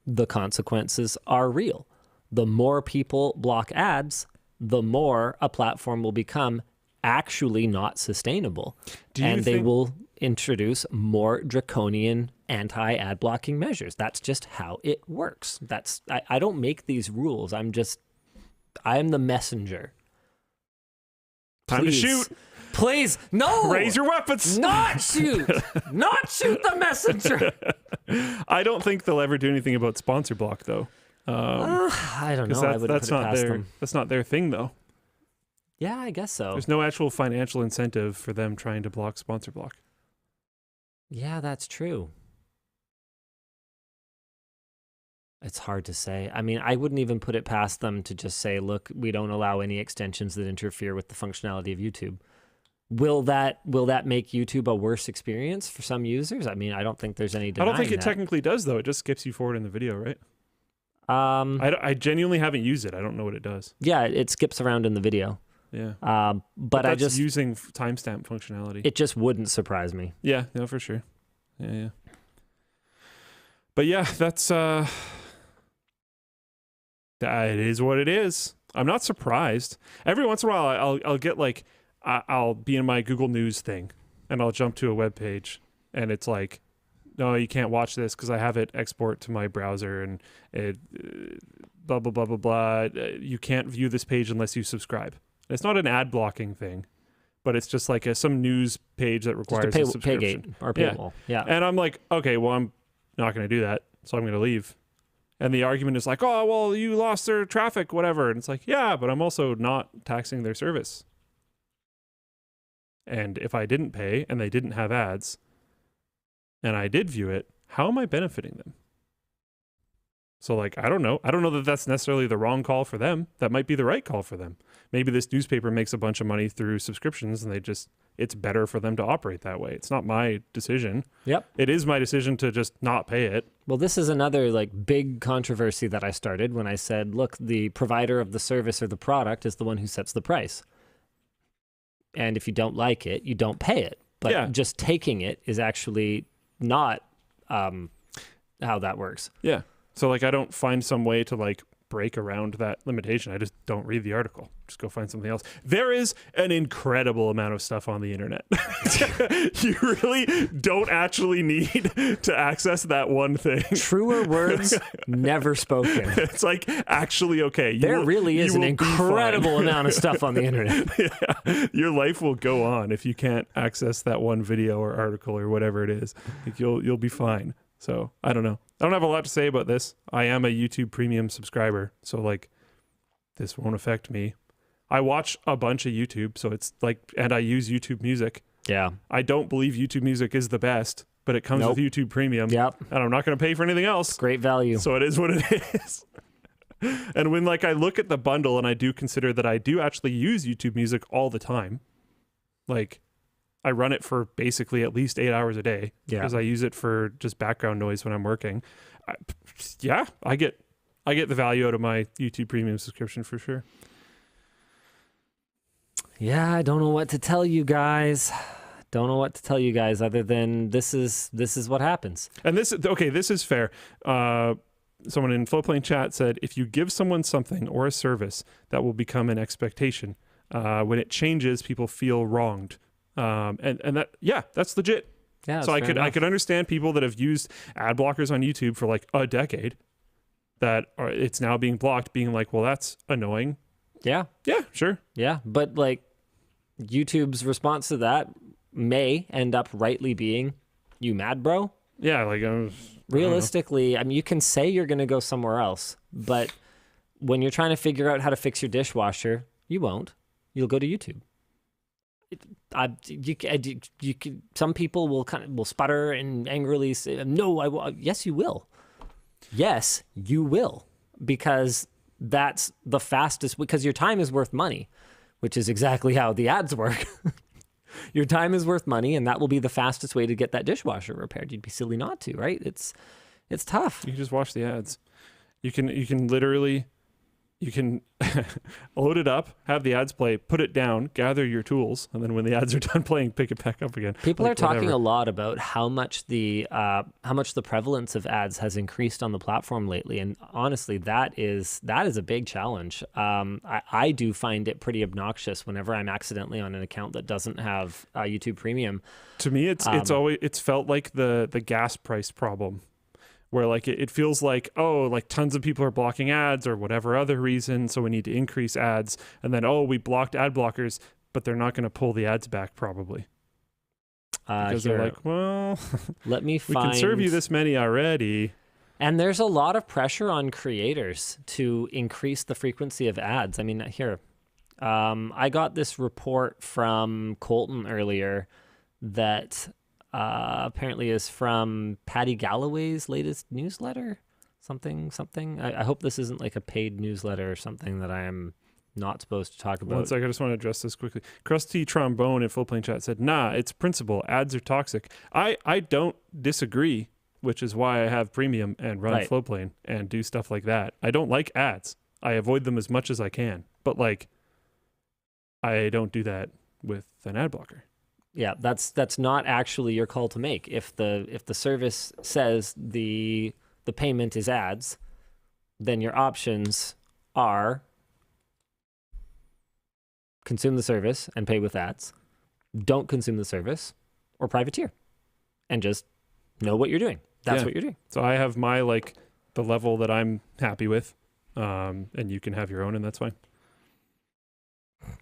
B: The consequences are real. The more people block ads, the more a platform will become actually not sustainable. They will introduce more draconian anti-ad blocking measures. That's just how it works. I don't make these rules. I am the messenger.
A: Time to shoot.
B: Please, no.
A: Raise your weapons.
B: Not shoot. Not shoot the messenger.
A: I don't think they'll ever do anything about sponsor block, though.
B: I don't know. I wouldn't
A: That's
B: put it
A: not
B: past
A: their
B: them.
A: that's not their thing, though.
B: Yeah, I guess so.
A: There's no actual financial incentive for them trying to block sponsor block.
B: Yeah, that's true. It's hard to say. I mean, I wouldn't even put it past them to just say, look, we don't allow any extensions that interfere with the functionality of YouTube. Will that make YouTube a worse experience for some users? I mean, I don't think there's any denying
A: I don't think it
B: that.
A: technically does, though. It just skips you forward in the video, right?
B: I
A: I genuinely haven't used it. I don't know what it does.
B: Yeah, it skips around in the video.
A: Yeah.
B: But
A: that's
B: I just
A: using timestamp functionality.
B: it just wouldn't surprise me.
A: Yeah, no, for sure. Yeah. But yeah, that's it is what it is. I'm not surprised. Every once in a while, I'll get like I'll be in my Google News thing, and I'll jump to a web page, and it's like, no, you can't watch this because I have it export to my browser, and it blah blah blah blah blah. You can't view this page unless you subscribe. It's not an ad blocking thing, but it's just like some news page that requires a subscription.
B: Paygate or paywall. Yeah.
A: And I'm like, okay, well, I'm not going to do that, so I'm going to leave. And the argument is like, oh, well, you lost their traffic, whatever. And it's like, yeah, but I'm also not taxing their service. And if I didn't pay and they didn't have ads and I did view it, how am I benefiting them? So like, I don't know. I don't know that that's necessarily the wrong call for them. That might be the right call for them. Maybe this newspaper makes a bunch of money through subscriptions and it's better for them to operate that way. It's not my decision.
B: Yep.
A: It is my decision to just not pay it.
B: Well, this is another like big controversy that I started when I said, look, the provider of the service or the product is the one who sets the price. And if you don't like it, you don't pay it. But just taking it is actually not how that works.
A: Yeah. So like, I don't find some way to like break around that limitation. I just don't read the article. Just go find something else. There is an incredible amount of stuff on the internet. You really don't actually need to access that one thing.
B: Truer words never spoken.
A: It's like actually okay.
B: There really is an incredible amount of stuff on the internet.
A: Yeah. Your life will go on if you can't access that one video or article or whatever it is. Like you'll be fine. So I don't know. I don't have a lot to say about this. I am a YouTube Premium subscriber, so like this won't affect me. I watch a bunch of YouTube, so it's like, and I use YouTube Music.
B: Yeah.
A: I don't believe YouTube Music is the best, but it comes with YouTube Premium.
B: Yep.
A: And I'm not going to pay for anything else.
B: Great value.
A: So it is what it is. And when like I look at the bundle and I do consider that I do actually use YouTube Music all the time, like I run it for basically at least 8 hours a day because I use it for just background noise when I'm working. I get the value out of my YouTube Premium subscription for sure.
B: Yeah, I don't know what to tell you guys. Other than this is what happens.
A: And this is fair. Someone in Floatplane chat said, if you give someone something or a service, that will become an expectation. When it changes, people feel wronged. And that, that's legit.
B: Yeah.
A: So I could understand people that have used ad blockers on YouTube for like a decade that it's now being blocked, being like, well, that's annoying.
B: Yeah.
A: Yeah, sure.
B: Yeah. But like YouTube's response to that may end up rightly being, you mad, bro?
A: Yeah. Like
B: realistically, I mean, you can say you're going to go somewhere else, but when you're trying to figure out how to fix your dishwasher, you won't. You'll go to YouTube. Some people will sputter and angrily say, "No, I will." Yes, you will. Yes, you will, because that's the fastest. Because your time is worth money, which is exactly how the ads work. Your time is worth money, and that will be the fastest way to get that dishwasher repaired. You'd be silly not to, right? It's tough.
A: You can just watch the ads. You can literally. You can load it up, have the ads play, put it down, gather your tools, and then when the ads are done playing, pick it back up again.
B: People are talking a lot about how much the prevalence of ads has increased on the platform lately, and honestly, that is a big challenge. I do find it pretty obnoxious whenever I'm accidentally on an account that doesn't have YouTube Premium.
A: To me, it's felt like the gas price problem. Where like it feels like, oh, like tons of people are blocking ads or whatever other reason, so we need to increase ads. And then, we blocked ad blockers, but they're not going to pull the ads back probably. Because they're like, well,
B: let me
A: we can serve you this many already.
B: And there's a lot of pressure on creators to increase the frequency of ads. I mean, here, I got this report from Colton earlier that... apparently is from Patty Galloway's latest newsletter, something. I hope this isn't like a paid newsletter or something that I am not supposed to talk about.
A: One sec, I just want to address this quickly. Krusty Trombone in Floatplane chat said, nah, it's principle. Ads are toxic. I don't disagree, which is why I have Premium and run Floatplane and do stuff like that. I don't like ads. I avoid them as much as I can. But like, I don't do that with an ad blocker.
B: Yeah, that's not actually your call to make. If the service says the payment is ads, then your options are consume the service and pay with ads, don't consume the service, or privateer, and just know what you're doing. That's what you're doing.
A: So I have my the level that I'm happy with, and you can have your own, and that's fine.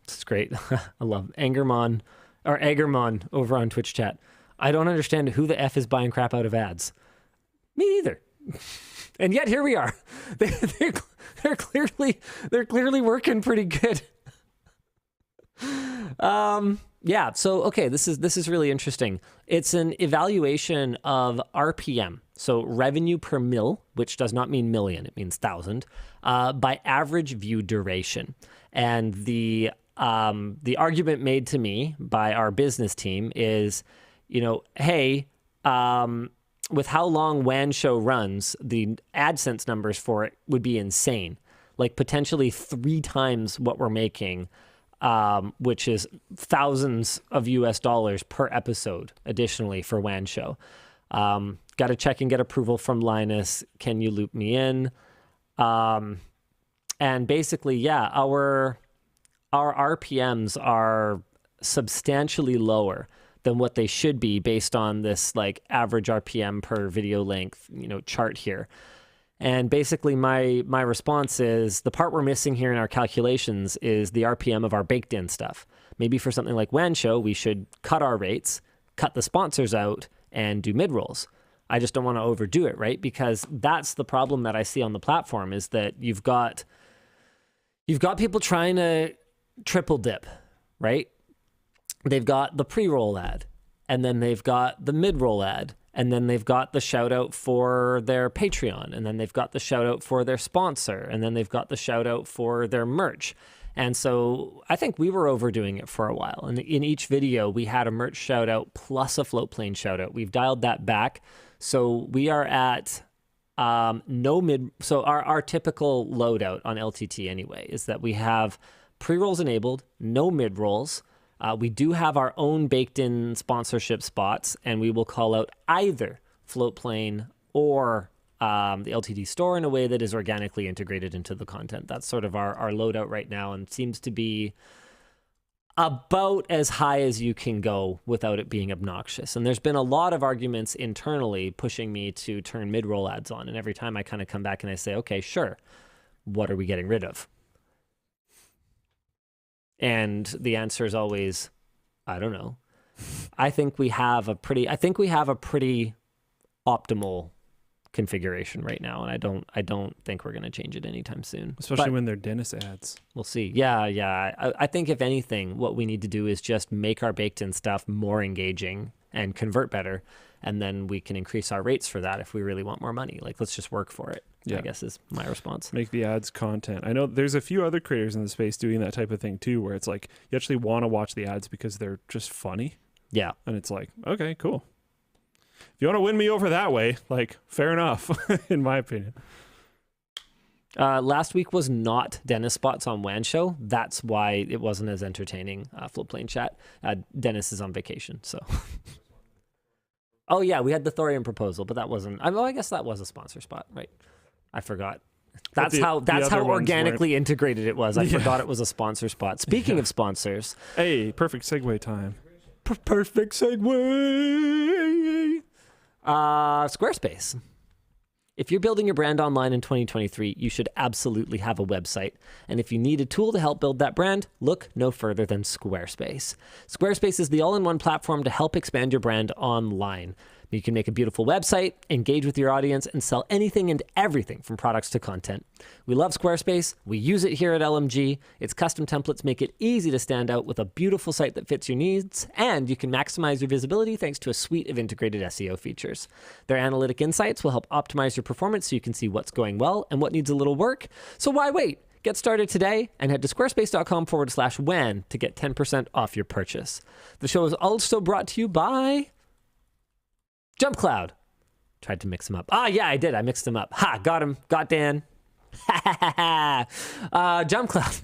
B: It's great. I love Angermon. Or Eggermon over on Twitch chat. I don't understand who the F is buying crap out of ads. Me neither. And yet here we are. They're clearly working pretty good. Yeah. So, okay, this is really interesting. It's an evaluation of RPM, so revenue per mil, which does not mean million, it means thousand, by average view duration. And the argument made to me by our business team is, hey, with how long WAN Show runs, the AdSense numbers for it would be insane, like potentially 3 times what we're making. Which is thousands of US dollars per episode, additionally, for WAN Show. Got to check and get approval from Linus. Can you loop me in? And basically, yeah, our RPMs are substantially lower than what they should be based on this like average RPM per video length, chart here. And basically my response is the part we're missing here in our calculations is the RPM of our baked in stuff. Maybe for something like WAN Show, we should cut our rates, cut the sponsors out, and do mid-rolls. I just don't want to overdo it, right? Because that's the problem that I see on the platform is that you've got people trying to triple dip, right? They've got the pre-roll ad, and then they've got the mid-roll ad, and then they've got the shout out for their Patreon, and then they've got the shout out for their sponsor, and then they've got the shout out for their merch. And so I think we were overdoing it for a while. And in each video, we had a merch shout out plus a Floatplane shout out. We've dialed that back. So we are at no mid. So our typical loadout on LTT anyway is that we have pre-rolls enabled, no mid-rolls. We do have our own baked-in sponsorship spots, and we will call out either Floatplane or the LTT Store in a way that is organically integrated into the content. That's sort of our loadout right now, and seems to be about as high as you can go without it being obnoxious. And there's been a lot of arguments internally pushing me to turn mid-roll ads on, and every time I kind of come back and I say, okay, sure, what are we getting rid of? And the answer is always, I don't know. I think we have a pretty optimal configuration right now, and I don't think we're going to change it anytime soon.
A: Especially when they're dentist ads.
B: We'll see. Yeah. I think if anything, what we need to do is just make our baked-in stuff more engaging and convert better, and then we can increase our rates for that if we really want more money. Like, let's just work for it. Yeah. I guess is my response.
A: Make the ads content. I know there's a few other creators in the space doing that type of thing too, where it's like you actually want to watch the ads because they're just funny.
B: Yeah.
A: And it's like, okay, cool. If you want to win me over that way, like, fair enough, in my opinion.
B: Last week was not Dennis spots on WAN Show. That's why it wasn't as entertaining. Floatplane chat. Dennis is on vacation, so. Oh yeah, we had the Thorium proposal, but that wasn't. I guess that was a sponsor spot, right? I forgot. That's how organically integrated it was. I forgot it was a sponsor spot. Speaking of sponsors,
A: hey, perfect segue time.
B: Perfect segue. Squarespace. If you're building your brand online in 2023, you should absolutely have a website. And if you need a tool to help build that brand, look no further than Squarespace. Squarespace is the all-in-one platform to help expand your brand online. You can make a beautiful website, engage with your audience, and sell anything and everything from products to content. We love Squarespace. We use it here at LMG. Its custom templates make it easy to stand out with a beautiful site that fits your needs, and you can maximize your visibility thanks to a suite of integrated SEO features. Their analytic insights will help optimize your performance so you can see what's going well and what needs a little work. So why wait? Get started today and head to squarespace.com/WAN to get 10% off your purchase. The show is also brought to you by Jumpcloud. Tried to mix them up. Yeah, I did. I mixed them up. Ha, got him. Got Dan. Jumpcloud.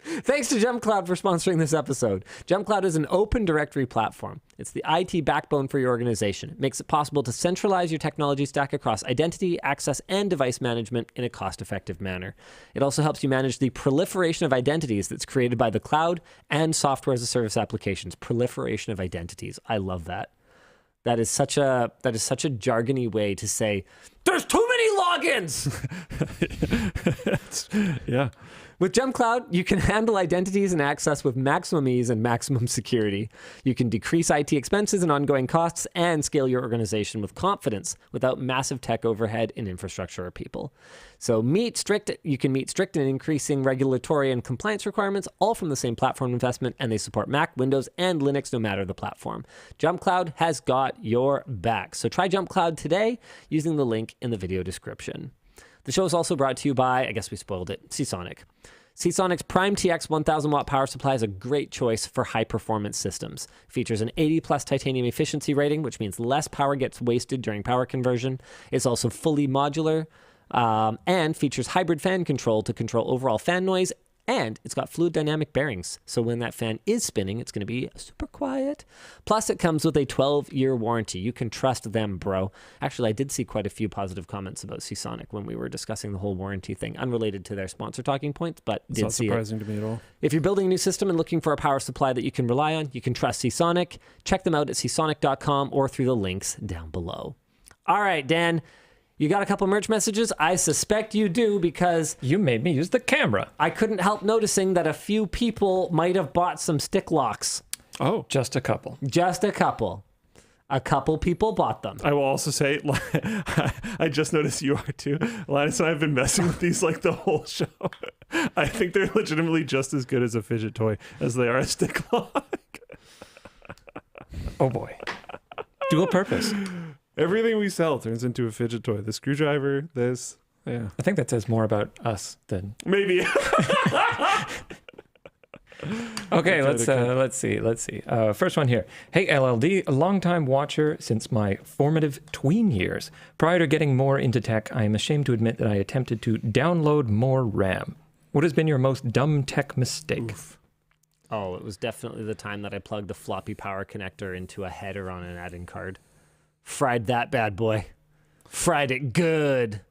B: Thanks to Jumpcloud for sponsoring this episode. Jumpcloud is an open directory platform. It's the IT backbone for your organization. It makes it possible to centralize your technology stack across identity, access, and device management in a cost-effective manner. It also helps you manage the proliferation of identities that's created by the cloud and software as a service applications. Proliferation of identities. I love that. That is such a jargony way to say, there's too many logins!
A: Yeah.
B: With Jumpcloud, you can handle identities and access with maximum ease and maximum security. You can decrease IT expenses and ongoing costs and scale your organization with confidence without massive tech overhead in infrastructure or people. So you can meet strict and increasing regulatory and compliance requirements, all from the same platform investment, and they support Mac, Windows, and Linux no matter the platform. Jumpcloud has got your back. So try Jumpcloud today using the link in the video description. The show is also brought to you by, I guess we spoiled it, Seasonic. Seasonic's Prime TX 1000 watt power supply is a great choice for high performance systems. It features an 80 plus titanium efficiency rating, which means less power gets wasted during power conversion. It's also fully modular and features hybrid fan control to control overall fan noise. And it's got fluid dynamic bearings. So when that fan is spinning, it's going to be super quiet. Plus, it comes with a 12-year warranty. You can trust them, bro. Actually, I did see quite a few positive comments about Seasonic when we were discussing the whole warranty thing, unrelated to their sponsor talking points, but
A: it's
B: did
A: not
B: see
A: surprising
B: it.
A: to me at all.
B: If you're building a new system and looking for a power supply that you can rely on, you can trust Seasonic. Check them out at seasonic.com or through the links down below. All right, Dan. You got a couple merch messages? I suspect you do because
C: You made me use the camera.
B: I couldn't help noticing that a few people might have bought some Sticklocks.
A: Oh,
C: Just a couple.
B: Just a couple. A couple people bought them.
A: I will also say, I just noticed you are too. Linus and I have been messing with these like the whole show. I think they're legitimately just as good as a fidget toy as they are a Sticklock.
C: Oh boy. Dual purpose.
A: Everything we sell turns into a fidget toy. The screwdriver, this, yeah.
C: I think that says more about us than.
A: Maybe.
C: Okay, let's see. First one here. Hey, LLD, a longtime watcher since my formative tween years. Prior to getting more into tech, I am ashamed to admit that I attempted to download more RAM. What has been your most dumb tech mistake?
A: Oof.
B: Oh, it was definitely the time that I plugged the floppy power connector into a header on an add-in card. Fried that bad boy. Fried it good.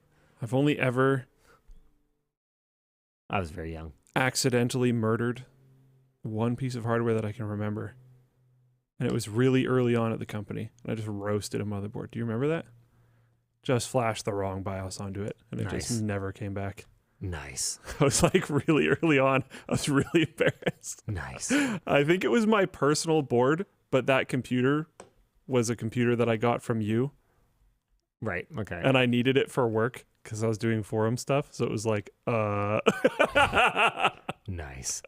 A: I've only ever
B: I was very young.
A: accidentally murdered one piece of hardware that I can remember. And it was really early on at the company. And I just roasted a motherboard. Do you remember that? Just flashed the wrong BIOS onto it. And it
B: Nice.
A: just never came back.
B: Nice.
A: I was like really early on. I was really embarrassed.
B: Nice.
A: I think it was my personal board, but that computer was a computer that I got from you.
B: Right. Okay.
A: And I needed it for work because I was doing forum stuff. So it was like,
B: Nice.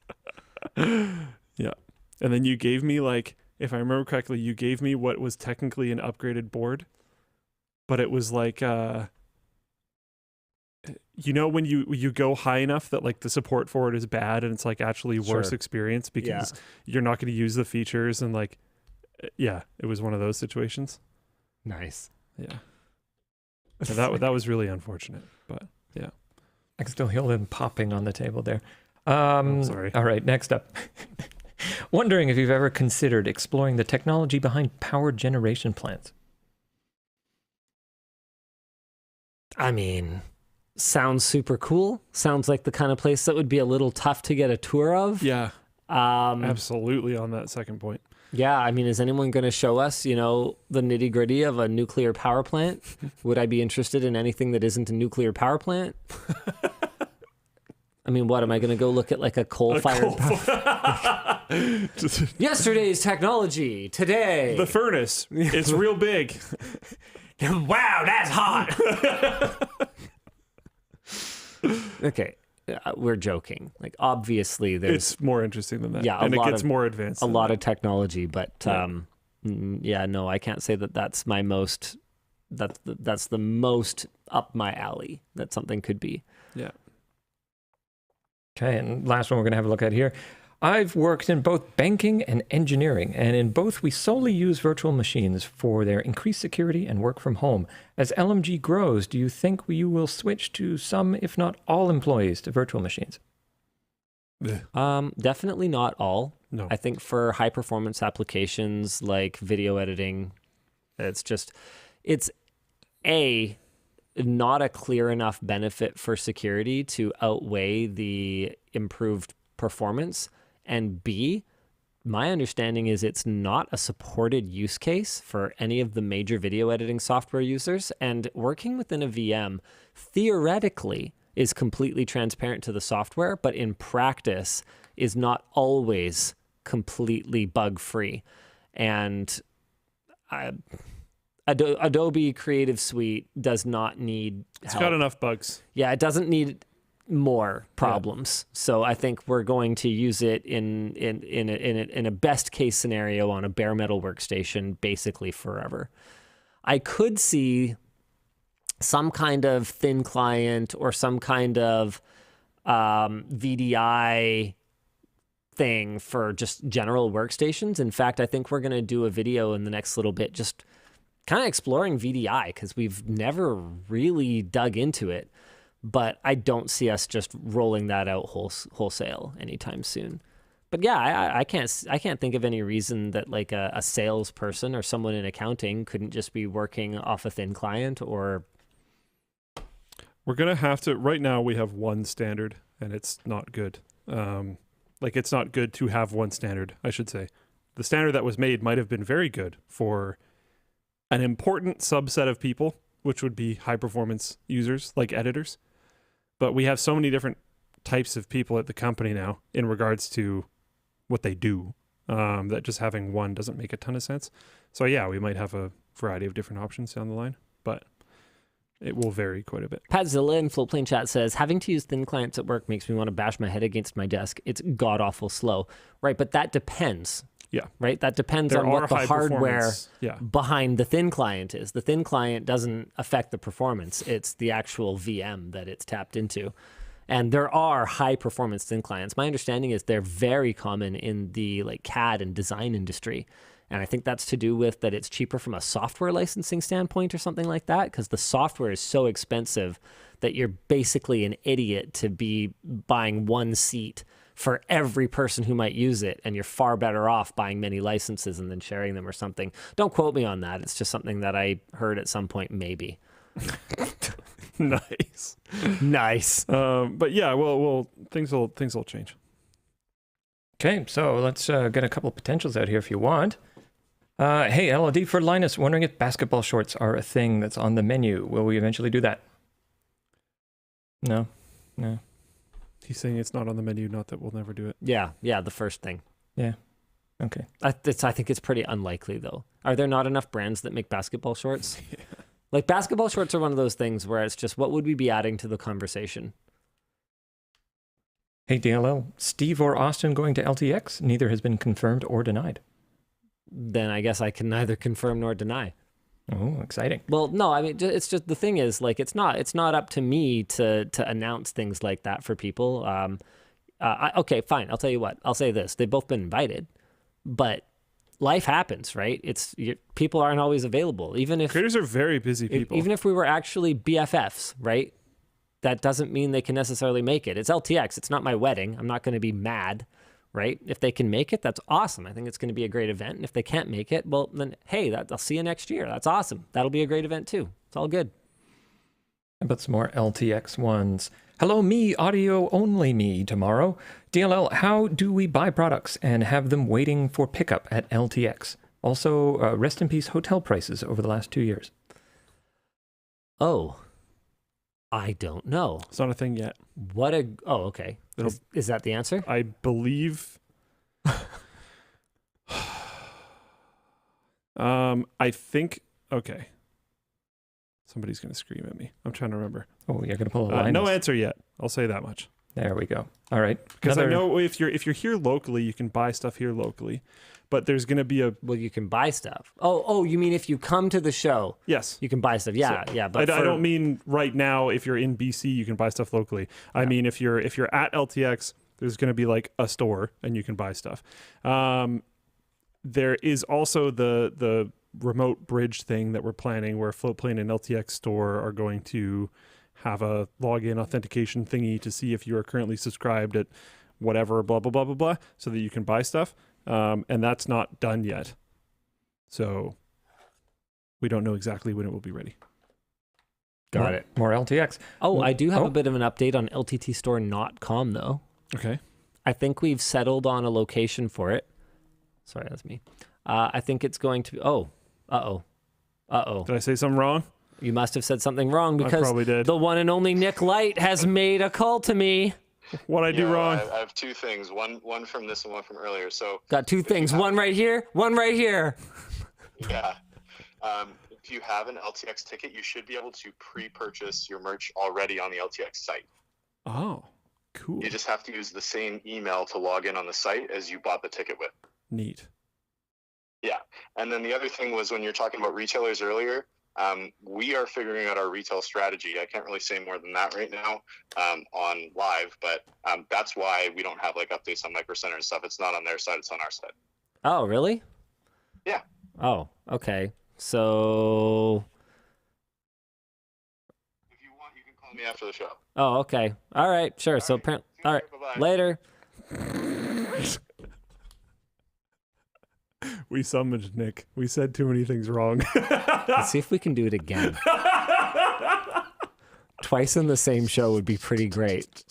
A: yeah. And then you gave me like, if I remember correctly, you gave me what was technically an upgraded board, but it was like, you know, when you go high enough that like the support for it is bad and it's like actually worse
B: Sure.
A: experience because you're not going to use the features and like, yeah, it was one of those situations.
B: Nice.
A: Yeah. So that was really unfortunate, but yeah.
C: I can still hear them popping on the table there.
A: Sorry.
C: All right, next up. Wondering if you've ever considered exploring the technology behind power generation plants.
B: I mean, sounds super cool. Sounds like the kind of place that would be a little tough to get a tour of.
A: Yeah, absolutely on that second point.
B: Yeah, I mean, is anyone going to show us, the nitty gritty of a nuclear power plant? Would I be interested in anything that isn't a nuclear power plant? I mean, what am I going to go look at like a coal-fired? Yesterday's technology today.
A: The furnace. It's real big.
B: Wow, that's hot. Okay, we're joking. Like, obviously, there's
A: It's more interesting than that.
B: Yeah,
A: and it gets more advanced.
B: a
A: than
B: lot
A: that.
B: of technology, but no, I can't say that that's my most. That's the most up my alley that something could be.
A: Yeah.
C: Okay, and last one we're going to have a look at here. I've worked in both banking and engineering, and in both we solely use virtual machines for their increased security and work from home. As LMG grows, do you think you will switch to some, if not all, employees to virtual machines?
B: Definitely not all.
A: No.
B: I think for high performance applications like video editing, it's not a clear enough benefit for security to outweigh the improved performance. And B, my understanding is it's not a supported use case for any of the major video editing software users. And working within a VM, theoretically, is completely transparent to the software, but in practice is not always completely bug-free. And Adobe Creative Suite does not need help.
A: It's got enough bugs.
B: Yeah, it doesn't need more problems. So I think we're going to use it in a best case scenario on a bare metal workstation basically forever. I could see some kind of thin client or some kind of VDI thing for just general workstations. In fact, I think we're going to do a video in the next little bit just kind of exploring VDI because we've never really dug into it. But I don't see us just rolling that out wholesale anytime soon. But yeah, I can't think of any reason that like a salesperson or someone in accounting couldn't just be working off a thin client. Or
A: we're gonna have to. Right now, we have one standard, and it's not good. It's not good to have one standard. I should say, the standard that was made might have been very good for an important subset of people, which would be high performance users like editors. But we have so many different types of people at the company now in regards to what they do, that just having one doesn't make a ton of sense. So yeah, we might have a variety of different options down the line, but it will vary quite a bit.
B: Patzilla in Floatplane chat says, having to use thin clients at work makes me want to bash my head against my desk. It's god-awful slow. Right, but that depends.
A: Yeah.
B: Right? That depends on what the hardware behind the thin client is. The thin client doesn't affect the performance. It's the actual VM that it's tapped into. And there are high performance thin clients. My understanding is they're very common in the like CAD and design industry. And I think that's to do with that it's cheaper from a software licensing standpoint or something like that, because the software is so expensive that you're basically an idiot to be buying one seat for every person who might use it, and you're far better off buying many licenses and then sharing them or something. Don't quote me on that. It's just something that I heard at some point, maybe.
A: Nice.
B: Nice.
A: But yeah, well, things will change.
C: Okay, so let's get a couple of potentials out here if you want. Hey, LOD for Linus, wondering if basketball shorts are a thing that's on the menu. Will we eventually do that? No.
A: He's saying it's not on the menu, not that we'll never do it.
B: Yeah, the first thing.
C: Yeah. Okay.
B: I think it's pretty unlikely, though. Are there not enough brands that make basketball shorts?
A: Yeah.
B: Like, basketball shorts are one of those things where it's just, what would we be adding to the conversation?
C: Hey, DLL, Steve or Austin going to LTX? Neither has been confirmed or denied.
B: Then I guess I can neither confirm nor deny.
C: Oh, exciting.
B: Well, no, I mean, it's just, the thing is, like, it's not up to me to announce things like that for people. Okay, fine. I'll tell you what. I'll say this. They've both been invited, but life happens, right? People aren't always available. Even if
A: creators are very busy people.
B: Even if we were actually BFFs, right? That doesn't mean they can necessarily make it. It's LTX. It's not my wedding. I'm not going to be mad, right? If they can make it, that's awesome. I think it's going to be a great event. And if they can't make it, well, then, hey, I'll see you next year. That's awesome. That'll be a great event too. It's all good.
C: How about some more LTX ones? Hello, me, audio only me tomorrow. DLL, how do we buy products and have them waiting for pickup at LTX? Also, rest in peace hotel prices over the last 2 years.
B: Oh, I don't know.
A: It's not a thing yet.
B: Okay. Is that the answer?
A: I believe. I think. Okay. Somebody's going to scream at me. I'm trying to remember.
C: Oh, you're going to pull a line.
A: No answer yet. I'll say that much.
C: There we go. All right.
A: Because I know if you're here locally, you can buy stuff here locally, but there's going to be
B: Well, you can buy stuff. Oh, you mean if you come to the show?
A: Yes.
B: You can buy stuff. Yeah,
A: so,
B: yeah. But
A: I don't mean right now. If you're in BC, you can buy stuff locally. I mean if you're at LTX, there's going to be like a store and you can buy stuff. There is also the remote bridge thing that we're planning, where Floatplane and LTX Store are going to have a login authentication thingy to see if you are currently subscribed at whatever, blah, blah, blah, blah, blah, so that you can buy stuff. And that's not done yet. So we don't know exactly when it will be ready.
B: Got it.
C: More LTX.
B: Oh, I do have a bit of an update on LTTstore.com, though.
A: Okay.
B: I think we've settled on a location for it. Sorry, that's me. I think it's going to be... Did
A: I say something wrong?
B: You must have said something wrong because
A: probably did.
B: the one and only Nick Light has made a call to me.
A: What'd I do wrong?
D: I have two things. One from this and one from earlier. So
B: Got two things. One right here, one right here.
D: yeah. If you have an LTX ticket, you should be able to pre-purchase your merch already on the LTX site.
A: Oh, cool.
D: You just have to use the same email to log in on the site as you bought the ticket with.
A: Neat.
D: Yeah. And then the other thing was when you're talking about retailers earlier, we are figuring out our retail strategy. I can't really say more than that right now on live, but that's why we don't have like updates on Micro Center and stuff. It's not on their side, it's on our side.
B: Oh, really?
D: Yeah.
B: Oh, okay. So...
D: If you want, you can call me after the show.
B: Oh, okay. All right, sure. So apparently... All right,
D: Bye-bye.
B: later.
A: We summoned Nick. We said too many things wrong.
B: Let's see if we can do it again. Twice in the same show would be pretty great.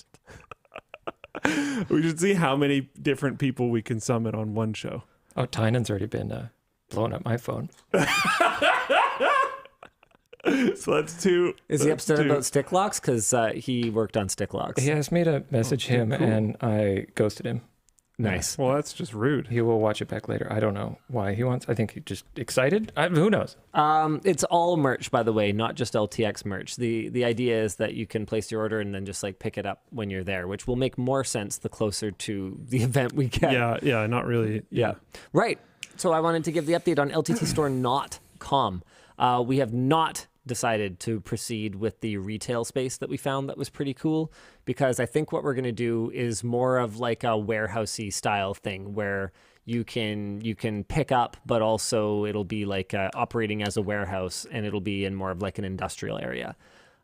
A: We should see how many different people we can summon on one show.
C: Oh, Tynan's already been blowing up my phone.
A: So that's two.
B: Is he
A: that's
B: upset
A: two.
B: about Sticklocks? Because he worked on Sticklocks.
C: He asked me to message him,
A: cool.
C: and I ghosted him.
B: Nice.
A: Well, that's just rude.
C: He will watch it back later. I don't know why he wants. I think he's just excited. Who knows?
B: It's all merch, by the way, not just LTX merch. The idea is that you can place your order and then just like pick it up when you're there, which will make more sense the closer to the event we get.
A: Yeah, not really.
B: Yeah. Right. So I wanted to give the update on LTTStore.com. We have not decided to proceed with the retail space that we found that was pretty cool, because I think what we're going to do is more of like a warehousey style thing where you can pick up, but also it'll be like operating as a warehouse, and it'll be in more of like an industrial area.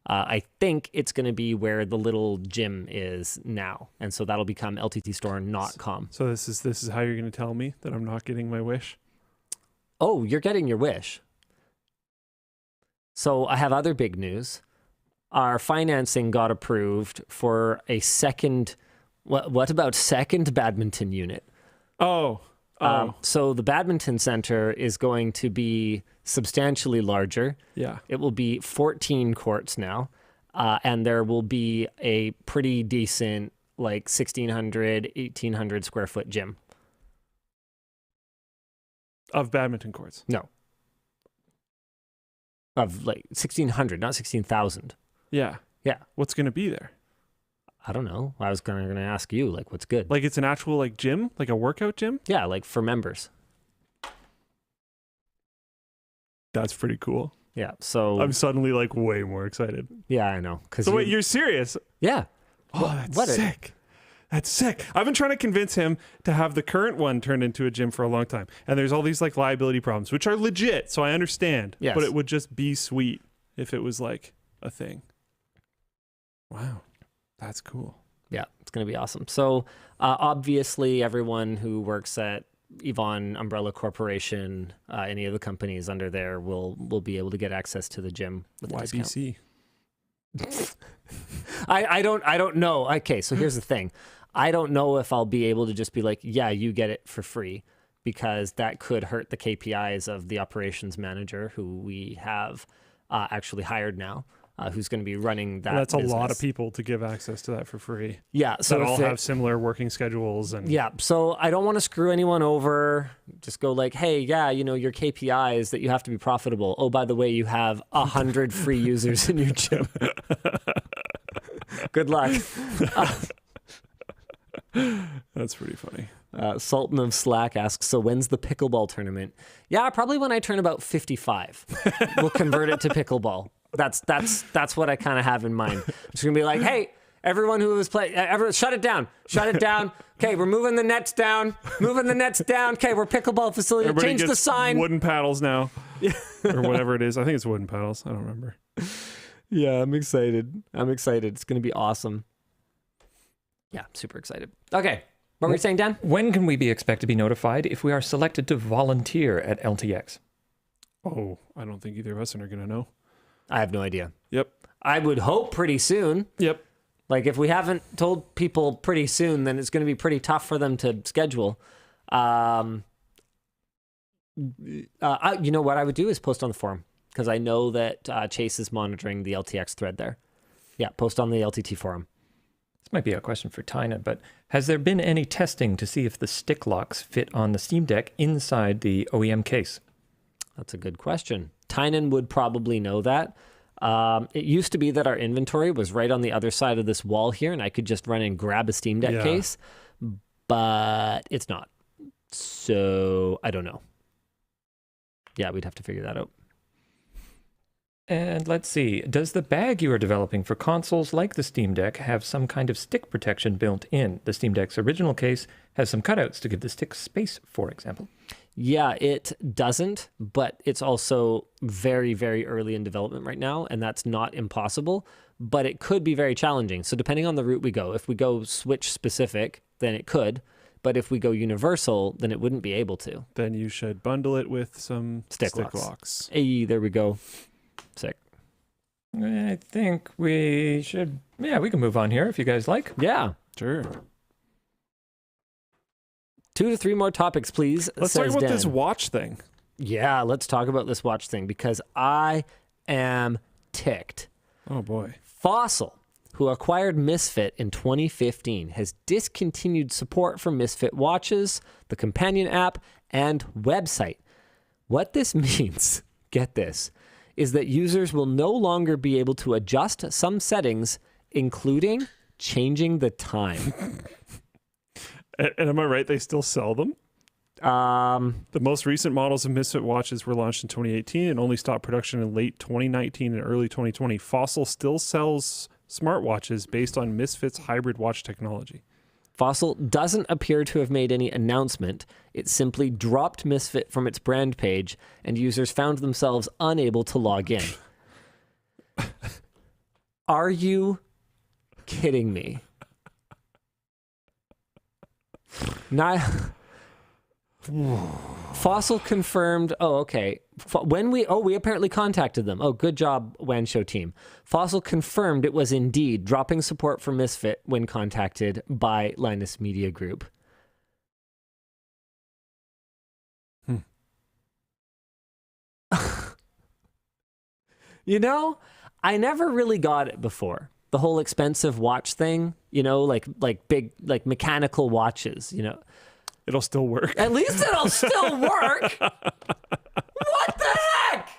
B: I think it's going to be where the little gym is now, and so that'll become LTTStore.com.
A: So this is how you're going to tell me that I'm not getting my wish?
B: Oh, you're getting your wish. So I have other big news. Our financing got approved for a second, what about second badminton unit?
A: Oh.
B: So the badminton center is going to be substantially larger.
A: Yeah.
B: It will be 14 courts now. And there will be a pretty decent, like 1,600, 1,800 square foot gym.
A: Of badminton courts.
B: No. Of like 1,600, not 16,000.
A: Yeah.
B: Yeah.
A: What's going to be there?
B: I don't know. I was gonna ask you, like, what's good?
A: Like it's an actual like gym, like a workout gym?
B: Yeah, like for members.
A: That's pretty cool.
B: Yeah. So
A: I'm suddenly like way more excited.
B: yeah, I know.
A: So wait, you're serious?
B: yeah.
A: Oh, that's sick. That's sick. I've been trying to convince him to have the current one turned into a gym for a long time. And there's all these like liability problems, which are legit, so I understand.
B: Yes.
A: But it would just be sweet if it was like a thing. Wow. That's cool.
B: Yeah, it's going to be awesome. So obviously everyone who works at Yvonne Umbrella Corporation, any of the companies under there will be able to get access to the gym with a discount.
A: YBC.
B: I don't know. Okay, so here's the thing. I don't know if I'll be able to just be like, yeah, you get it for free, because that could hurt the KPIs of the operations manager who we have actually hired now, who's going to be running that.
A: And that's
B: business.
A: a lot of people to give access to that for free.
B: Yeah, so
A: that all
B: if
A: have similar working schedules and
B: yeah, so I don't want to screw anyone over. Just go like, hey, yeah, you know, your KPI is that you have to be profitable. Oh, by the way, you have 100 free users in your gym. Good luck.
A: That's pretty funny.
B: Sultan of Slack asks, so when's the pickleball tournament? Yeah, probably when I turn about 55. We'll convert it to pickleball. That's what I kind of have in mind. I'm just gonna be like, hey, everyone who was playing, everyone, shut it down. Okay, we're moving the nets down. Okay, we're pickleball facility.
A: Everybody
B: Change the
A: gets
B: sign.
A: wooden paddles now. Or whatever it is. I think it's wooden paddles. I don't remember.
B: Yeah, I'm excited. It's gonna be awesome. Yeah, super excited. Okay, what were you saying, Dan?
C: When can we be expected to be notified if we are selected to volunteer at LTX?
A: Oh, I don't think either of us are going to know.
B: I have no idea.
A: Yep.
B: I would hope pretty soon.
A: Yep.
B: Like, if we haven't told people pretty soon, then it's going to be pretty tough for them to schedule. You know what I would do is post on the forum. because I know that Chase is monitoring the LTX thread there. Yeah, post on the LTT forum.
C: This might be a question for Tynan, but has there been any testing to see if the Sticklocks fit on the Steamdeck inside the OEM case?
B: That's a good question. Tynan would probably know that. It used to be that our inventory was right on the other side of this wall here, and I could just run and grab a Steamdeck case, but it's not. So I don't know. Yeah, we'd have to figure that out.
C: And let's see, does the bag you are developing for consoles like the Steam Deck have some kind of stick protection built in? The Steam Deck's original case has some cutouts to give the stick space, for example.
B: Yeah, it doesn't, but it's also very, very early in development right now, and that's not impossible, but it could be very challenging. So depending on the route we go, if we go Switch specific, then it could, but if we go universal, then it wouldn't be able to.
A: Then you should bundle it with some Sticklocks.
B: Hey, there we go. Sick.
C: I think we should, we can move on here if you guys like.
B: Yeah.
A: Sure.
B: 2 to 3 more topics, please.
A: Let's talk about this watch thing.
B: Yeah, let's talk about this watch thing because I am ticked.
A: Oh, boy.
B: Fossil, who acquired Misfit in 2015, has discontinued support for Misfit Watches, the companion app, and website. What this means, get this, is that users will no longer be able to adjust some settings, including changing the time.
A: And am I right? They still sell them? The most recent models of Misfit watches were launched in 2018 and only stopped production in late 2019 and early 2020. Fossil still sells smartwatches based on Misfit's hybrid watch technology.
B: Fossil doesn't appear to have made any announcement. It simply dropped Misfit from its brand page, and users found themselves unable to log in. Are you kidding me? Fossil confirmed. Oh, okay. We apparently contacted them. Oh, good job, WAN Show team. Fossil confirmed it was indeed dropping support for Misfit when contacted by Linus Media Group. You know, I never really got it before. The whole expensive watch thing, you know, like big, like mechanical watches, you know.
A: It'll still work.
B: At least it'll still work. What the heck?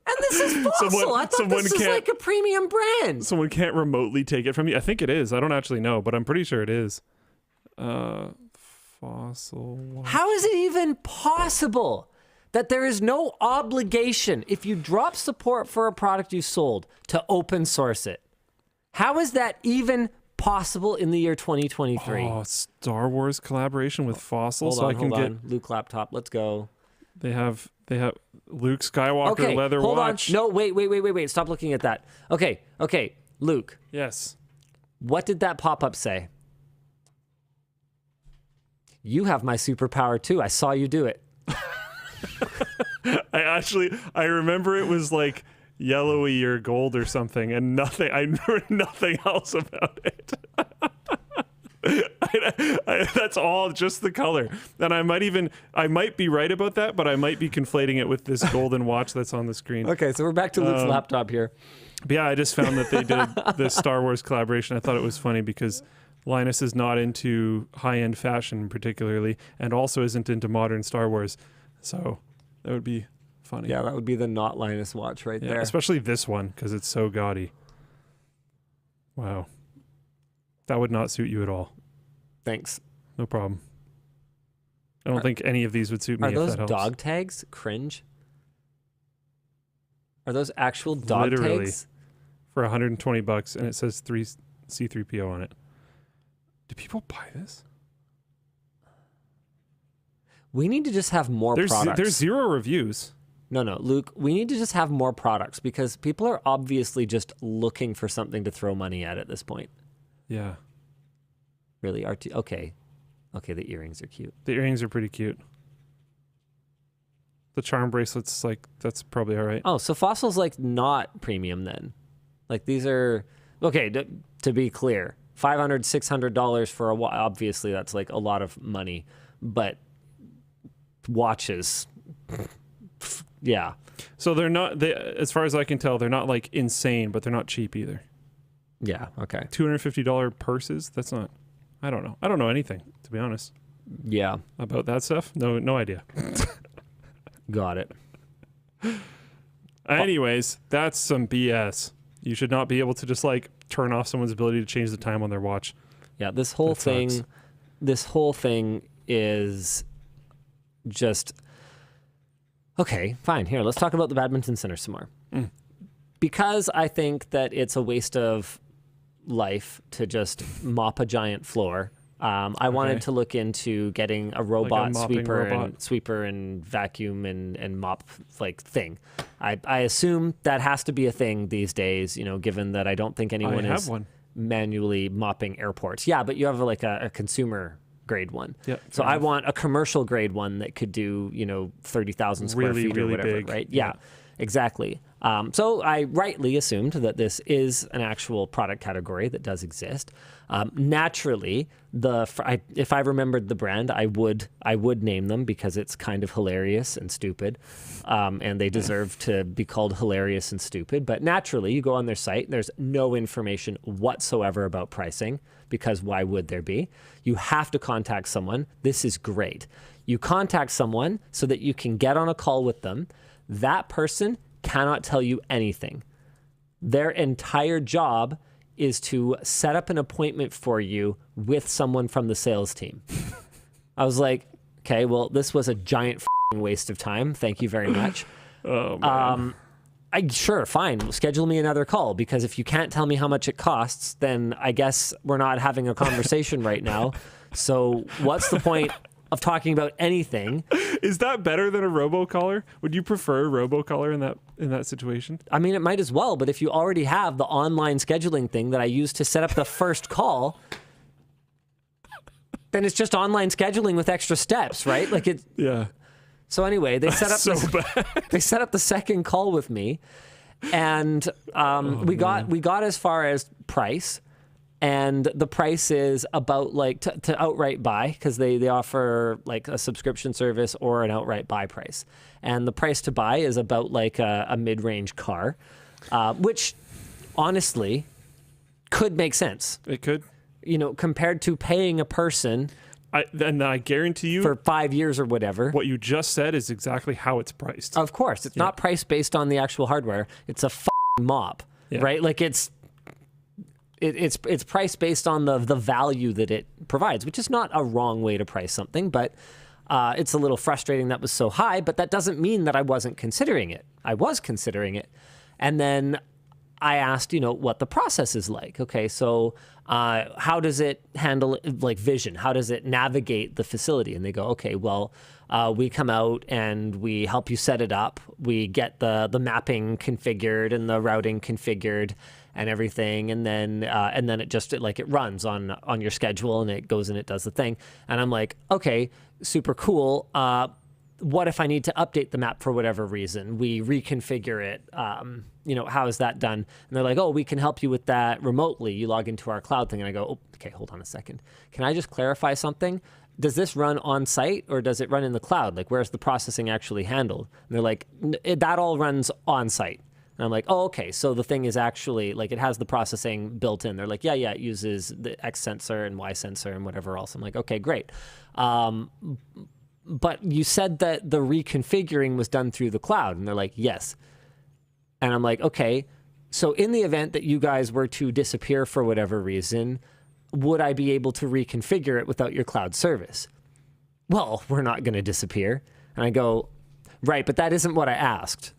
B: And this is Fossil. I thought this was like a premium brand.
A: Someone can't remotely take it from you. I think it is. I don't actually know, but I'm pretty sure it is. Fossil watch.
B: How is it even possible that there is no obligation if you drop support for a product you sold to open source it? How is that even possible in the year 2023?
A: Oh, Star Wars collaboration with Fossil.
B: Hold on. Luke laptop. Let's go.
A: They have Luke Skywalker leather watch.
B: On. No, wait. Stop looking at that. Okay. Luke.
A: Yes.
B: What did that pop-up say? You have my superpower too. I saw you do it.
A: I remember it was like yellowy or gold or something, and I remember nothing else about it. That's all, just the color. And I might be right about that, but I might be conflating it with this golden watch that's on the screen.
B: Okay, so we're back to Luke's laptop here.
A: But yeah, I just found that they did this Star Wars collaboration. I thought it was funny because Linus is not into high-end fashion particularly, and also isn't into modern Star Wars. So that would be funny.
B: Yeah, that would be the not Linus watch right there.
A: Especially this one, because it's so gaudy. Wow. That would not suit you at all.
B: Thanks.
A: No problem. I don't think any of these would suit me.
B: Are those
A: if that helps.
B: dog tags? Cringe. Are those actual dog tags?
A: For $120, and it says C3PO on it. Do people buy this?
B: We need to just have more products.
A: There's 0 reviews.
B: No, Luke, we need to just have more products because people are obviously just looking for something to throw money at this point.
A: Yeah.
B: Really? Okay, the earrings are cute.
A: The earrings are pretty cute. The charm bracelets, that's probably all right.
B: Oh, so Fossil's not premium then. These are... Okay, to be clear, $500, $600 for a watch. Obviously, that's a lot of money. But watches, Yeah.
A: So they're not. They, as far as I can tell, they're not like insane, but they're not cheap either.
B: Yeah. Okay.
A: $250 purses. That's not. I don't know. I don't know anything, to be honest,
B: Yeah.
A: about that stuff. No idea.
B: Got it.
A: Anyways, that's some BS. You should not be able to just like turn off someone's ability to change the time on their watch.
B: Yeah. This whole
A: That
B: thing is just okay. Fine. Here, let's talk about the badminton center some more. Because I think that it's a waste of life to just mop a giant floor. I wanted to look into getting a robot sweeper and vacuum and mop like thing. I assume that has to be a thing these days, you know, given that I don't think anyone is manually mopping airports. Yeah, but you have like a consumer grade one.
A: Yeah.
B: So I want a commercial grade one that could do, you know, 30,000 square feet or whatever,
A: big.
B: right? Yeah, exactly. So I rightly assumed that this is an actual product category that does exist. Naturally, if I remembered the brand, I would name them because it's kind of hilarious and stupid, and they deserve to be called hilarious and stupid. But naturally, you go on their site, there's no information whatsoever about pricing because why would there be? You have to contact someone. This is great. You contact someone so that you can get on a call with them. That person cannot tell you anything. Their entire job is to set up an appointment for you with someone from the sales team. I was like, okay, well, this was a giant waste of time. Thank you very much.
A: Oh, man.
B: Sure, fine. Schedule me another call because if you can't tell me how much it costs, then I guess we're not having a conversation right now. So what's the point of talking about anything?
A: Is that better than a robocaller? Would you prefer a robocaller in that situation?
B: I mean, it might as well, but if you already have the online scheduling thing that I used to set up the first call, then it's just online scheduling with extra steps, right? Like it.
A: Yeah.
B: So anyway, they set up the second call with me, and we got as far as price. And the price is about like to outright buy because they offer like a subscription service or an outright buy price. And the price to buy is about like a mid-range car, which honestly could make sense.
A: It could.
B: You know, compared to paying a person
A: I guarantee you
B: for 5 years or whatever.
A: What you just said is exactly how it's priced.
B: Of course. It's not priced based on the actual hardware. It's a mop, right? Like it's priced based on the value that it provides, which is not a wrong way to price something, but it's a little frustrating that was so high, but that doesn't mean that I wasn't considering it. I was considering it. And then I asked, you know, what the process is like. Okay, so how does it handle like vision? How does it navigate the facility? And they go, okay, well, we come out and we help you set it up. We get the mapping configured and the routing configured and everything, and then it just it runs on your schedule and it goes and it does the thing. And I'm like, okay, super cool. What if I need to update the map for whatever reason? We reconfigure it. You know, how is that done? And they're like, oh, we can help you with that remotely. You log into our cloud thing. And I go, oh, okay, hold on a second. Can I just clarify something? Does this run on site or does it run in the cloud? Like, where's the processing actually handled? And they're like, that all runs on site. And I'm like, oh, okay. So the thing is actually like it has the processing built in. They're like, yeah, it uses the X sensor and Y sensor and whatever else. I'm like, okay, great. But you said that the reconfiguring was done through the cloud. And they're like, yes. And I'm like, okay. So in the event that you guys were to disappear for whatever reason, would I be able to reconfigure it without your cloud service? Well, we're not going to disappear. And I go, right, but that isn't what I asked.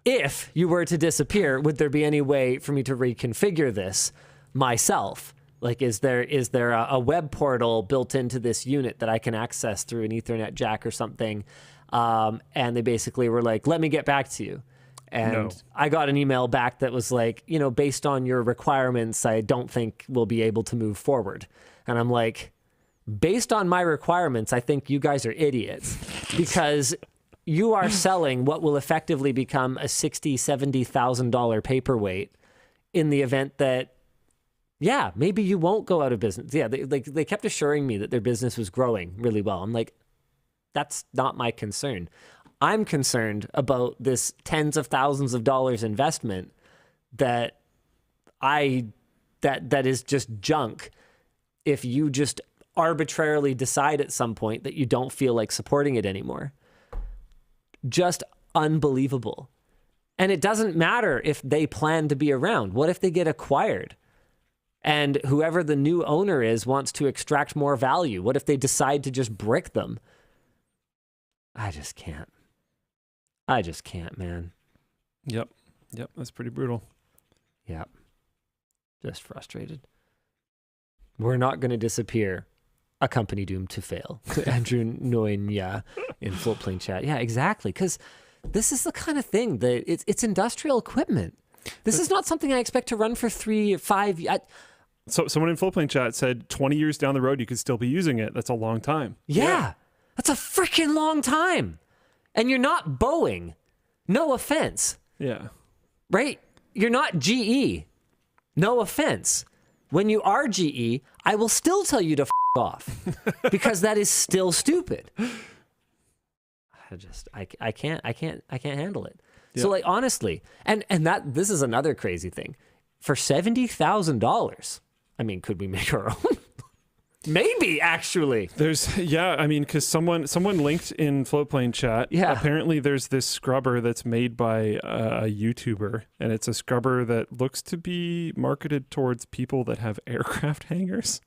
B: If you were to disappear, would there be any way for me to reconfigure this myself? Like, is there a web portal built into this unit that I can access through an Ethernet jack or something? And they basically were like, let me get back to you. And I got an email back that was like, you know, based on your requirements, I don't think we'll be able to move forward. And I'm like, based on my requirements, I think you guys are idiots because you are selling what will effectively become a $60,000, $70,000 paperweight in the event that, yeah, maybe you won't go out of business. Yeah, they kept assuring me that their business was growing really well. I'm like, that's not my concern. I'm concerned about this tens of thousands of dollars investment that is just junk if you just arbitrarily decide at some point that you don't feel like supporting it anymore. Just unbelievable. And it doesn't matter if they plan to be around. What if they get acquired and whoever the new owner is wants to extract more value? What if they decide to just brick them? I just can't, man.
A: Yep. That's pretty brutal.
B: Yep. Just frustrated. We're not going to disappear. A company doomed to fail. Andrew Noynia in Floatplane chat. Yeah, exactly. Because this is the kind of thing that it's industrial equipment. This is not something I expect to run for 3 or 5 years.
A: So someone in Floatplane chat said 20 years down the road, you could still be using it. That's a long time.
B: Yeah. That's a freaking long time. And you're not Boeing. No offense.
A: Yeah.
B: Right? You're not GE. No offense. When you are GE, I will still tell you to off because that is still stupid. I can't handle it. Yeah. So like honestly, and that this is another crazy thing. For $70,000, I mean, could we make our own? Maybe actually.
A: Because someone linked in Floatplane chat.
B: Yeah.
A: Apparently, there's this scrubber that's made by a YouTuber, and it's a scrubber that looks to be marketed towards people that have aircraft hangars.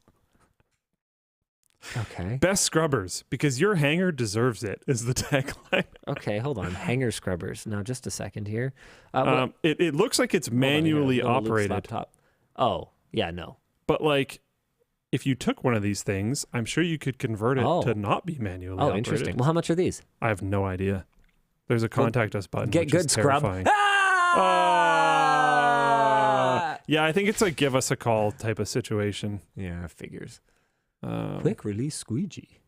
B: Okay.
A: Best scrubbers, because your hanger deserves it, is the tagline.
B: Okay, hold on. Hanger scrubbers. Now, just a second here.
A: It looks like it's manually operated.
B: Laptop. Oh, yeah, no.
A: But like, if you took one of these things, I'm sure you could convert it to not be manually operated.
B: Oh, interesting. Well, how much are these?
A: I have no idea. There's a contact us button.
B: Get
A: which
B: good,
A: is
B: scrub.
A: Terrifying.
B: Ah!
A: Yeah, I think it's a give us a call type of situation.
B: Yeah, figures. Quick release squeegee.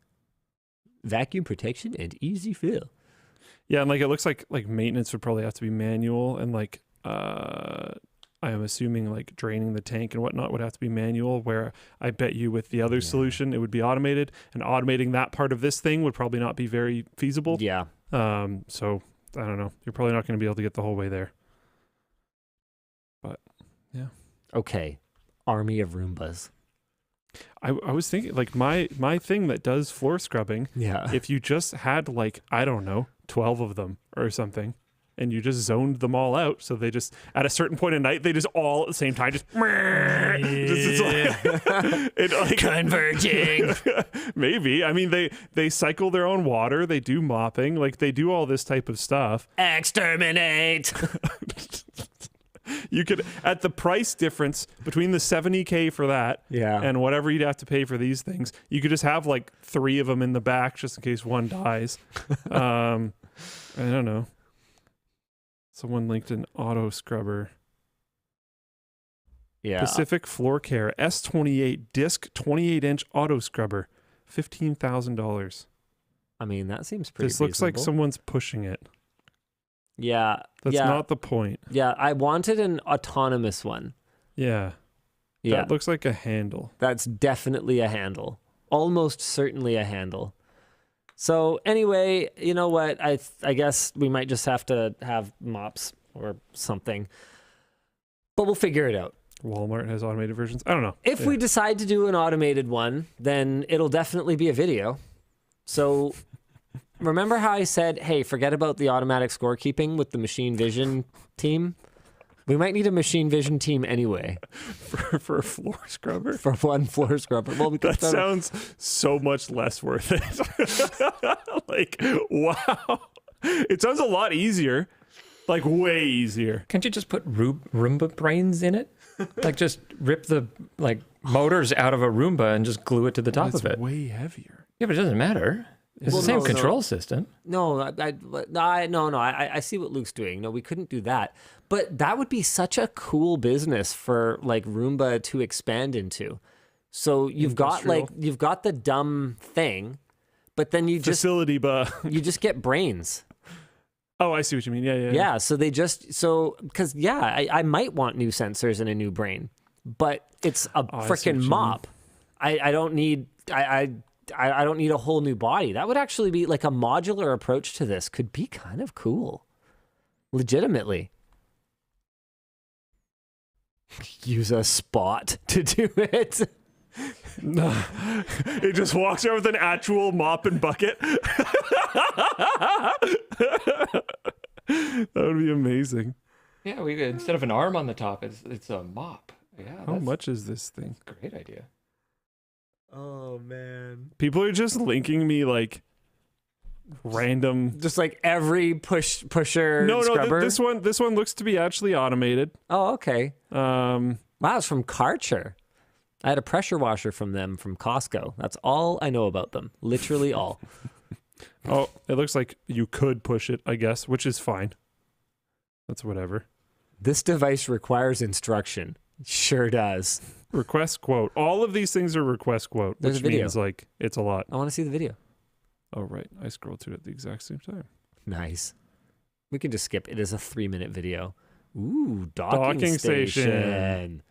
B: Vacuum protection and easy fill.
A: Yeah, and like it looks like maintenance would probably have to be manual, and like I am assuming like draining the tank and whatnot would have to be manual, where I bet you with the other solution it would be automated, and automating that part of this thing would probably not be very feasible.
B: Yeah.
A: So I don't know. You're probably not going to be able to get the whole way there. But yeah.
B: Okay. Army of Roombas.
A: I was thinking like my thing that does floor scrubbing.
B: Yeah.
A: If you just had like, I don't know, 12 of them or something, and you just zoned them all out, so they just at a certain point of night they just all at the same time just
B: converging.
A: Maybe. I mean they cycle their own water, they do mopping, like they do all this type of stuff.
B: Exterminate.
A: You could, at the price difference between the $70K for that and whatever you'd have to pay for these things, you could just have like 3 of them in the back just in case one dies. I don't know. Someone linked an auto scrubber.
B: Yeah.
A: Pacific Floor Care S28 disc 28-inch auto scrubber, $15,000.
B: I mean, that seems pretty
A: This looks like
B: reasonable.
A: someone's pushing it.
B: Yeah.
A: That's not the point.
B: Yeah, I wanted an autonomous one.
A: Yeah. That looks like a handle.
B: That's definitely a handle. Almost certainly a handle. So anyway, you know what? I guess we might just have to have mops or something. But we'll figure it out.
A: Walmart has automated versions. I don't know.
B: If we decide to do an automated one, then it'll definitely be a video. So remember how I said, hey, forget about the automatic scorekeeping with the machine vision team? We might need a machine vision team anyway.
A: For a floor scrubber?
B: For one floor scrubber. Well,
A: that sounds so much less worth it. Like, wow. It sounds a lot easier. Like, way easier.
C: Can't you just put Roomba brains in it? Like, just rip the motors out of a Roomba and just glue it to the top of it.
A: It's way heavier.
C: Yeah, but it doesn't matter. It's the same control system.
B: No, I see what Luke's doing. No, we couldn't do that. But that would be such a cool business for like Roomba to expand into. So you've got the dumb thing, but then you
A: facility
B: you just get brains.
A: Oh, I see what you mean. Yeah.
B: Yeah, so because I might want new sensors and a new brain, but it's a freaking mop. I don't need I don't need a whole new body. That would actually be like a modular approach to this. Could be kind of cool. Legitimately. Use a spot to do it.
A: It just walks around with an actual mop and bucket. That would be amazing.
C: Yeah, instead of an arm on the top, it's a mop. Yeah.
A: How much is this thing?
C: Great idea.
B: Oh man.
A: People are just linking me like random.
B: Just like every pusher
A: No,
B: scrubber.
A: this one looks to be actually automated.
B: Oh, okay.
A: Um,
B: Wow, it's from Karcher. I had a pressure washer from them from Costco. That's all I know about them. Literally all.
A: oh, it looks like you could push it, I guess, which is fine. That's whatever.
B: This device requires instruction. Sure does.
A: Request quote. All of these things are request quote,
B: There's
A: which
B: a video.
A: means like it's a lot.
B: I want to see the video.
A: Oh, right. I scrolled to it at the exact same time.
B: Nice. We can just skip. It is a 3-minute video. Ooh, docking
A: Docking
B: station.
A: station.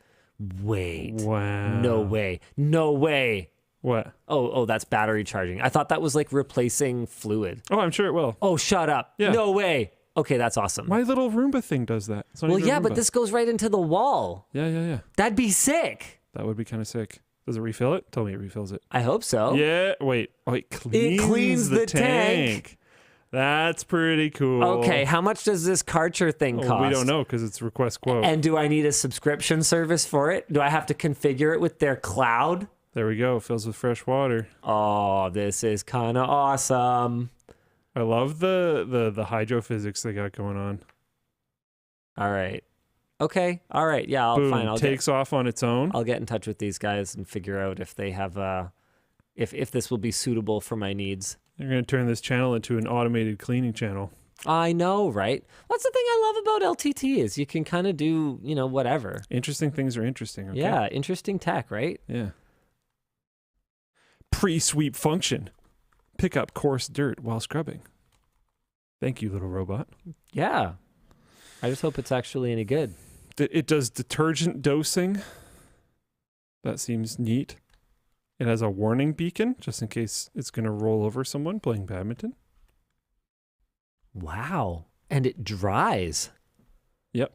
B: Wait.
A: Wow.
B: No way. No way.
A: What?
B: Oh, that's battery charging. I thought that was like replacing fluid.
A: Oh, I'm sure it will.
B: Oh, shut up.
A: Yeah.
B: No way. Okay, that's awesome.
A: My little Roomba thing does that. It's not
B: Well,
A: even a
B: yeah, but
A: Roomba.
B: this goes right into the wall.
A: Yeah.
B: That'd be sick.
A: That would be kind of sick. Does it refill it? Tell me it refills it.
B: I hope so.
A: Yeah. Wait. Oh, it cleans
B: the tank.
A: That's pretty cool.
B: Okay, how much does this Karcher thing
A: Oh,
B: cost?
A: we don't know because it's request quote.
B: And do I need a subscription service for it? Do I have to configure it with their cloud?
A: There we go. Fills with fresh water.
B: Oh, this is kind of awesome.
A: I love the hydrophysics they got going on.
B: All right. Okay. All right. Yeah,
A: Boom.
B: fine.
A: Takes off on its own.
B: I'll get in touch with these guys and figure out if they have if this will be suitable for my needs.
A: They're going to turn this channel into an automated cleaning channel.
B: I know, right? That's the thing I love about LTT is you can kind of do, whatever.
A: Interesting things are interesting. Okay?
B: Yeah, interesting tech, right?
A: Yeah. Pre-sweep function. Pick up coarse dirt while scrubbing. Thank you, little robot.
B: Yeah. I just hope it's actually any good.
A: It does detergent dosing. That seems neat. It has a warning beacon just in case it's going to roll over someone playing badminton.
B: Wow. And it dries.
A: Yep.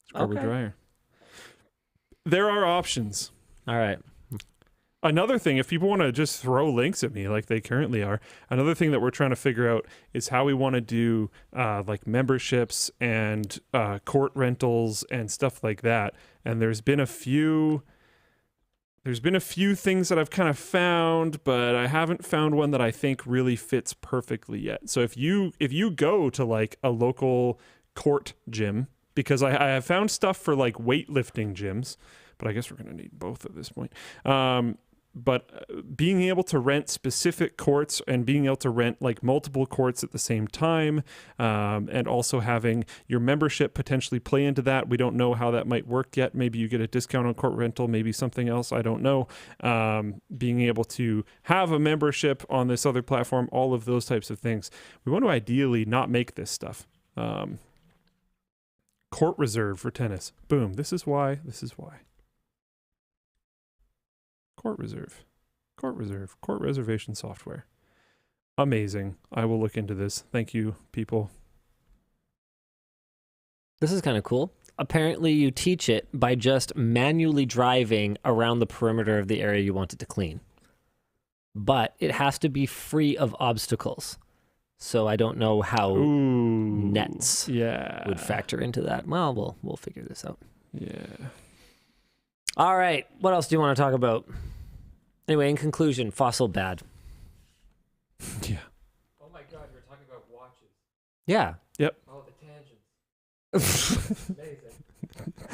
A: Scrubber
B: Okay.
A: dryer. There are options.
B: All right.
A: Another thing, if people want to just throw links at me like they currently are, another thing that we're trying to figure out is how we want to do like memberships and court rentals and stuff like that. And there's been a few things that I've kind of found, but I haven't found one that I think really fits perfectly yet. So if you go to like a local court gym, because I have found stuff for like weightlifting gyms, but I guess we're going to need both at this point. But being able to rent specific courts and being able to rent like multiple courts at the same time, and also having your membership potentially play into that. We don't know how that might work yet. Maybe you get a discount on court rental, maybe something else. I don't know. Being able to have a membership on this other platform, all of those types of things. We want to ideally not make this stuff. Court reserve for tennis. Boom. This is why. Court reservation software. Amazing. I will look into this. Thank you, people.
B: This is kind of cool. Apparently you teach it by just manually driving around the perimeter of the area you want it to clean. But it has to be free of obstacles. So I don't know how nets would factor into that. Well, we'll figure this out.
A: Yeah.
B: All right. What else do you want to talk about? Anyway, in conclusion, fossil bad.
A: Yeah.
C: Oh my God, you're talking about watches.
B: Yeah.
A: Yep.
C: Oh, the tangents.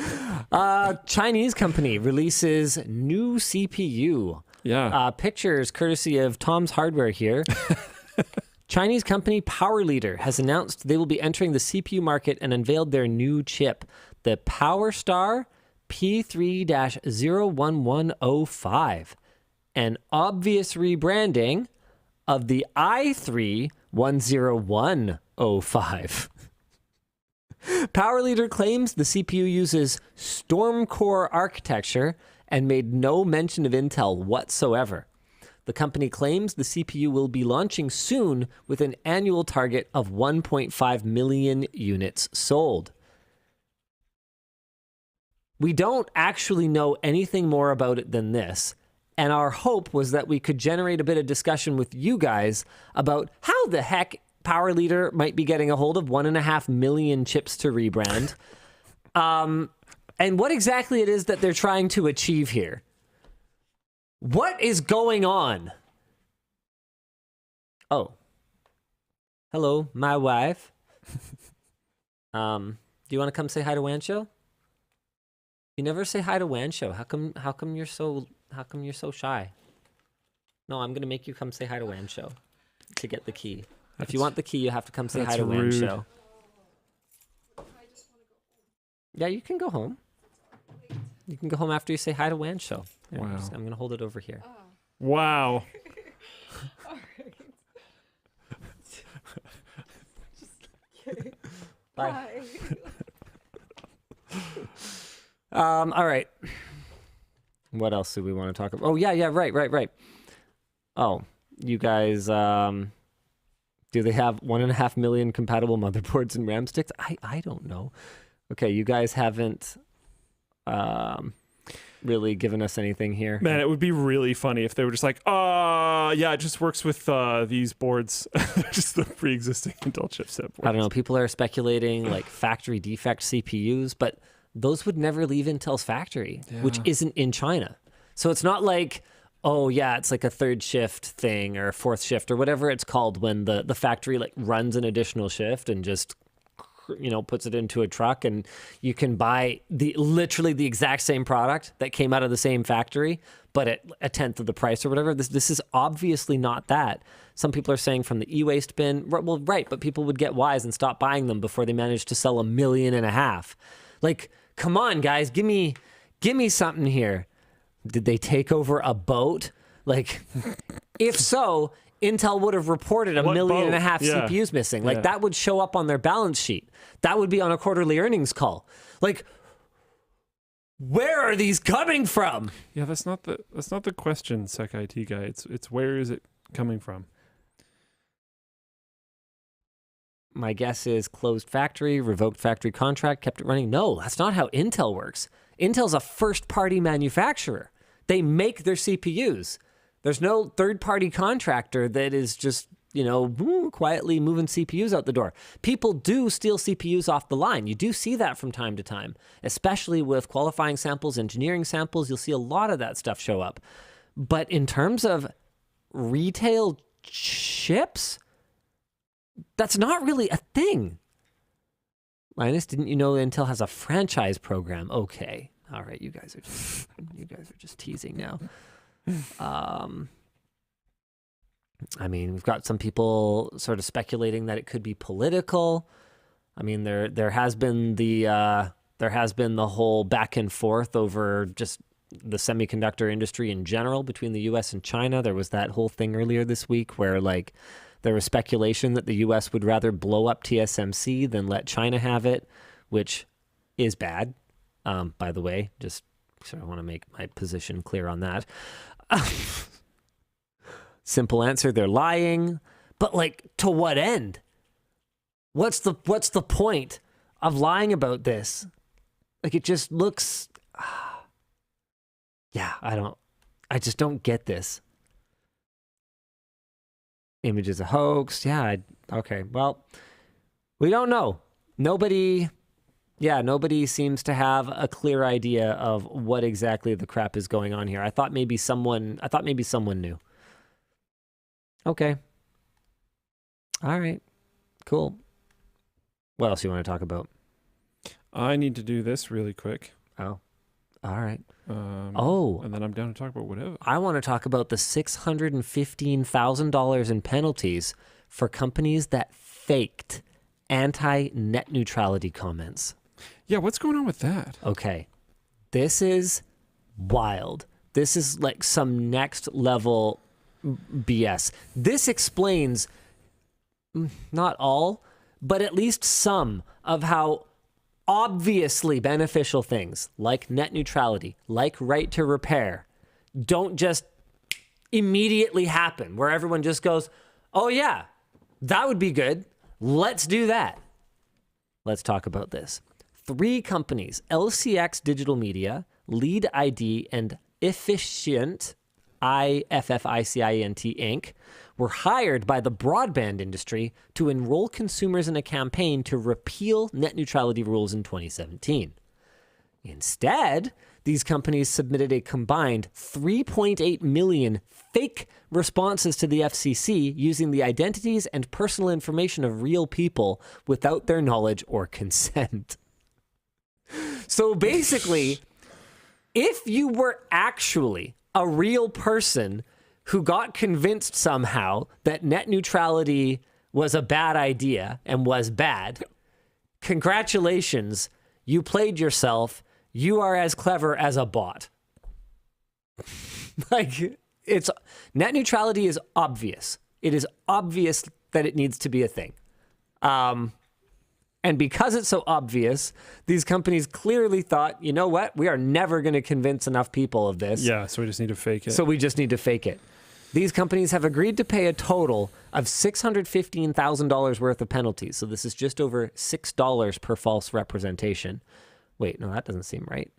C: Amazing.
B: Chinese company releases new CPU.
A: Yeah.
B: Pictures courtesy of Tom's Hardware here. Chinese company Power Leader has announced they will be entering the CPU market and unveiled their new chip, the PowerStar P3-01105. An obvious rebranding of the i3-10105. Power Leader claims the CPU uses Storm Core architecture and made no mention of Intel whatsoever. The company claims the CPU will be launching soon with an annual target of 1.5 million units sold. We don't actually know anything more about it than this, and our hope was that we could generate a bit of discussion with you guys about how the heck Power Leader might be getting a hold of 1.5 million chips to rebrand, and what exactly it is that they're trying to achieve here. What is going on? Oh. Hello, my wife. Do you want to come say hi to WAN Show? You never say hi to WAN Show. How come you're so shy? No, I'm gonna make you come say hi to WAN Show to get the key. If you want the key, you have to come say hi to WAN Show. Yeah, you can go home. You can go home after you say hi to WAN Show. Here,
A: Wow.
B: I'm gonna hold it over here.
A: Wow.
B: Bye. All right. What else do we want to talk about? Oh, yeah, right. Oh, you guys, do they have 1.5 million compatible motherboards and RAM sticks? I don't know. Okay, you guys haven't really given us anything here.
A: Man, it would be really funny if they were just like, yeah, it just works with these boards, just the pre-existing Intel chipset boards.
B: I don't know. People are speculating like factory defect CPUs, but those would never leave Intel's factory, which isn't in China. So it's not like, oh yeah, it's like a third shift thing or a fourth shift or whatever it's called when the factory like runs an additional shift and just, you know, puts it into a truck and you can buy literally the exact same product that came out of the same factory, but at a tenth of the price or whatever. This is obviously not that. Some people are saying from the e-waste bin. Well, right, but people would get wise and stop buying them before they managed to sell 1.5 million. Like, come on, guys, give me something here. Did they take over a boat? Like, if so, Intel would have reported 1.5 million CPUs missing. Like, that would show up on their balance sheet. That would be on a quarterly earnings call. Like, where are these coming from?
A: Yeah, that's not the question, Sec IT guy. It's where is it coming from?
B: My guess is closed factory, revoked factory contract, kept it running. No, that's not how Intel works. Intel's a first-party manufacturer. They make their CPUs. There's no third-party contractor that is just, you know, quietly moving CPUs out the door. People do steal CPUs off the line. You do see that from time to time, especially with qualifying samples, engineering samples. You'll see a lot of that stuff show up. But in terms of retail chips, that's not really a thing. Linus, didn't you know Intel has a franchise program? Okay. All right, you guys are just teasing now. I mean, we've got some people sort of speculating that it could be political. I mean, there has been the whole back and forth over just the semiconductor industry in general between the US and China. There was that whole thing earlier this week where like there was speculation that the US would rather blow up TSMC than let China have it, which is bad. By the way, just sort of want to make my position clear on that. Simple answer, they're lying. But like, to what end? What's the point of lying about this? Like, it just looks... yeah, I just don't get this. Image is a hoax. Yeah, okay. Well, we don't know. Nobody seems to have a clear idea of what exactly the crap is going on here. I thought maybe someone knew. Okay. All right. Cool. What else you want to talk about?
A: I need to do this really quick.
B: Oh. All right.
A: And then I'm down to talk about whatever.
B: I want to talk about the $615,000 in penalties for companies that faked anti-net neutrality comments.
A: Yeah, what's going on with that?
B: Okay. This is wild. This is like some next level BS. This explains not all, but at least some of how obviously beneficial things like net neutrality, like right to repair, don't just immediately happen where everyone just goes, oh yeah, that would be good. Let's do that. Let's talk about this. 3 companies, LCX Digital Media, Lead ID, and Efficient, IFFICIENT Inc., were hired by the broadband industry to enroll consumers in a campaign to repeal net neutrality rules in 2017. Instead, these companies submitted a combined 3.8 million fake responses to the FCC using the identities and personal information of real people without their knowledge or consent. So basically, if you were actually a real person who got convinced somehow that net neutrality was a bad idea and was bad, congratulations, you played yourself. You are as clever as a bot. Like, it's net neutrality is obvious. It is obvious that it needs to be a thing. And because it's so obvious, these companies clearly thought, you know what? We are never going to convince enough people of this.
A: Yeah, so we just need to fake it.
B: So we just need to fake it. These companies have agreed to pay a total of $615,000 worth of penalties. So this is just over $6 per false representation. Wait, no, that doesn't seem right.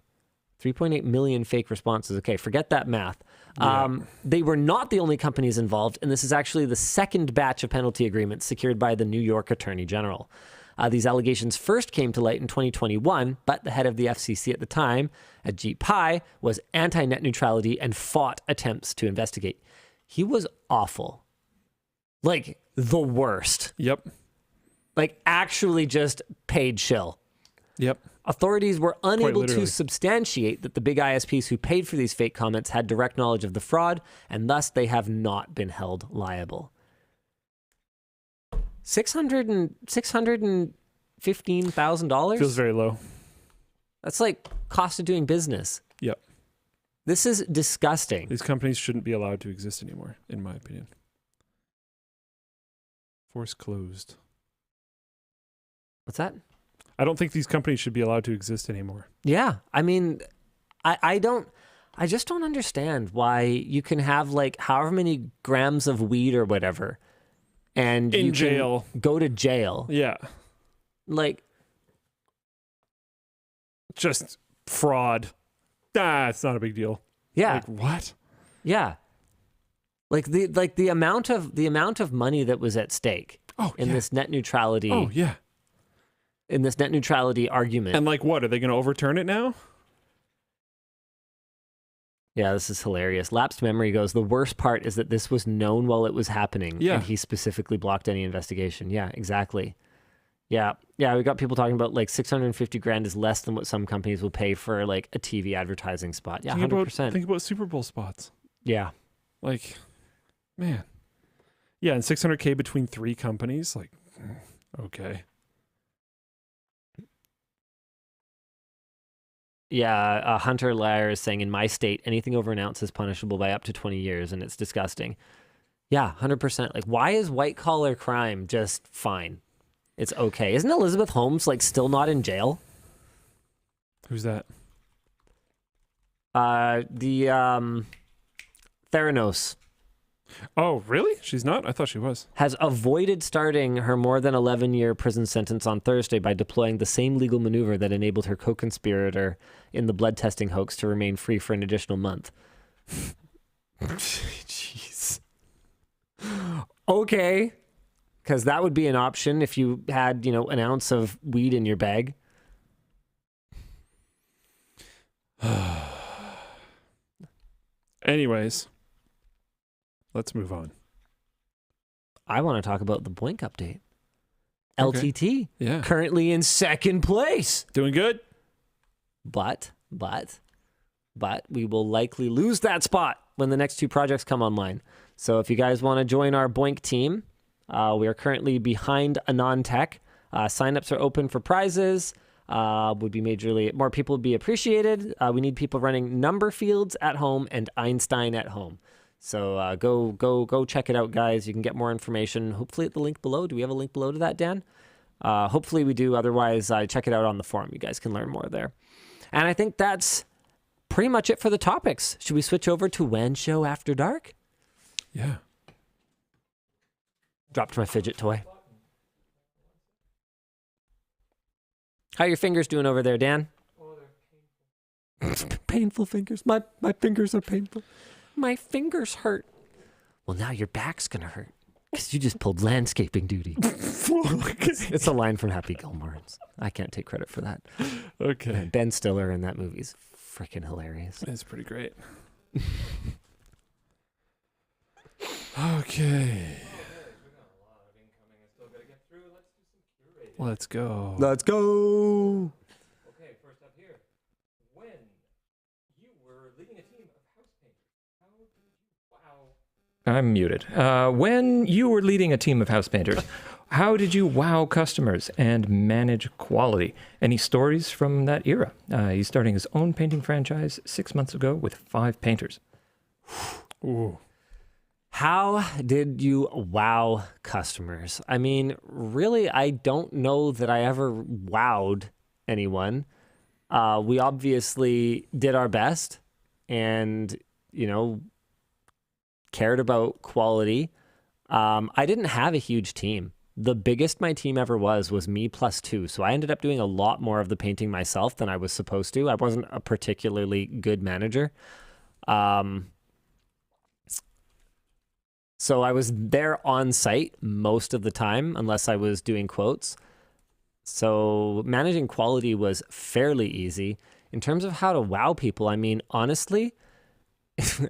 B: 3.8 million fake responses. Okay, forget that math.
A: Yeah.
B: They were not the only companies involved, and this is actually the second batch of penalty agreements secured by the New York Attorney General. These allegations first came to light in 2021, but the head of the FCC at the time, Ajit Pai, was anti-net neutrality and fought attempts to investigate. He was awful. Like, the worst.
A: Yep.
B: Like, actually just paid shill.
A: Yep.
B: Authorities were unable
A: literally.
B: to substantiate that the big ISPs who paid for these fake comments had direct knowledge of the fraud, and thus they have not been held liable. $615,000?
A: Feels very low.
B: That's like cost of doing business.
A: Yep.
B: This is disgusting.
A: These companies shouldn't be allowed to exist anymore, in my opinion. Force closed.
B: What's that?
A: I don't think these companies should be allowed to exist anymore.
B: Yeah. I mean, I just don't understand why you can have like however many grams of weed or whatever and
A: In
B: you
A: jail.
B: can go to jail.
A: Yeah.
B: Like,
A: Just fraud. It's not a big deal.
B: yeah.
A: Like, what?
B: Yeah. Like the amount of money that was at stake in this net neutrality
A: Oh, yeah.
B: in this net neutrality argument.
A: And like, what? Are they going to overturn it now?
B: Yeah, this is hilarious. Lapsed memory goes, the worst part is that this was known while it was happening.
A: Yeah.
B: And he specifically blocked any investigation. Yeah, exactly. Yeah. Yeah, we got people talking about like 650 grand is less than what some companies will pay for like a TV advertising spot. Yeah, 100%.
A: Think about Super Bowl spots.
B: Yeah.
A: Like, man. Yeah, and 600K between 3 companies. Like, okay.
B: Yeah, Hunter Lair is saying, in my state, anything over an ounce is punishable by up to 20 years, and it's disgusting. Yeah, 100%. Like, why is white-collar crime just fine? It's okay. Isn't Elizabeth Holmes, like, still not in jail?
A: Who's that?
B: Theranos
A: Oh, really? She's not? I thought she was.
B: has avoided starting her more than 11-year prison sentence on Thursday by deploying the same legal maneuver that enabled her co-conspirator in the blood testing hoax to remain free for an additional month.
A: Jeez.
B: Okay. Because that would be an option if you had, an ounce of weed in your bag.
A: Anyways, let's move on.
B: I want to talk about the BOINC update.
A: Okay.
B: LTT,
A: Yeah.
B: currently in second place.
A: Doing good?
B: But we will likely lose that spot when the next 2 projects come online. So if you guys want to join our BOINC team, we are currently behind AnonTech. Signups are open for prizes. Would be more people would be appreciated. We need people running number fields at home and Einstein at home. So go check it out, guys. You can get more information, hopefully at the link below. Do we have a link below to that, Dan? Hopefully we do. Otherwise, check it out on the forum. You guys can learn more there. And I think that's pretty much it for the topics. Should we switch over to WAN Show After Dark?
A: Yeah.
B: Dropped my fidget toy. How are your fingers doing over there, Dan?
C: Oh, they're painful.
B: Painful fingers. My fingers are painful. My fingers hurt. Well, now your back's gonna hurt because you just pulled landscaping duty. It's a line from Happy Gilmore. I can't take credit for that.
A: Okay.
B: Ben Stiller in that movie is freaking hilarious.
A: It's pretty great. Okay. Let's go.
B: Let's go.
C: Okay, first up here. When you were leading a team of house painters, how did you wow? I'm muted. When you were leading a team of house painters, how did you wow customers and manage quality? Any stories from that era? He's starting his own painting franchise 6 months ago with 5 painters.
A: Ooh.
B: How did you wow customers? I mean, really, I don't know that I ever wowed anyone. We obviously did our best and, cared about quality. I didn't have a huge team. The biggest my team ever was me plus 2. So I ended up doing a lot more of the painting myself than I was supposed to. I wasn't a particularly good manager. So I was there on site most of the time, unless I was doing quotes. So managing quality was fairly easy. In terms of how to wow people, I mean, honestly,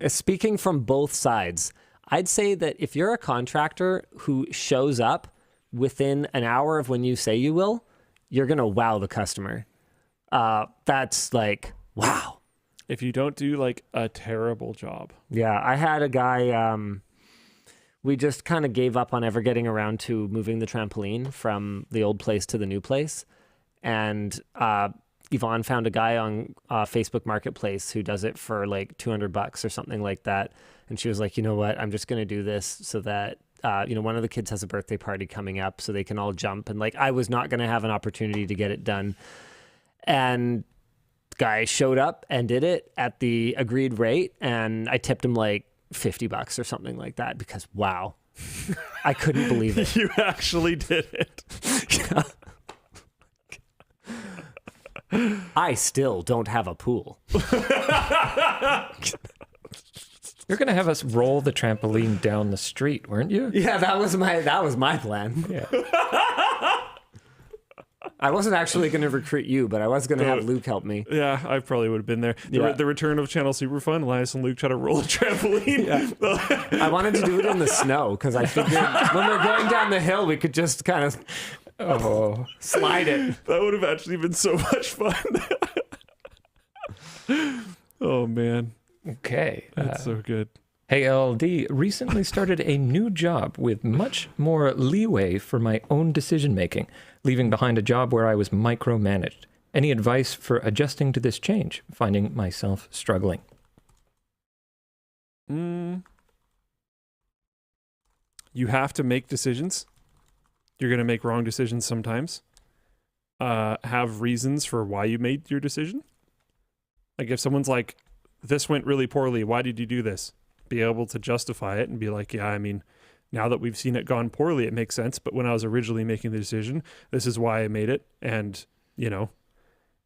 B: speaking from both sides, I'd say that if you're a contractor who shows up within an hour of when you say you will, you're going to wow the customer. That's like, wow.
A: If you don't do like a terrible job.
B: Yeah, I had a guy... we just kind of gave up on ever getting around to moving the trampoline from the old place to the new place. And Yvonne found a guy on Facebook Marketplace who does it for like $200 or something like that. And she was like, you know what, I'm just going to do this so that, one of the kids has a birthday party coming up so they can all jump. And like, I was not going to have an opportunity to get it done. And guy showed up and did it at the agreed rate. And I tipped him like $50 or something like that because wow, I couldn't believe it.
A: You actually did it.
B: I still don't have a pool.
C: You're going to have us roll the trampoline down the street, weren't you?
B: Yeah, that was my plan.
C: Yeah.
B: I wasn't actually going to recruit you, but I was going to have Luke help me.
A: Yeah, I probably would have been there. The return of Channel Super Fun, Linus and Luke try to roll a trampoline.
B: Yeah. I wanted to do it in the snow because I figured when we're going down the hill, we could just kind of slide it.
A: That would have actually been so much fun. Oh, man.
C: Okay.
A: That's so good.
C: Hey, LD, recently started a new job with much more leeway for my own decision-making, leaving behind a job where I was micromanaged. Any advice for adjusting to this change? Finding myself struggling.
A: You have to make decisions. You're going to make wrong decisions sometimes. Have reasons for why you made your decision. Like if someone's like, this went really poorly, why did you do this? Be able to justify it and be like, yeah, I mean, now that we've seen it gone poorly, it makes sense. But when I was originally making the decision, this is why I made it. And,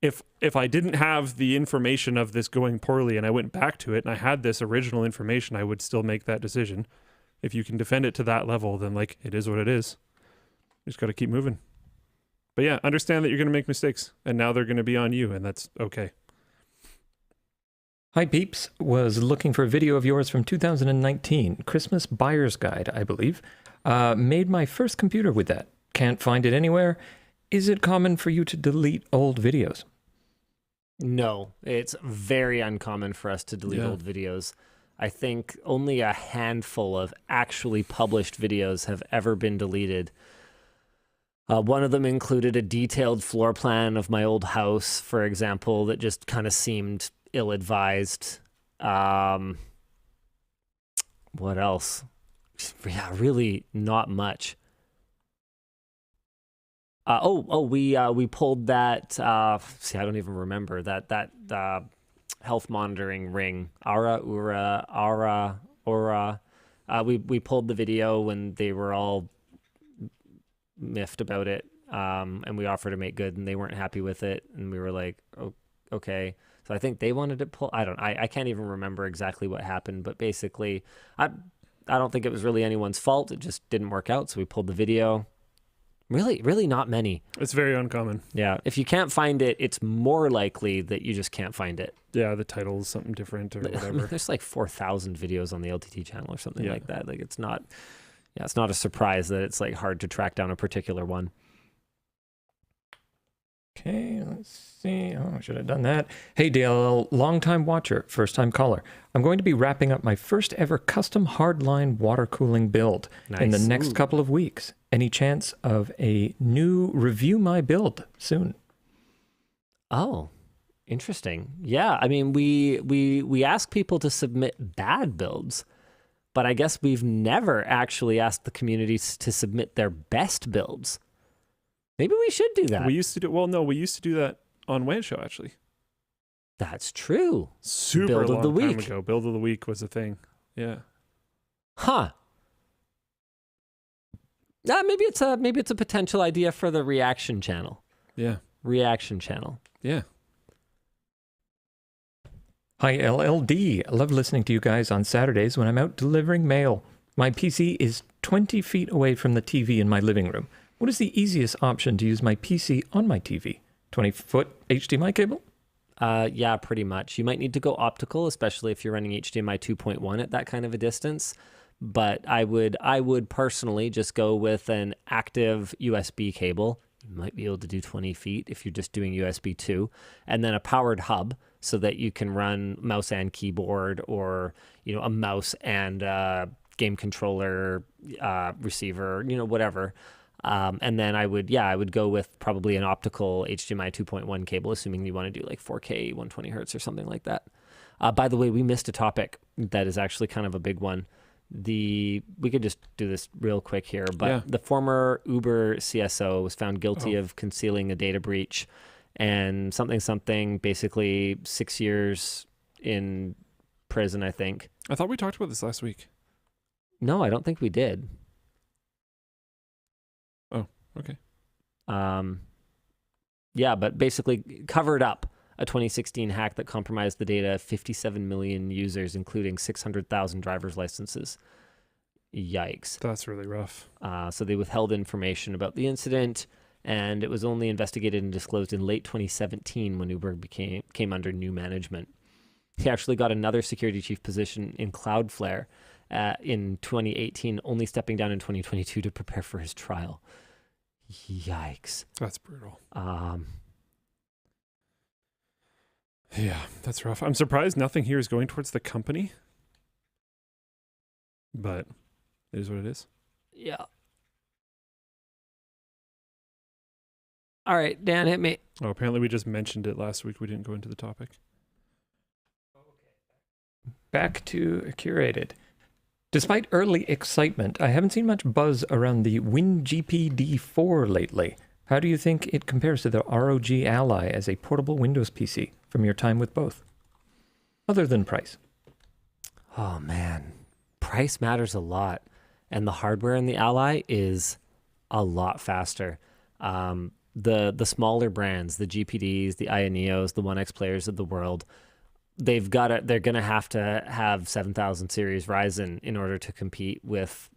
A: if I didn't have the information of this going poorly and I went back to it and I had this original information, I would still make that decision. If you can defend it to that level, then like, it is what it is. You just got to keep moving. But yeah, understand that you're going to make mistakes and now they're going to be on you and that's okay.
C: Hi peeps, was looking for a video of yours from 2019, Christmas Buyer's Guide, I believe. Made my first computer with that. Can't find it anywhere. Is it common for you to delete old videos?
B: No, it's very uncommon for us to delete old videos. I think only a handful of actually published videos have ever been deleted. One of them included a detailed floor plan of my old house, for example, that just kind of seemed ill-advised. What else? Yeah, really not much. We pulled that. See, I don't even remember that health monitoring ring. Aura. We pulled the video when they were all miffed about it, and we offered to make good, and they weren't happy with it, and we were like, oh, okay. So I think they wanted to pull. I can't even remember exactly what happened, but basically, I don't think it was really anyone's fault. It just didn't work out, so we pulled the video. Really not many.
A: It's very uncommon.
B: Yeah, if you can't find it, it's more likely that you just can't find it.
A: Yeah, the title is something different or whatever.
B: There's like 4,000 videos on the LTT channel or something like that. Like it's not a surprise that it's like hard to track down a particular one.
C: Okay, let's see. Oh, I should have done that. Hey, DLL, long-time watcher, first-time caller. I'm going to be wrapping up my first ever custom hardline water cooling build in the next couple of weeks. Any chance of a new review my build soon?
B: Oh, interesting. Yeah, I mean, we ask people to submit bad builds, but I guess we've never actually asked the community to submit their best builds. Maybe we should do that.
A: We used to do. Well, no, we used to do that on WAN Show actually.
B: That's true.
A: Super
B: Build
A: long
B: of the
A: time
B: week.
A: ago. Build of the week was a thing. Yeah.
B: Huh. Maybe it's a potential idea for the reaction channel.
A: Yeah.
B: Reaction channel.
A: Yeah.
C: Hi, LLD. I love listening to you guys on Saturdays when I'm out delivering mail. My PC is 20 feet away from the TV in my living room. What is the easiest option to use my PC on my TV? 20-foot HDMI cable?
B: Yeah, pretty much. You might need to go optical, especially if you're running HDMI 2.1 at that kind of a distance. But I would personally just go with an active USB cable. You might be able to do 20 feet if you're just doing USB 2, and then a powered hub so that you can run mouse and keyboard, or a mouse and game controller, receiver, whatever. And then I would go with probably an optical HDMI 2.1 cable, assuming you want to do like 4K 120 hertz or something like that. By the way, we missed a topic that is actually kind of a big one. We could just do this real quick here, but the former Uber CSO was found guilty of concealing a data breach, and something, basically 6 years in prison, I think.
A: I thought we talked about this last week.
B: No, I don't think we did.
A: Oh, okay.
B: Yeah, but basically covered up a 2016 hack that compromised the data of 57 million users, including 600,000 driver's licenses. Yikes.
A: That's really rough.
B: So they withheld information about the incident, and it was only investigated and disclosed in late 2017 when Uber came under new management. He actually got another security chief position in Cloudflare in 2018, only stepping down in 2022 to prepare for his trial. Yikes.
A: That's brutal. Yeah, that's rough. I'm surprised nothing here is going towards the company, but it is what it is.
B: Yeah. All right, Dan, hit me.
A: Oh, apparently we just mentioned it last week. We didn't go into the topic.
C: Back to curated. Despite early excitement, I haven't seen much buzz around the WinGPD4 lately. How do you think it compares to the ROG Ally as a portable Windows PC from your time with both? Other than price.
B: Oh, man. Price matters a lot. And the hardware in the Ally is a lot faster. The smaller brands, the GPDs, the Ioneos, the 1X players of the world, they're going to have 7000 series Ryzen in order to compete with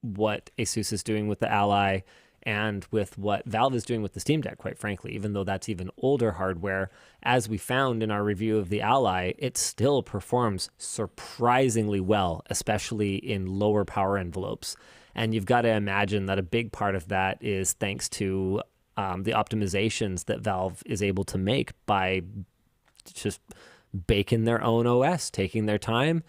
B: what ASUS is doing with the Ally and with what Valve is doing with the Steamdeck, quite frankly. Even though that's even older hardware, as we found in our review of the Ally, it still performs surprisingly well, especially in lower power envelopes. And you've got to imagine that a big part of that is thanks to the optimizations that Valve is able to make by just baking their own OS, taking their time,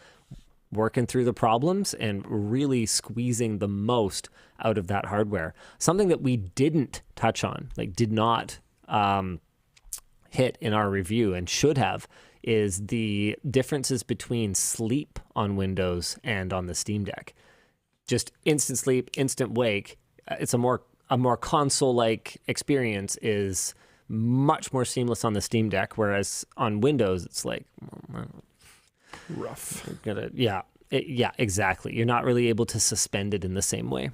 B: working through the problems, and really squeezing the most out of that hardware. Something that we didn't touch on, did not hit in our review and should have, is the differences between sleep on Windows and on the Steam Deck. Just instant sleep, instant wake. It's a more console-like experience, is much more seamless on the Steam Deck, whereas on Windows it's like
A: rough.
B: yeah. Yeah, exactly. You're not really able to suspend it in the same way.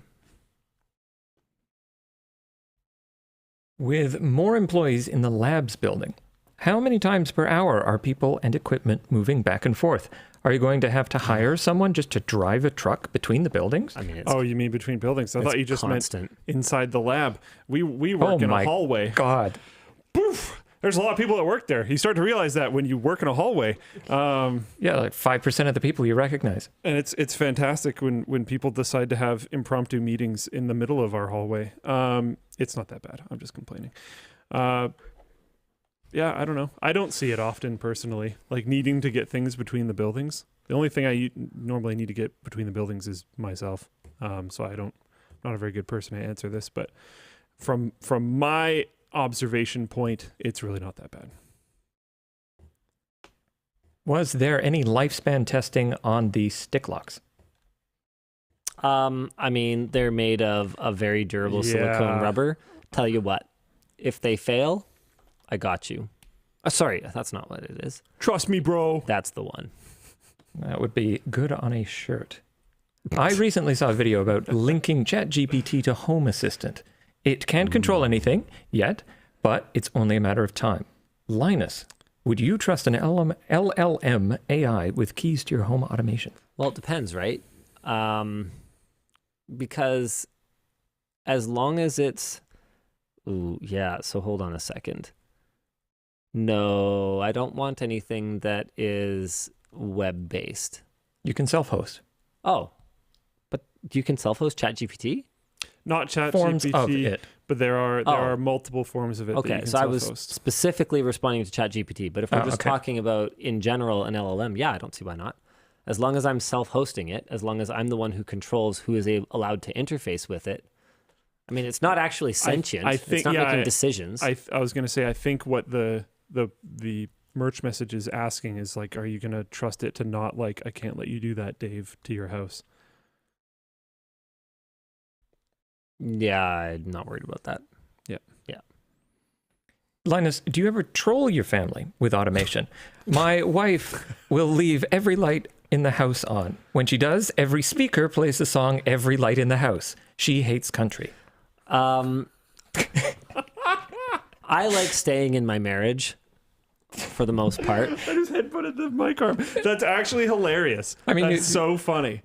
C: With more employees in the labs building, how many times per hour are people and equipment moving back and forth? Are you going to have to hire someone just to drive a truck between the buildings?
B: I mean,
A: Oh, you mean between buildings? I thought you just
B: constant.
A: meant inside the lab. We work in a hallway.
C: God.
A: Poof! There's a lot of people that work there. You start to realize that when you work in a hallway.
C: Yeah, like 5% of the people you recognize.
A: And it's fantastic when people decide to have impromptu meetings in the middle of our hallway. It's not that bad. I'm just complaining. Yeah, I don't know. I don't see it often personally, like needing to get things between the buildings. The only thing I normally need to get between the buildings is myself. So I'm not a very good person to answer this, but from my observation point, it's really not that bad.
C: Was there any lifespan testing on the Sticklocks?
B: I mean, they're made of a very durable silicone rubber. Tell you what, if they fail, I got you. Sorry, that's not what it is.
A: Trust me, bro.
B: That's the one.
C: That would be good on a shirt. I recently saw a video about linking ChatGPT to Home Assistant. It can't control anything yet, but it's only a matter of time. Linus, would you trust an LLM AI with keys to your home automation?
B: Well, it depends, right? Because as long as it's... Ooh, yeah, so hold on a second. No, I don't want anything that is web-based.
C: You can self-host.
B: Oh, but you can self-host ChatGPT?
A: Not
C: Forms of
A: ChatGPT,
C: it.
A: but there are multiple forms of it.
B: Okay, so I was specifically responding to ChatGPT, but if we're just talking about in general an LLM, yeah, I don't see why not. As long as I'm self-hosting it, as long as I'm the one who controls who is allowed to interface with it. I mean, it's not actually sentient.
A: I think,
B: it's not making decisions.
A: I was going to say, I think what the merch message is asking is like, are you going to trust it to not like, I can't let you do that, Dave, to your house?
B: Yeah, I'm not worried about that.
A: Yeah.
C: Linus, do you ever troll your family with automation? My wife will leave every light in the house on. When she does, every speaker plays the song Every Light in the House. She hates country.
B: I like staying in my marriage for the most part.
A: I just headbutted the mic arm. That's actually hilarious. I mean, that's so funny.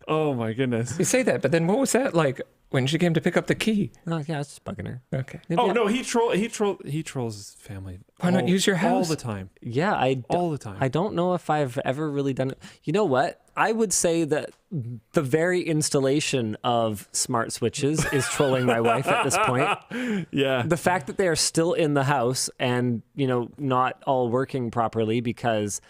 A: Oh my goodness.
C: You say that, but then what was that like when she came to pick up the key?
B: Oh, yeah, it's just bugging her.
C: Okay.
A: Oh no, he trolls his family.
C: Why not use your house
A: all the time?
B: Yeah,
A: all the time.
B: I don't know if I've ever really done it. You know what? I would say that the very installation of smart switches is trolling my wife at this point.
A: Yeah.
B: The fact that they are still in the house and, not all working properly, because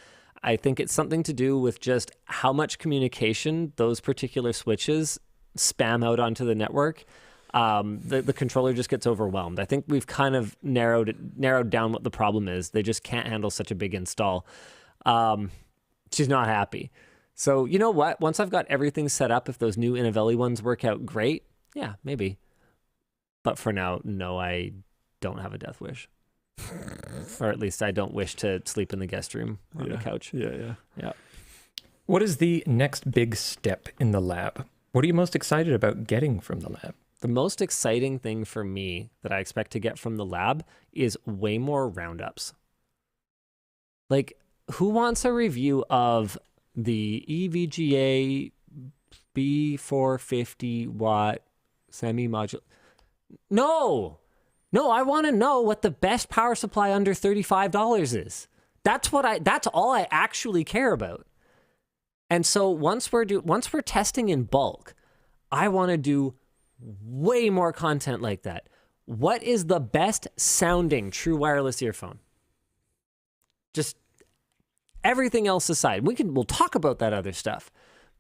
B: I think it's something to do with just how much communication those particular switches spam out onto the network. The controller just gets overwhelmed. I think we've kind of narrowed down what the problem is. They just can't handle such a big install. She's not happy. So you know what? Once I've got everything set up, if those new Innovelli ones work out great, yeah, maybe. But for now, no, I don't have a death wish. Or at least I don't wish to sleep in the guest room on the couch.
A: Yeah.
C: What is the next big step in the lab? What are you most excited about getting from the lab?
B: The most exciting thing for me that I expect to get from the lab is way more roundups. Like, who wants a review of the EVGA B450 watt semi-modular? No, I want to know what the best power supply under $35 is. That's all I actually care about. And so once we're testing in bulk, I want to do way more content like that. What is the best sounding true wireless earphone? Just everything else aside, we'll talk about that other stuff,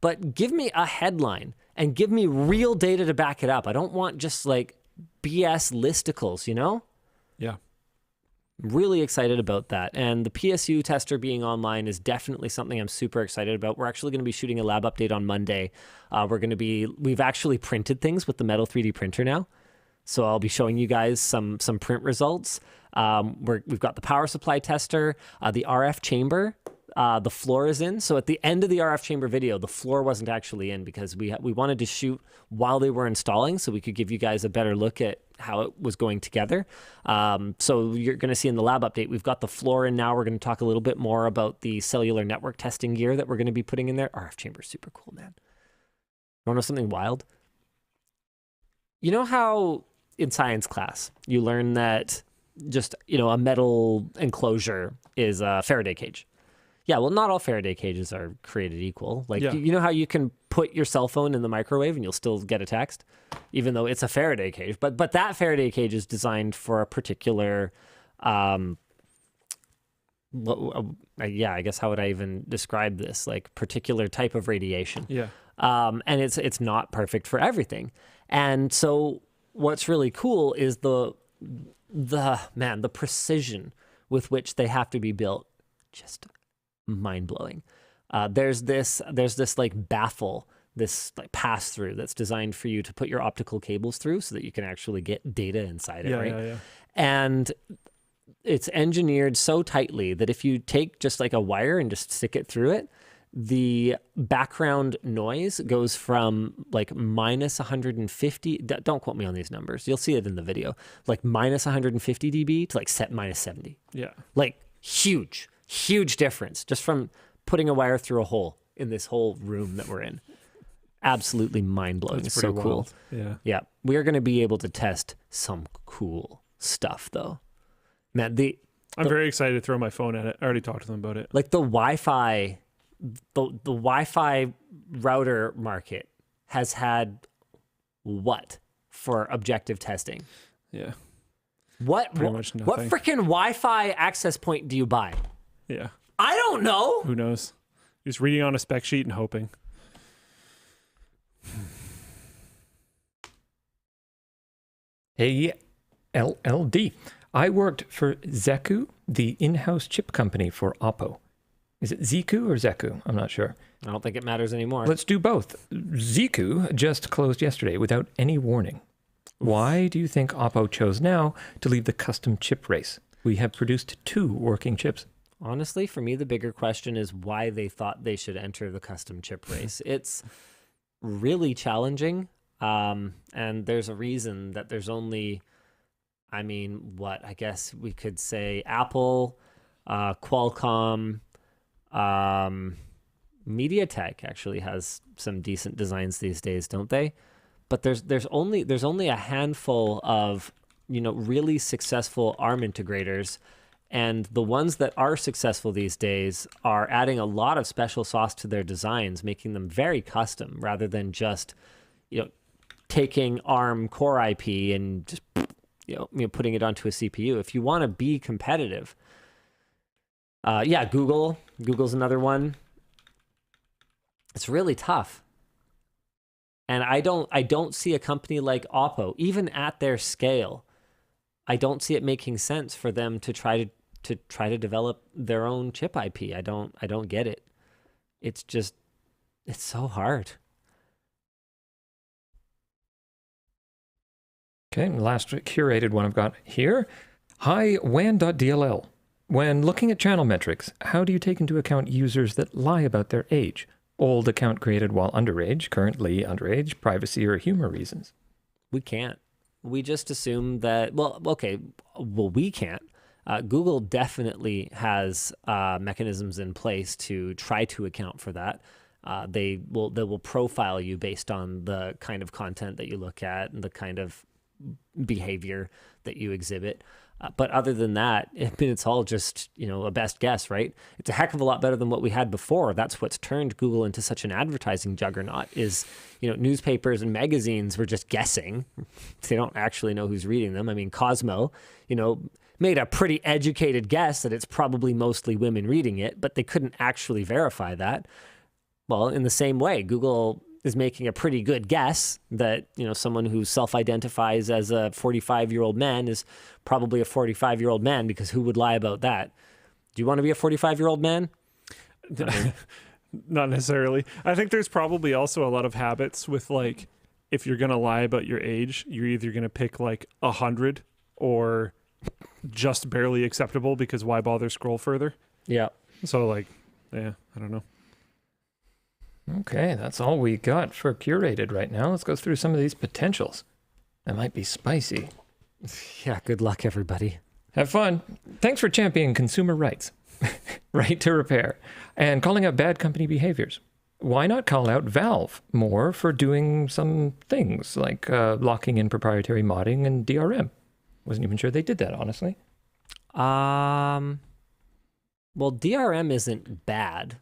B: but give me a headline and give me real data to back it up. I don't want just like BS listicles,
A: Yeah.
B: Really excited about that. And the PSU tester being online is definitely something I'm super excited about. We're actually going to be shooting a lab update on Monday. We've actually printed things with the Metal 3D printer now. So I'll be showing you guys some print results. We've got the power supply tester, the RF chamber. the floor is in. So at the end of the RF chamber video, the floor wasn't actually in because we wanted to shoot while they were installing so we could give you guys a better look at how it was going together. So you're going to see in the lab update, we've got the floor in now. We're going to talk a little bit more about the cellular network testing gear that we're going to be putting in there. RF chamber is super cool, man. You want to know something wild? You know how in science class you learn that just, a metal enclosure is a Faraday cage? Yeah, well, not all Faraday cages are created equal. Like, you know how you can put your cell phone in the microwave and you'll still get a text, even though it's a Faraday cage. But that Faraday cage is designed for a particular, I guess how would I even describe this? Like, particular type of radiation.
A: Yeah.
B: And it's not perfect for everything. And so what's really cool is the precision with which they have to be built. Just mind-blowing. There's this like baffle, this like pass through that's designed for you to put your optical cables through so that you can actually get data inside it, right?
A: Yeah.
B: And it's engineered so tightly that if you take just like a wire and just stick it through it, the background noise goes from like minus 150, don't quote me on these numbers, you'll see it in the video, like minus 150 dB to like minus 70.
A: Yeah.
B: Like huge difference just from putting a wire through a hole in this whole room that we're in. Absolutely mind-blowing. It's so cool.
A: Yeah.
B: Yeah. We are going to be able to test some cool stuff though. Man,
A: I'm very excited to throw my phone at it. I already talked to them about it.
B: Like the Wi-Fi, the Wi-Fi router market has had what for objective testing?
A: Yeah.
B: What
A: much nothing.
B: What freaking Wi-Fi access point do you buy?
A: Yeah.
B: I don't know.
A: Who knows? Just reading on a spec sheet and hoping.
C: LLD. I worked for Zeku, the in-house chip company for Oppo. Is it Zeku or Zeku? I'm not sure.
B: I don't think it matters anymore.
C: Let's do both. Zeku just closed yesterday without any warning. Why do you think Oppo chose now to leave the custom chip race? We have produced 2 working chips.
B: Honestly, for me, the bigger question is why they thought they should enter the custom chip race. It's really challenging, and there's a reason that there's only, I guess we could say Apple, Qualcomm, MediaTek actually has some decent designs these days, don't they? But there's only a handful of really successful ARM integrators, and the ones that are successful these days are adding a lot of special sauce to their designs, making them very custom rather than just taking ARM core IP and just putting it onto a CPU. If you want to be competitive, Google's another one. It's really tough. And I don't see a company like Oppo, even at their scale, I don't see it making sense for them to try to develop their own chip IP. I don't get it. It's so hard.
C: Okay, last curated one I've got here. Hi, WAN.dll. When looking at channel metrics, how do you take into account users that lie about their age? Old account created while underage, currently underage, privacy or humor reasons?
B: We can't. We just assume that, we can't. Google definitely has mechanisms in place to try to account for that. They will profile you based on the kind of content that you look at and the kind of behavior that you exhibit. But other than that, it's all just, a best guess, right? It's a heck of a lot better than what we had before. That's what's turned Google into such an advertising juggernaut is, newspapers and magazines were just guessing. They don't actually know who's reading them. I mean, Cosmo, made a pretty educated guess that it's probably mostly women reading it, but they couldn't actually verify that. Well, in the same way, Google is making a pretty good guess that, someone who self-identifies as a 45-year-old man is probably a 45-year-old man, because who would lie about that? Do you want to be a 45-year-old man?
A: Not necessarily. I think there's probably also a lot of habits with, like, if you're going to lie about your age, you're either going to pick like 100 or just barely acceptable, because why bother scroll further?
B: Yeah.
A: So like, Yeah, I don't know.
C: Okay, that's all we got for curated right now. Let's go through some of these potentials. That might be spicy.
B: Yeah, good luck, everybody.
C: Have fun. Thanks for championing consumer rights, right to repair, and calling out bad company behaviors. Why not call out Valve more for doing some things like locking in proprietary modding and DRM? Wasn't even sure they did that, honestly.
B: Well, DRM isn't bad.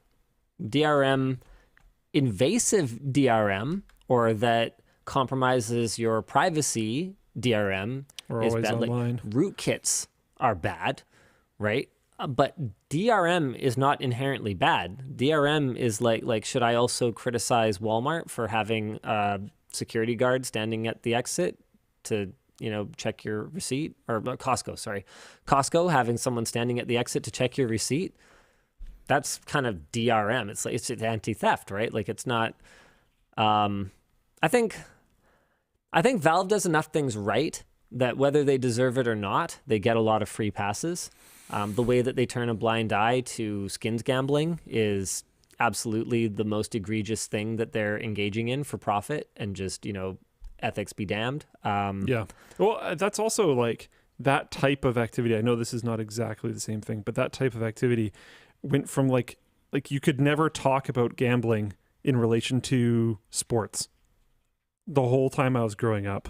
B: Invasive DRM, or that compromises your privacy DRM,
A: We're
B: is
A: always
B: bad.
A: online.
B: Like, rootkits are bad, right? But DRM is not inherently bad. DRM is like, should I also criticize Walmart for having a security guard standing at the exit to, check your receipt? Or Costco having someone standing at the exit to check your receipt? That's kind of DRM. It's anti-theft, right? Like, it's not. I think Valve does enough things right that whether they deserve it or not, they get a lot of free passes. The way that they turn a blind eye to skins gambling is absolutely the most egregious thing that they're engaging in for profit, and just, ethics be damned.
A: Yeah. Well, that's also like that type of activity. I know this is not exactly the same thing, but that type of activity went from like you could never talk about gambling in relation to sports the whole time I was growing up.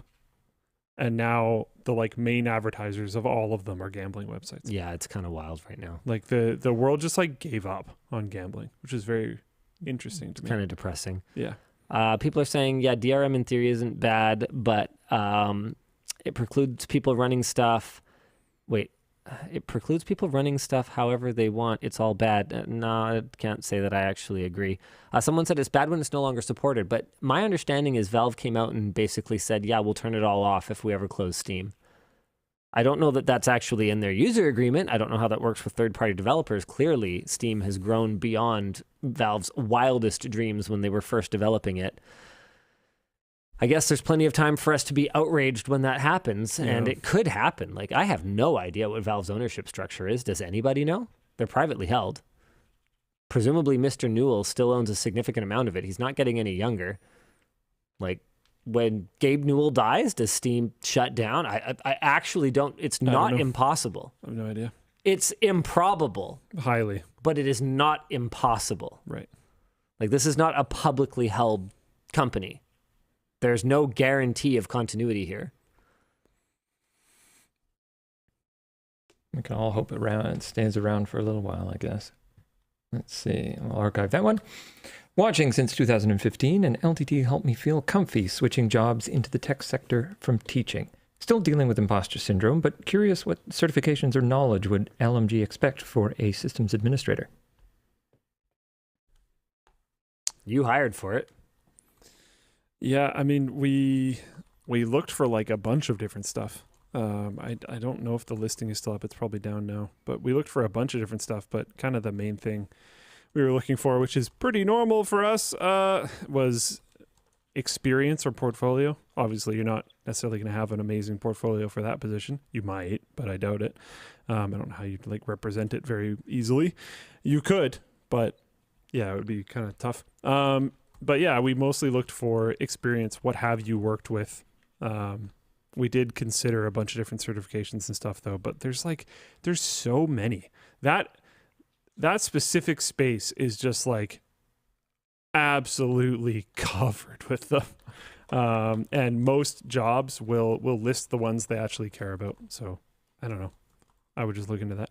A: And now the main advertisers of all of them are gambling websites.
B: Yeah, it's kind of wild right now.
A: Like the world just gave up on gambling, which is very interesting to me.
B: Kind of depressing.
A: Yeah.
B: People are saying, yeah, DRM in theory isn't bad, but it precludes people running stuff. It precludes people running stuff however they want. It's all bad. No, I can't say that I actually agree. Someone said it's bad when it's no longer supported, but my understanding is Valve came out and basically said, yeah, we'll turn it all off if we ever close Steam. I don't know that that's actually in their user agreement. I don't know how that works with third-party developers. Clearly, Steam has grown beyond Valve's wildest dreams when they were first developing it. I guess there's plenty of time for us to be outraged when that happens, and it could happen. Like, I have no idea what Valve's ownership structure is. Does anybody know? They're privately held. Presumably, Mr. Newell still owns a significant amount of it. He's not getting any younger. Like, when Gabe Newell dies, does Steam shut down? I actually don't. It's not impossible.
A: I have no idea.
B: It's improbable.
A: Highly.
B: But it is not impossible.
A: Right.
B: Like, this is not a publicly held company. There's no guarantee of continuity here.
C: We can all hope it stays around for a little while, I guess. Let's see. I'll archive that one. Watching since 2015, and LTT helped me feel comfy switching jobs into the tech sector from teaching. Still dealing with imposter syndrome, but curious what certifications or knowledge would LMG expect for a systems administrator?
B: You hired for it.
A: Yeah, I mean, we looked for a bunch of different stuff. I don't know if the listing is still up. It's probably down now. But we looked for a bunch of different stuff. But kind of the main thing we were looking for, which is pretty normal for us, was experience or portfolio. Obviously, you're not necessarily going to have an amazing portfolio for that position. You might, but I doubt it. I don't know how you'd represent it very easily. You could, but yeah, it would be kind of tough. But yeah, we mostly looked for experience. What have you worked with? We did consider a bunch of different certifications and stuff though, but there's so many. That specific space is just absolutely covered with them. And most jobs will list the ones they actually care about. So I don't know. I would just look into that.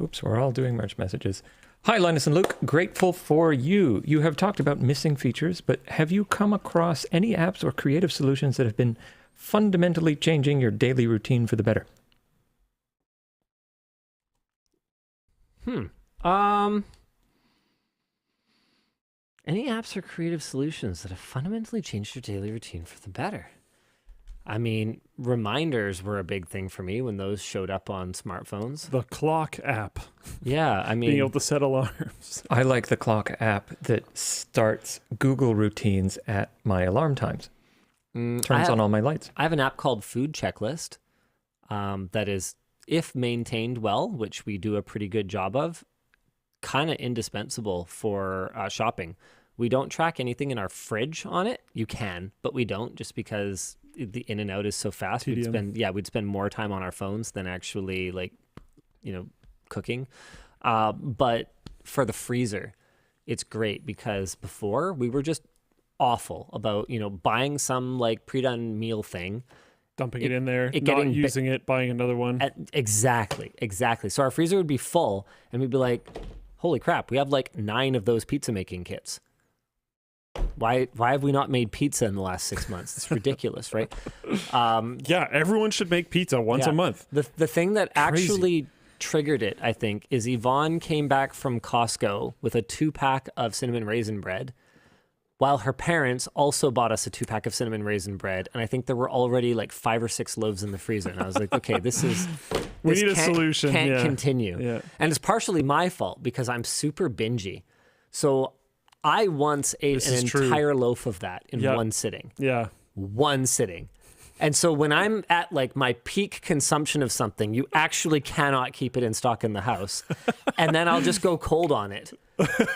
C: Oops, we're all doing merch messages. Hi, Linus and Luke. Grateful for you. You have talked about missing features, but have you come across any apps or creative solutions that have been fundamentally changing your daily routine for the better?
B: Any apps or creative solutions that have fundamentally changed your daily routine for the better? I mean, reminders were a big thing for me when those showed up on smartphones.
A: The clock app.
B: Yeah, I mean...
A: being able to set alarms.
C: I like the clock app that starts Google routines at my alarm times. Turns on all my lights.
B: I have an app called Food Checklist that is if maintained well, which we do a pretty good job of, kind of indispensable for shopping. We don't track anything in our fridge on it. You can, but we don't, just because the in and out is so fast. We'd spend more time on our phones than actually like, cooking. But for the freezer, it's great because before we were just awful about, buying some like pre-done meal thing,
A: dumping it in there, not using it, buying another one.
B: Exactly. So our freezer would be full and we'd be like, holy crap, we have like 9 of those pizza making kits. Why have we not made pizza in the last 6 months? It's ridiculous, right?
A: Yeah, everyone should make pizza once a month.
B: The thing that actually triggered it, I think, is Yvonne came back from Costco with a 2-pack of cinnamon raisin bread, while her parents also bought us a 2-pack of cinnamon raisin bread, and I think there were already like 5 or 6 loaves in the freezer. And I was like, okay,
A: we need a solution.
B: Can't continue.
A: Yeah.
B: And it's partially my fault because I'm super bingy. So I once ate an entire loaf of that in one sitting.
A: Yeah.
B: One sitting. And so when I'm at like my peak consumption of something, you actually cannot keep it in stock in the house. And then I'll just go cold on it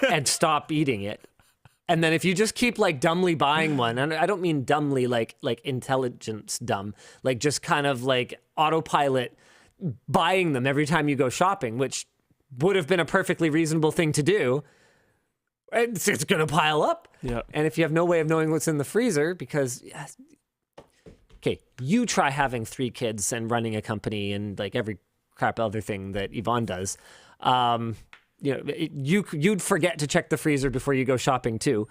B: and stop eating it. And then if you just keep like dumbly buying one, and I don't mean dumbly like intelligence dumb, like just kind of like autopilot buying them every time you go shopping, which would have been a perfectly reasonable thing to do, it's going to pile up.
A: Yeah.
B: And if you have no way of knowing what's in the freezer, because, okay, you try having 3 kids and running a company and like every crap other thing that Yvonne does, you'd forget to check the freezer before you go shopping too.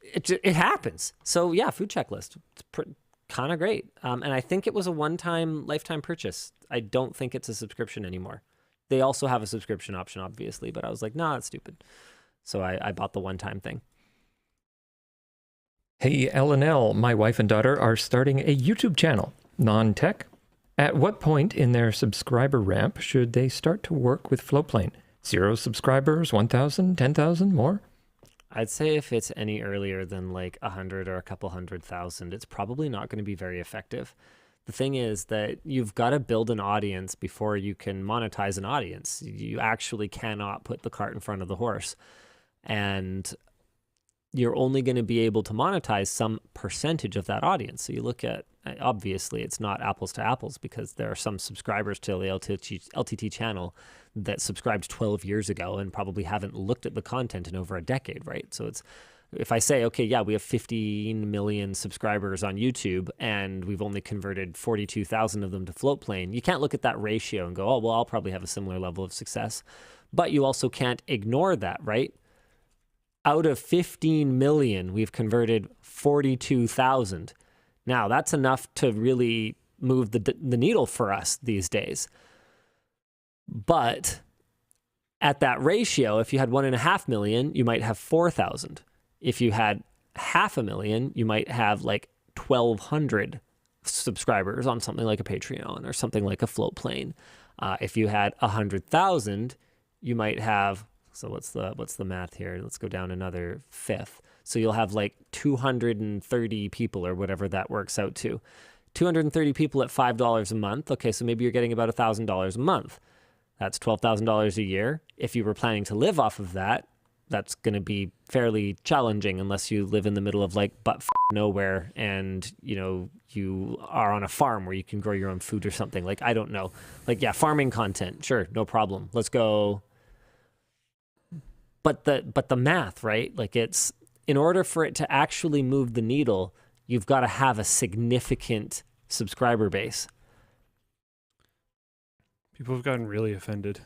B: It happens. So yeah, food checklist. It's kind of great. And I think it was a one-time lifetime purchase. I don't think it's a subscription anymore. They also have a subscription option, obviously, but I was like, nah, it's stupid. So I bought the one-time thing.
C: Hey, L&L, my wife and daughter are starting a YouTube channel, non-tech. At what point in their subscriber ramp should they start to work with Floatplane? 0 subscribers, 1,000, 10,000, more?
B: I'd say if it's any earlier than like 100 or a couple 100,000, it's probably not going to be very effective. The thing is that you've got to build an audience before you can monetize an audience. You actually cannot put the cart in front of the horse. And you're only going to be able to monetize some percentage of that audience. So you look at, obviously, it's not apples to apples because there are some subscribers to the LTT channel that subscribed 12 years ago and probably haven't looked at the content in over a decade, right? So it's, if I say, okay, yeah, we have 15 million subscribers on YouTube and we've only converted 42,000 of them to Floatplane, you can't look at that ratio and go, oh, well, I'll probably have a similar level of success. But you also can't ignore that, right? Out of 15 million, we've converted 42,000. Now, that's enough to really move the needle for us these days. But at that ratio, if you had 1.5 million, you might have 4,000. If you had 500,000, you might have like 1,200 subscribers on something like a Patreon or something like a Floatplane. If you had 100,000, you might have, so what's the math here? Let's go down another 5th. So you'll have like 230 people or whatever that works out to. 230 people at $5 a month. Okay, so maybe you're getting about $1,000 a month. That's $12,000 a year. If you were planning to live off of that, that's going to be fairly challenging unless you live in the middle of like nowhere and, you are on a farm where you can grow your own food or something. Like, I don't know. Like, yeah, farming content. Sure, no problem. Let's go. But the math, right? Like, it's, in order for it to actually move the needle, you've got to have a significant subscriber base.
A: People have gotten really offended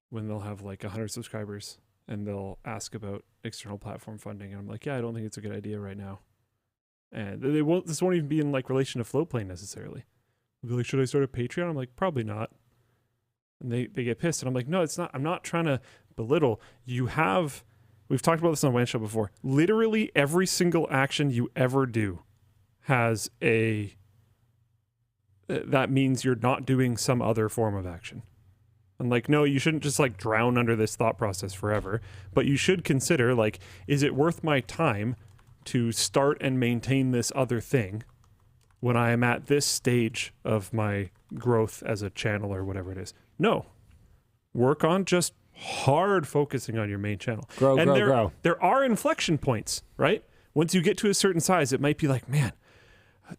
A: when they'll have like 100 subscribers and they'll ask about external platform funding. And I'm like, yeah, I don't think it's a good idea right now. And this won't even be in like relation to Floatplane necessarily. They'll be like, should I start a Patreon? I'm like, probably not. And they get pissed. And I'm like, no, it's not. I'm not trying to belittle. We've talked about this on WAN Show before. Literally every single action you ever do has that means you're not doing some other form of action. And like, no, you shouldn't just like drown under this thought process forever, but you should consider like, is it worth my time to start and maintain this other thing? when I am at this stage of my growth as a channel or whatever it is. No. Work on just hard focusing on your main channel.
B: Grow.
A: There are inflection points, right? Once you get to a certain size, it might be like, man,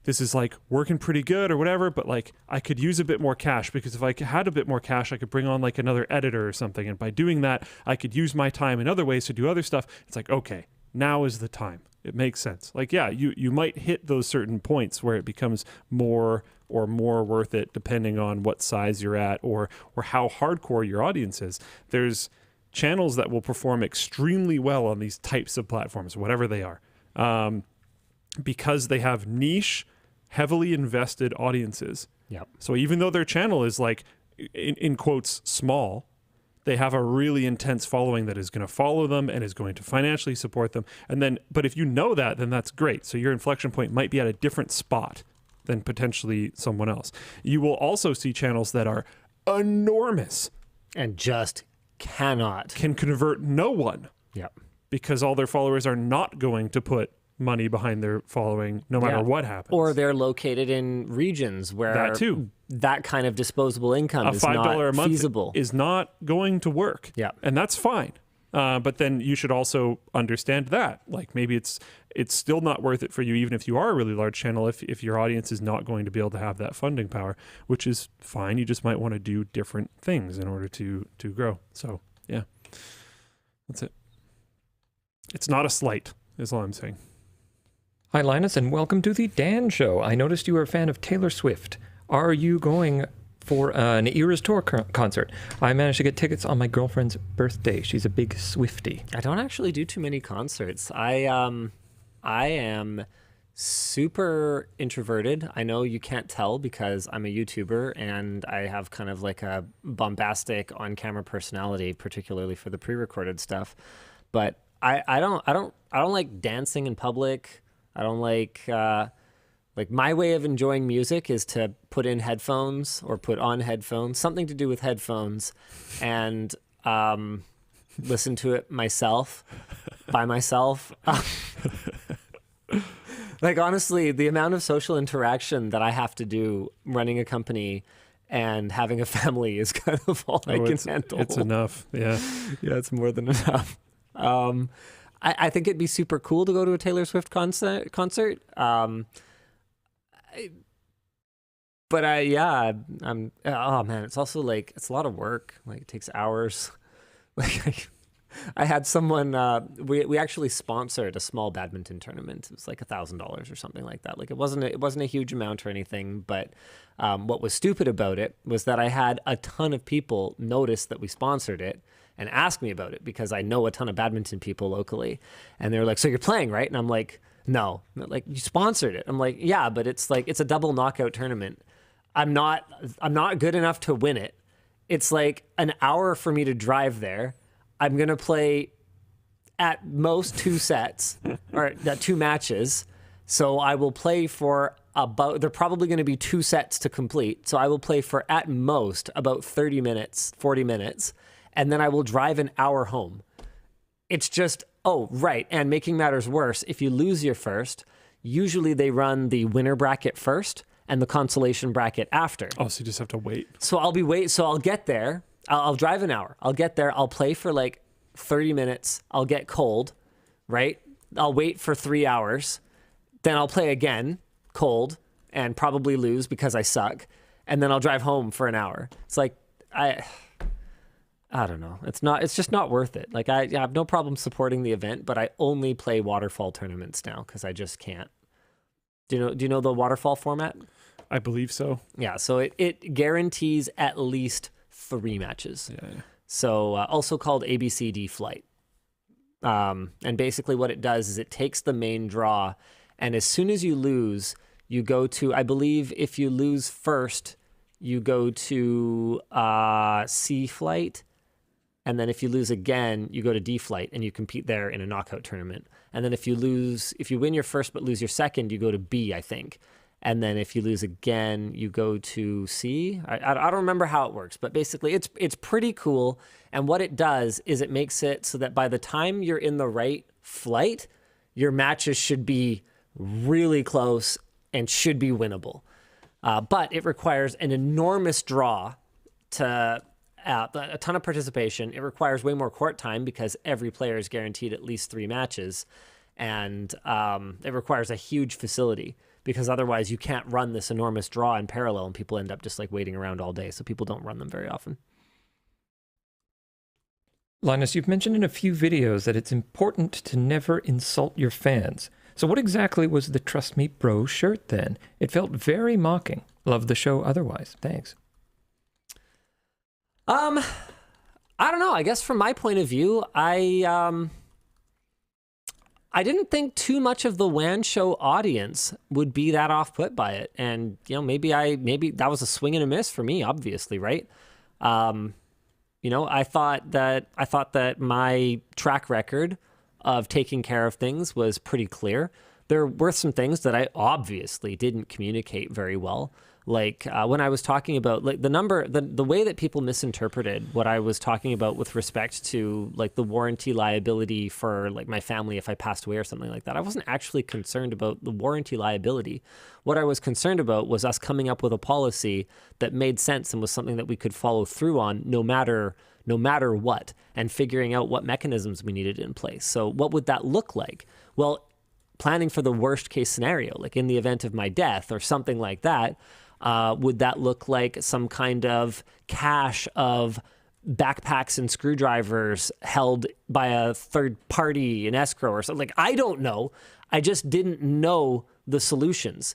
A: this is like working pretty good or whatever, but like I could use a bit more cash, because if I had a bit more cash, I could bring on like another editor or something. And by doing that, I could use my time in other ways to do other stuff. It's like, okay, now is the time. It makes sense. Like, yeah, you might hit those certain points where it becomes more or more worth it, depending on what size you're at or how hardcore your audience is. There's channels that will perform extremely well on these types of platforms, whatever they are. Because they have niche, heavily invested audiences.
B: Yep.
A: So even though their channel is like, in quotes, small, they have a really intense following that is going to follow them and is going to financially support them. And then, but if you know that, then that's great. So your inflection point might be at a different spot than potentially someone else. You will also see channels that are enormous
B: And just can
A: convert no one.
B: Yep.
A: Because all their followers are not going to put money behind their following no matter what happens.
B: Or they're located in regions where
A: that too.
B: That kind of disposable income is
A: $5
B: not
A: a month
B: feasible.
A: is not going to work.
B: Yeah.
A: And that's fine. But then you should also understand that. Like maybe it's still not worth it for you, even if you are a really large channel, if your audience is not going to be able to have that funding power, which is fine. You just might want to do different things in order to grow. So yeah, that's it. It's not a slight, is all I'm saying.
C: Hi, Linus, and welcome to the Dan Show. I noticed you are a fan of Talor Swift. Are you going for an Eras Tour concert? I managed to get tickets on my girlfriend's birthday. She's a big Swiftie.
B: I don't actually do too many concerts. I am super introverted. I know you can't tell because I'm a YouTuber and I have kind of like a bombastic on-camera personality, particularly for the pre-recorded stuff. But I don't like dancing in public. I don't like my way of enjoying music is to put in headphones or put on headphones, something to do with headphones, and listen to it myself, by myself. Like, honestly, the amount of social interaction that I have to do running a company and having a family is kind of all I can handle.
A: It's enough. Yeah.
B: Yeah, it's more than enough. I think it'd be super cool to go to a Talor Swift concert. Oh man, it's also like, it's a lot of work. Like it takes hours. Like I had someone, we actually sponsored a small badminton tournament. It was like $1,000 or something like that. Like it wasn't a huge amount or anything, but what was stupid about it was that I had a ton of people notice that we sponsored it and ask me about it because I know a ton of badminton people locally. And they were like, so you're playing, right? And I'm like, no. And they're like, you sponsored it. I'm like, yeah, but it's like, it's a double knockout tournament. I'm not good enough to win it. It's like an hour for me to drive there. I'm going to play at most 2 sets or 2 matches. So I will play for they're probably going to be 2 sets to complete. So I will play for at most about 30 minutes, 40 minutes. And then I will drive an hour home. It's just, oh, right. And making matters worse, if you lose your first, usually they run the winner bracket first and the consolation bracket after.
A: Oh, so you just have to wait.
B: So I'll get there. I'll drive an hour. I'll get there. I'll play for like 30 minutes. I'll get cold, right? I'll wait for 3 hours. Then I'll play again, cold, and probably lose because I suck. And then I'll drive home for an hour. It's like, I don't know. It's just not worth it. Like I have no problem supporting the event, but I only play waterfall tournaments now because I just can't. Do you know the waterfall format?
A: I believe so.
B: Yeah. So it guarantees at least 3 matches.
A: Yeah.
B: So also called ABCD flight. And basically what it does is it takes the main draw, and as soon as you lose, you go to, I believe if you lose first, you go to C flight. And then if you lose again, you go to D flight and you compete there in a knockout tournament. And then if you win your first but lose your second, you go to B, I think. And then if you lose again, you go to C. I don't remember how it works, but basically it's pretty cool. And what it does is it makes it so that by the time you're in the right flight, your matches should be really close and should be winnable. But it requires an enormous draw to a ton of participation. It requires way more court time because every player is guaranteed at least 3 matches. And it requires a huge facility because otherwise you can't run this enormous draw in parallel and people end up just like waiting around all day. So people don't run them very often.
C: Linus, you've mentioned in a few videos that it's important to never insult your fans. So what exactly was the Trust Me Bro shirt then? It felt very mocking. Love the show otherwise. Thanks.
B: I don't know. I guess from my point of view, I didn't think too much of the WAN Show audience would be that off put by it. And, you know, maybe that was a swing and a miss for me, obviously, right? You know, I thought that my track record of taking care of things was pretty clear. There were some things that I obviously didn't communicate very well. Like when I was talking about like the way that people misinterpreted what I was talking about with respect to like the warranty liability for like my family if I passed away or something like that. I wasn't actually concerned about the warranty liability. What I was concerned about was us coming up with a policy that made sense and was something that we could follow through on no matter what, and figuring out what mechanisms we needed in place. So what would that look like? Well, planning for the worst case scenario, like in the event of my death or something like that, would that look like some kind of cache of backpacks and screwdrivers held by a third party in escrow or something? Like, I don't know. I just didn't know the solutions.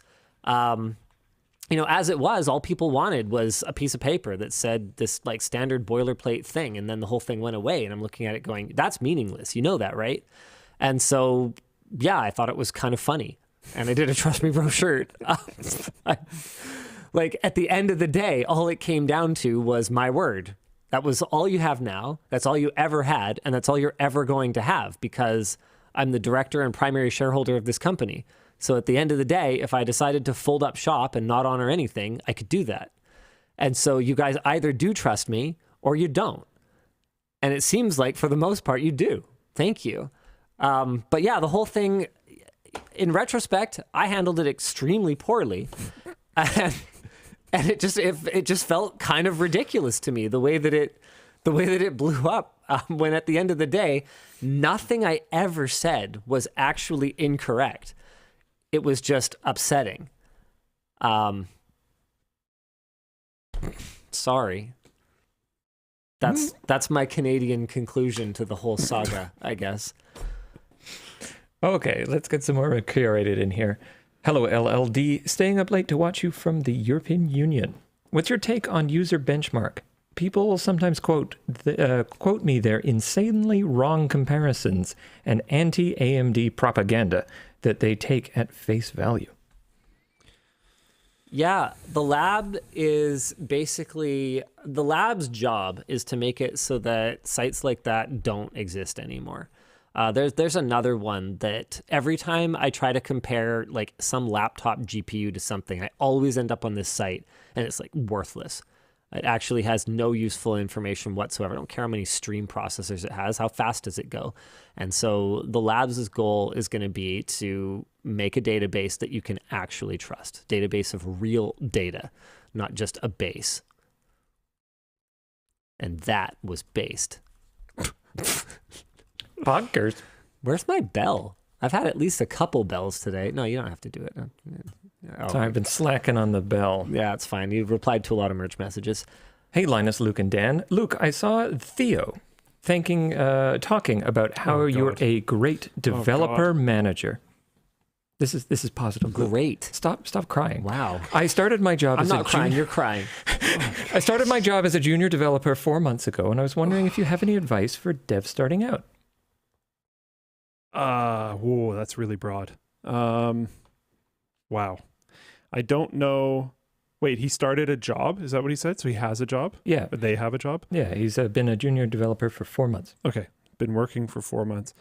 B: You know, as it was, all people wanted was a piece of paper that said this like standard boilerplate thing. And then the whole thing went away. And I'm looking at it going, that's meaningless. You know that, right? And so, yeah, I thought it was kind of funny. And I did a Trust Me Bro shirt. Like at the end of the day, all it came down to was my word. That was all you have now. That's all you ever had. And that's all you're ever going to have because I'm the director and primary shareholder of this company. So at the end of the day, if I decided to fold up shop and not honor anything, I could do that. And so you guys either do trust me or you don't. And it seems like for the most part, you do. Thank you. But yeah, the whole thing, in retrospect, I handled it extremely poorly. And it just felt kind of ridiculous to me the way that it blew up. When at the end of the day, nothing I ever said was actually incorrect. It was just upsetting. Sorry. That's my Canadian conclusion to the whole saga, I guess.
C: Okay, let's get some more curated in here. Hello, LLD. Staying up late to watch you from the European Union. What's your take on user benchmark? People will sometimes quote me their insanely wrong comparisons and anti-AMD propaganda that they take at face value.
B: Yeah, the lab is basically, the lab's job is to make it so that sites like that don't exist anymore. There's another one that every time I try to compare like some laptop GPU to something, I always end up on this site and it's like worthless. It actually has no useful information whatsoever. I don't care how many stream processors it has. How fast does it go? And so the lab's goal is going to be to make a database that you can actually trust. Database of real data, not just a base. And that was based.
C: Bonkers.
B: Where's my bell? I've had at least a couple bells today. No, you don't have to do it. Oh.
C: So I've been slacking on the bell.
B: Yeah, it's fine. You replied to a lot of merch messages.
C: Hey, Linus, Luke, and Dan. Luke, I saw Theo talking about how you're a great developer manager. This is positive.
B: Great.
C: Stop crying.
B: Wow.
C: I started my job
B: I'm not crying. You're crying.
C: I started my job as a junior developer 4 months ago, and I was wondering if you have any advice for devs starting out.
A: Whoa, that's really broad. Wow. I don't know. Wait, he started a job? Is that what he said? So he has a job?
C: Yeah.
A: But they have a job?
C: Yeah, he's been a junior developer for 4 months.
A: Okay. Been working for 4 months.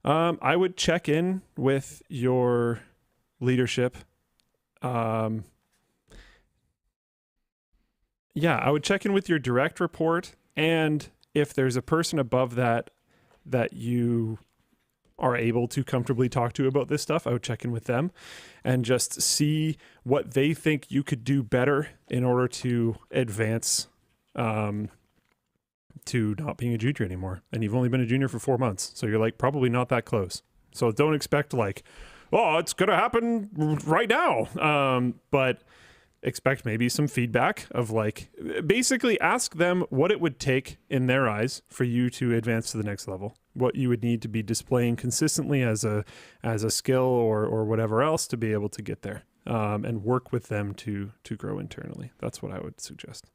A: I would check in with your leadership. Yeah, I would check in with your direct report. And if there's a person above that you are able to comfortably talk to about this stuff, I would check in with them and just see what they think you could do better in order to advance to not being a junior anymore. And you've only been a junior for 4 months, so you're like probably not that close. So don't expect like, oh, it's gonna happen right now. But expect maybe some feedback of like, basically ask them what it would take in their eyes for you to advance to the next level, what you would need to be displaying consistently as a skill or whatever else to be able to get there, and work with them to grow internally. That's what I would suggest.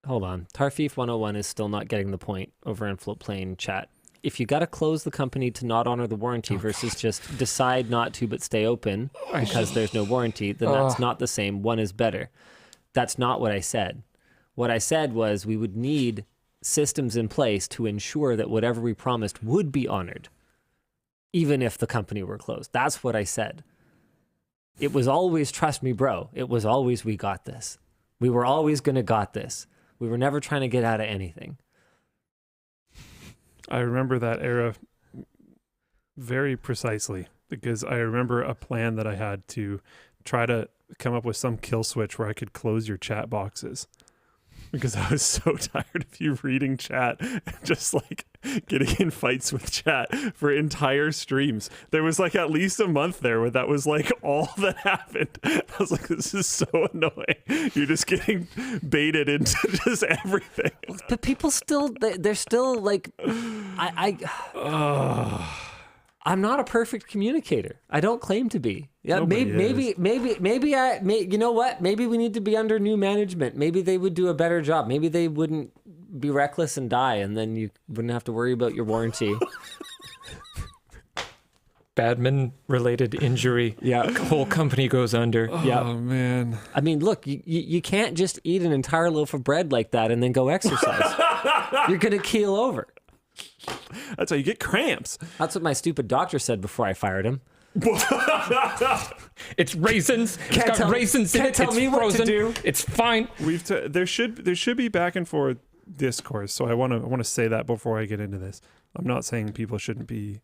B: Hold on. Tarfeef 101 is still not getting the point over in Floatplane chat. If you got to close the company to not honor the warranty versus just decide not to but stay open because there's no warranty, then that's not the same. One is better. That's not what I said. What I said was we would need systems in place to ensure that whatever we promised would be honored, even if the company were closed. That's what I said. It was always, trust me, bro. It was always, we got this. We were always going to got this. We were never trying to get out of anything.
A: I remember that era very precisely because I remember a plan that I had to try to come up with some kill switch where I could close your chat boxes, because I was so tired of you reading chat and just like getting in fights with chat for entire streams. There was like at least a month there where that was like all that happened. I was like, this is so annoying. You're just getting baited into just everything.
B: But people still, they're still like, I'm not a perfect communicator. I don't claim to be. Yeah, maybe you know what? Maybe we need to be under new management. Maybe they would do a better job. Maybe they wouldn't be reckless and die, and then you wouldn't have to worry about your warranty.
C: Badman-related injury.
B: Yeah.
C: Whole company goes under.
A: Oh, man.
B: I mean, look, you can't just eat an entire loaf of bread like that and then go exercise. You're going to keel over.
A: That's how you get cramps.
B: That's what my stupid doctor said before I fired him.
C: It's raisins.
B: Can't
C: It's got raisins in it.
B: tell
C: It's
B: me what to
C: frozen.
B: do.
C: It's fine.
A: There should be back and forth discourse. So I want to say that before I get into this. I'm not saying people shouldn't be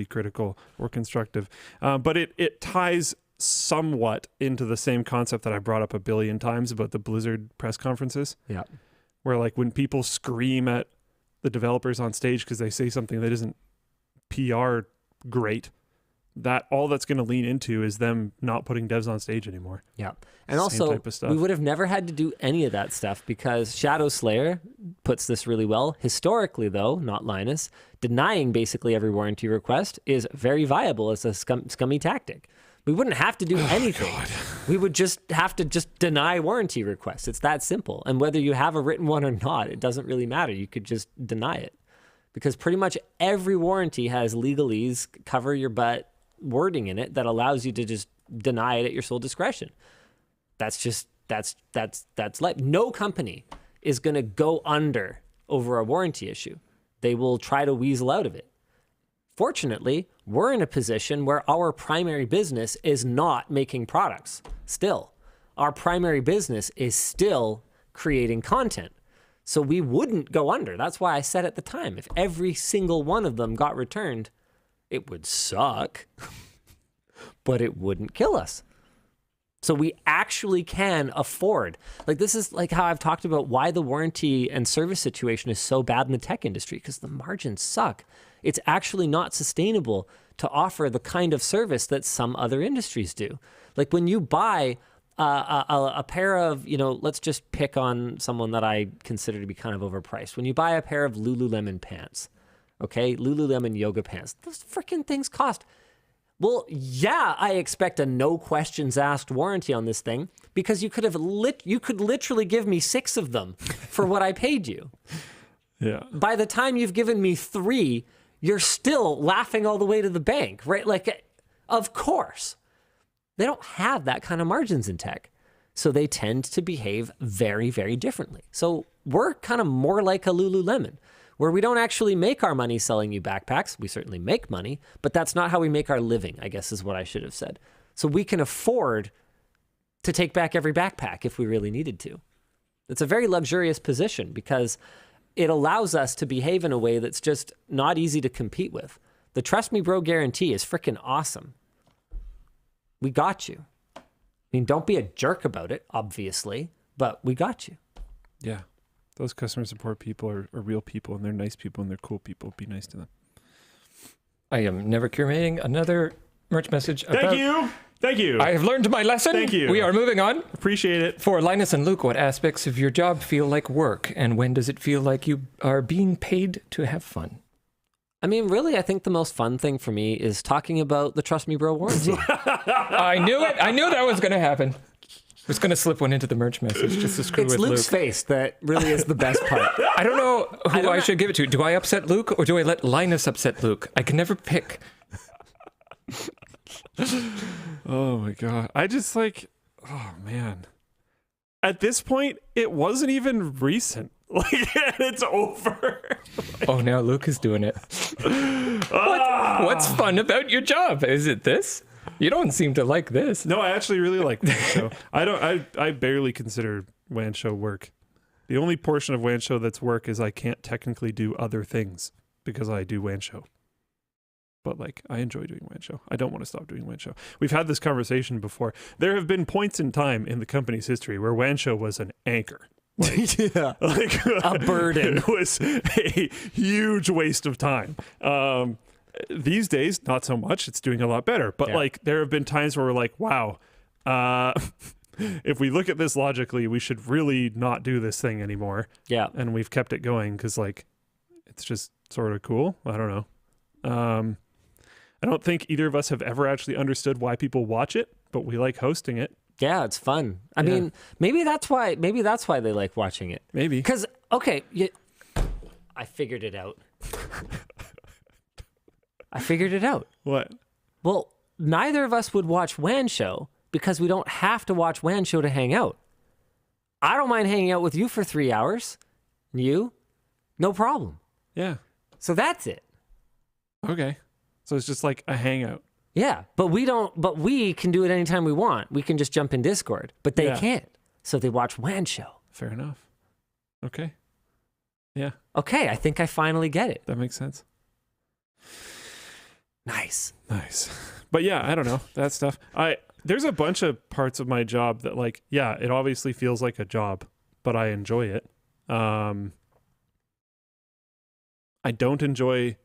A: critical or constructive, but it ties somewhat into the same concept that I brought up a billion times about the Blizzard press conferences.
B: Yeah.
A: Where like when people scream at the developers on stage because they say something that isn't PR great, that all that's going to lean into is them not putting devs on stage anymore.
B: Yeah. And
A: Same
B: also,
A: type of stuff.
B: we would have never had to do any of that stuff because Shadow Slayer puts this really well. Historically, though, not Linus, denying basically every warranty request is very viable as a scummy tactic. We wouldn't have to do anything. We would just have to deny warranty requests. It's that simple. And whether you have a written one or not, it doesn't really matter. You could just deny it. Because pretty much every warranty has legalese, cover your butt wording in it that allows you to just deny it at your sole discretion. That's life. No company is going to go under over a warranty issue. They will try to weasel out of it. Fortunately, we're in a position where our primary business is not making products. Still, our primary business is still creating content. So we wouldn't go under. That's why I said at the time, if every single one of them got returned, it would suck, but it wouldn't kill us. So we actually can afford, like this is like how I've talked about why the warranty and service situation is so bad in the tech industry, because the margins suck. It's actually not sustainable to offer the kind of service that some other industries do. Like when you buy a pair of, let's just pick on someone that I consider to be kind of overpriced. When you buy a pair of Lululemon pants, okay, Lululemon yoga pants, those freaking things cost. Well, yeah, I expect a no questions asked warranty on this thing because you could literally give me 6 of them for what I paid you.
A: Yeah.
B: By the time you've given me 3, you're still laughing all the way to the bank, right? Like, of course. They don't have that kind of margins in tech. So they tend to behave very, very differently. So we're kind of more like a Lululemon, where we don't actually make our money selling you backpacks. We certainly make money, but that's not how we make our living, I guess is what I should have said. So we can afford to take back every backpack if we really needed to. It's a very luxurious position because it allows us to behave in a way that's just not easy to compete with. The Trust Me Bro guarantee is freaking awesome. We got you. I mean, don't be a jerk about it, obviously, but we got you.
A: Yeah. Those customer support people are real people, and they're nice people, and they're cool people. Be nice to them.
C: I am never curating another merch message.
A: Thank you. Thank you.
C: I have learned my lesson.
A: Thank you.
C: We are moving on.
A: Appreciate it.
C: For Linus and Luke, what aspects of your job feel like work, and when does it feel like you are being paid to have fun?
B: I mean, really, I think the most fun thing for me is talking about the Trust Me Bro warranty.
C: I knew it. I knew that was going to happen. I was going to slip one into the merch message just to screw
B: It's
C: with
B: Luke's
C: Luke.
B: face that really is the best part.
C: I don't know who I should give it to. Do I upset Luke, or do I let Linus upset Luke? I can never pick.
A: Oh my God. I just like, oh man. At this point, it wasn't even recent. Like, it's over.
C: Oh, now Luke is doing it. What's fun about your job? Is it this? You don't seem to like this.
A: No, I actually really like WAN Show. I barely consider WAN Show work. The only portion of WAN Show that's work is I can't technically do other things because I do WAN Show. But like, I enjoy doing WAN Show. I don't want to stop doing WAN Show. We've had this conversation before. There have been points in time in the company's history where WAN Show was an anchor. Like,
B: Yeah.
A: like
B: A burden.
A: It was a huge waste of time. These days, not so much. It's doing a lot better. But
B: Yeah.
A: like, there have been times where we're like, wow, if we look at this logically, we should really not do this thing anymore.
B: Yeah.
A: And we've kept it going because like, it's just sort of cool. I don't know. I don't think either of us have ever actually understood why people watch it, but we like hosting it.
B: Yeah, it's fun. I mean, maybe that's why they like watching it.
A: Maybe.
B: Because, okay, I figured it out. I figured it out.
A: What?
B: Well, neither of us would watch WAN Show because we don't have to watch WAN Show to hang out. I don't mind hanging out with you for 3 hours. You? No problem.
A: Yeah.
B: So that's it.
A: Okay. So it's just like a hangout.
B: Yeah, but we can do it anytime we want. We can just jump in Discord, but they
A: Yeah.
B: can't. So they watch WAN Show.
A: Fair enough. Okay. Yeah,
B: Okay, I think I finally get it.
A: that makes sense.
B: Nice.
A: Nice. But yeah, I don't know. That stuff. There's a bunch of parts of my job that like, yeah, it obviously feels like a job, but I enjoy it. I don't enjoy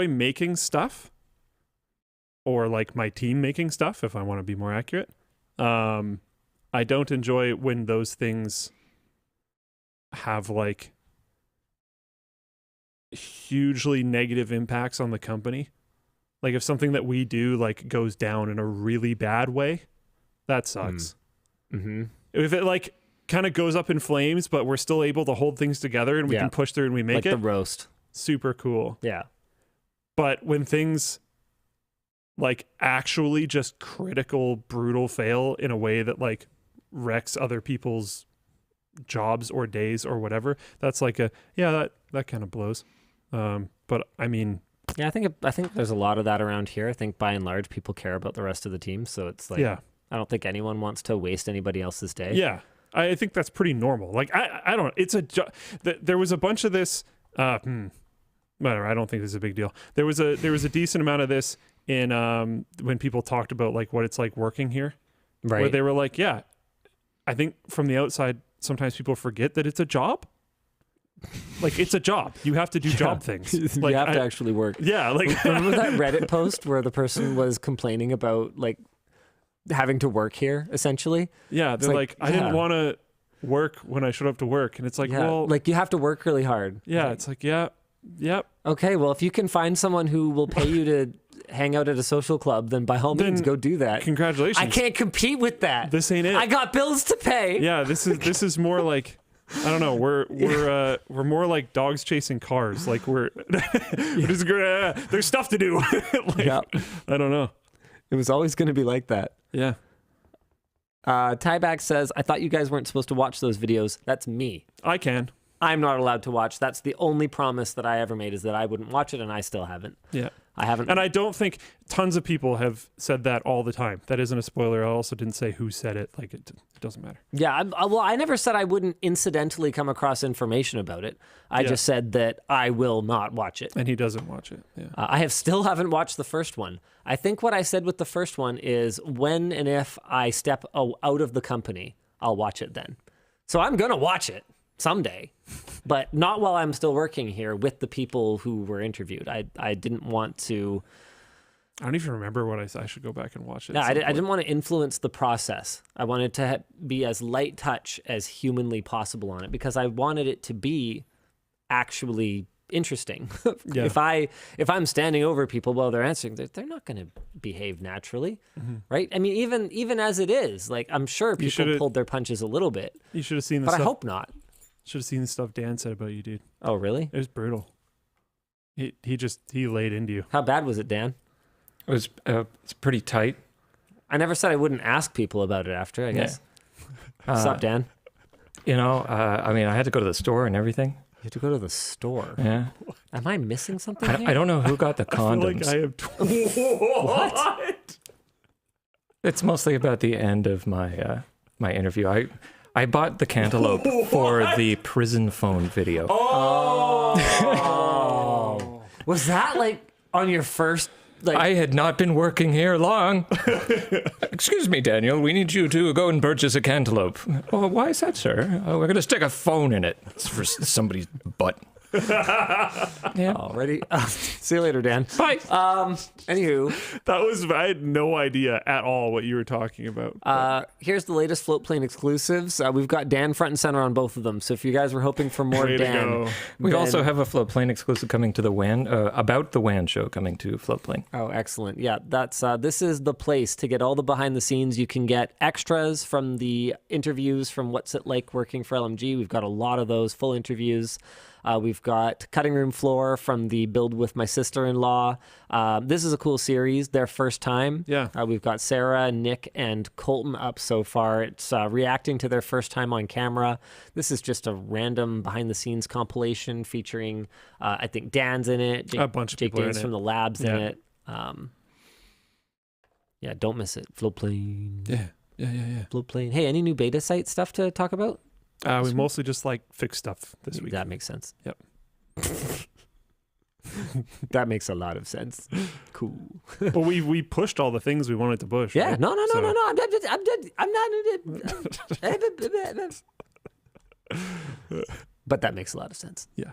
A: making stuff, or like my team making stuff, if I want to be more accurate. I don't enjoy when those things have like hugely negative impacts on the company. Like if something that we do like goes down in a really bad way, that sucks.
B: Mm-hmm.
A: If it like kind of goes up in flames, but we're still able to hold things together and we
B: Yeah.
A: can push through and we make
B: Like
A: it,
B: the roast.
A: super cool.
B: Yeah.
A: But when things like actually just critical, brutal fail in a way that like wrecks other people's jobs or days or whatever, that's like that kind of blows. But I mean,
B: Yeah, I think there's a lot of that around here. I think by and large people care about the rest of the team, so it's like
A: yeah,
B: I don't think anyone wants to waste anybody else's day.
A: yeah, I think that's pretty normal. Like I don't. It's there was a bunch of this. Whatever. I don't think this is a big deal. There was a decent amount of this in when people talked about like what it's like working here,
B: Right.
A: where they were like, yeah, I think from the outside sometimes people forget that it's a job. Like it's a job. You have to do job things. Like,
B: you have to actually work.
A: Yeah, like
B: Remember that Reddit post where the person was complaining about like having to work here essentially?
A: yeah, they're
B: like,
A: I didn't
B: yeah.
A: want to work when I showed up to work, and it's like,
B: Yeah.
A: well,
B: Like you have to work really hard.
A: yeah, it's like, yeah, yep.
B: Okay, well if you can find someone who will pay you to hang out at a social club, then by all means
A: Then
B: go do that.
A: Congratulations.
B: I can't compete with that.
A: This ain't it.
B: I got bills to pay.
A: Yeah, this is more like, I don't know. We're more like dogs chasing cars. Like we're just gonna, there's stuff to do. Like,
B: Yeah.
A: I don't know.
B: It was always going to be like that.
A: Yeah.
B: Tieback says, I thought you guys weren't supposed to watch those videos. That's me.
A: I can.
B: I'm not allowed to watch. That's the only promise that I ever made, is that I wouldn't watch it, and I still haven't.
A: Yeah.
B: I haven't.
A: And I don't think tons of people have said that all the time. That isn't a spoiler. I also didn't say who said it. Like, it doesn't matter.
B: Yeah, well, I never said I wouldn't incidentally come across information about it. I just said that I will not watch it.
A: And he doesn't watch it. Yeah.
B: I still haven't watched the first one. I think what I said with the first one is when and if I step out of the company, I'll watch it then. So I'm going to watch it someday, but not while I'm still working here with the people who were interviewed. I didn't want to...
A: I don't even remember what I should go back and watch it.
B: Yeah, I didn't want to influence the process. I wanted to be as light touch as humanly possible on it because I wanted it to be actually interesting.
A: Yeah.
B: If I'm standing over people while they're answering, they're not going to behave naturally, right? I mean, even as it is, like I'm sure people pulled their punches a little bit.
A: You should have seen the
B: but
A: stuff.
B: I hope not.
A: Should have seen the stuff Dan said about you, dude.
B: Oh, really?
A: It was brutal. He laid into you.
B: How bad was it, Dan?
C: It was it's pretty tight.
B: I never said I wouldn't ask people about it after, I guess. What's up, Dan?
C: You know, I mean, I had to go to the store and everything.
B: You have to go to the store.
C: Yeah.
B: Am I missing something here?
C: I don't know who got the condoms.
A: I feel like I have...
B: What?
C: It's mostly about the end of my my interview. I bought the cantaloupe for the prison phone video.
B: Oh. Was that like on your first... Like,
C: I had not been working here long. Excuse me, Daniel. We need you to go and purchase a cantaloupe. Oh, why is that, sir? Oh, we're going to stick a phone in it. It's for somebody's butt. Yeah.
B: Already. See you later, Dan.
C: Bye.
B: Anywho,
A: I had no idea at all what you were talking about.
B: here's the latest Floatplane exclusives. We've got Dan front and center on both of them. So if you guys were hoping for more
A: Way to
B: Dan,
A: go.
C: We also have a Floatplane exclusive coming to the WAN, about the WAN show coming to Floatplane.
B: Oh, excellent. Yeah, that's this is the place to get all the behind the scenes. You can get extras from the interviews from What's It Like Working for LMG. We've got a lot of those full interviews. We've got Cutting Room Floor from the Build with My Sister-in-Law. This is a cool series, their first time.
A: Yeah.
B: We've got Sarah, Nick, and Colton up so far. It's reacting to their first time on camera. This is just a random behind-the-scenes compilation featuring, I think Dan's in it.
A: A bunch of
B: Jake
A: people are in
B: Danes
A: it.
B: from the labs
A: Yeah.
B: in it. Yeah, don't miss it. Floatplane.
A: Yeah.
B: Floatplane. Hey, any new beta site stuff to talk about?
A: We mostly just like fix stuff this week.
B: That makes sense.
A: Yep.
B: That makes a lot of sense. Cool.
A: But we pushed all the things we wanted to push.
B: Yeah.
A: right?
B: No.
A: So-
B: I'm not. But that makes a lot of sense.
A: Yeah.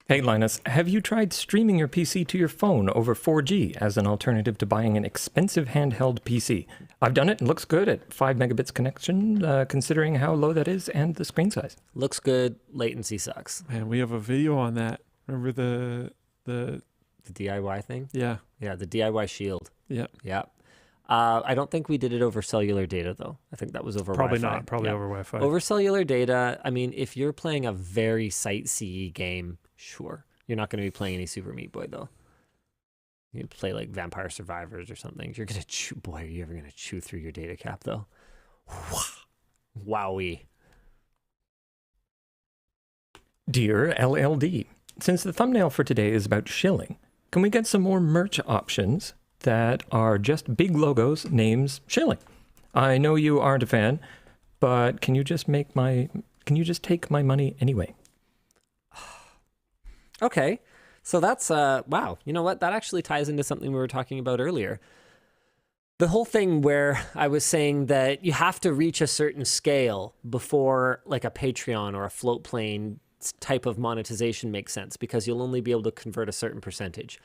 C: Hey, Linus, have you tried streaming your PC to your phone over 4G as an alternative to buying an expensive handheld PC? I've done it and looks good at 5 megabits connection, considering how low that is and the screen size.
B: Looks good. Latency sucks.
A: Man, we have a video on that. Remember the
B: The DIY thing?
A: yeah.
B: Yeah, the DIY Shield.
A: Yeah.
B: Yeah. I don't think we did it over cellular data, though. I think that was over
A: Probably
B: Wi-Fi.
A: not. Probably
B: Yeah.
A: over Wi-Fi.
B: Over cellular data, I mean, if you're playing a very site-CE game, sure. You're not going to be playing any Super Meat Boy, though. You play like Vampire Survivors or something. You're going to chew. Boy, are you ever going to chew through your data cap, though? Wowee.
C: Dear LLD, since the thumbnail for today is about shilling, can we get some more merch options that are just big logos, names, shilling? I know you aren't a fan, but can you just take my money anyway?
B: Okay. So that's, wow. You know what? That actually ties into something we were talking about earlier. The whole thing where I was saying that you have to reach a certain scale before like a Patreon or a Floatplane type of monetization makes sense because you'll only be able to convert a certain percentage.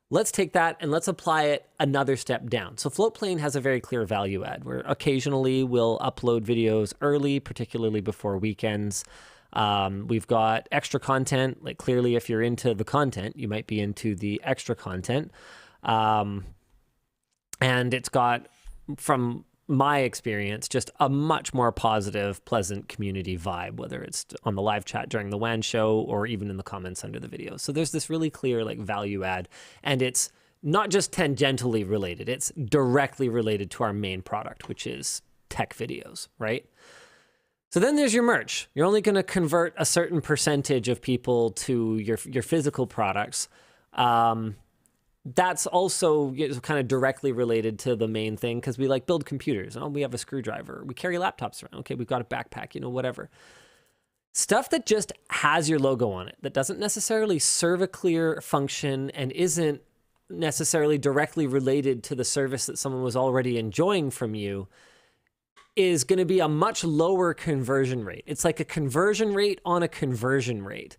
B: Let's take that and let's apply it another step down. So Floatplane has a very clear value add where occasionally we'll upload videos early, particularly before weekends. We've got extra content, like clearly if you're into the content, you might be into the extra content. And it's got, from my experience, just a much more positive, pleasant community vibe, whether it's on the live chat during the WAN show or even in the comments under the video. So there's this really clear like value add, and it's not just tangentially related, it's directly related to our main product, which is tech videos, right? So then there's your merch. You're only going to convert a certain percentage of people to your physical products. that's also kind of directly related to the main thing because we like build computers. Oh, we have a screwdriver. We carry laptops around. Okay, we've got a backpack, whatever. Stuff that just has your logo on it, that doesn't necessarily serve a clear function and isn't necessarily directly related to the service that someone was already enjoying from you, is going to be a much lower conversion rate. It's like a conversion rate on a conversion rate.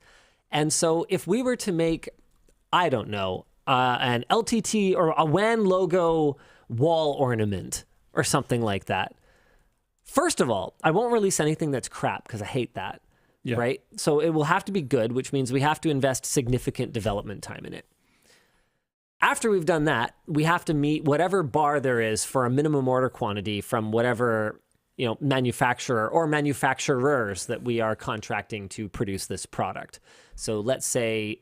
B: And so if we were to make, I don't know, an LTT or a WAN logo wall ornament or something like that, first of all, I won't release anything that's crap because I hate that. Yeah. Right? So it will have to be good, which means we have to invest significant development time in it. After we've done that, we have to meet whatever bar there is for a minimum order quantity from whatever, manufacturer or manufacturers that we are contracting to produce this product. So let's say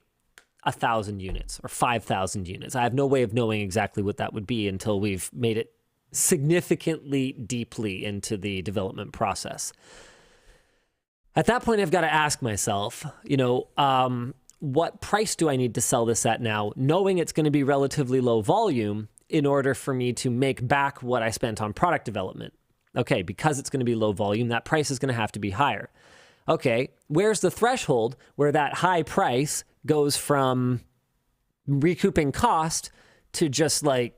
B: 1,000 units or 5,000 units. I have no way of knowing exactly what that would be until we've made it significantly deeply into the development process. At that point, I've got to ask myself, what price do I need to sell this at now, knowing it's going to be relatively low volume in order for me to make back what I spent on product development? Okay, because it's going to be low volume, that price is going to have to be higher. Okay, where's the threshold where that high price goes from recouping cost to just like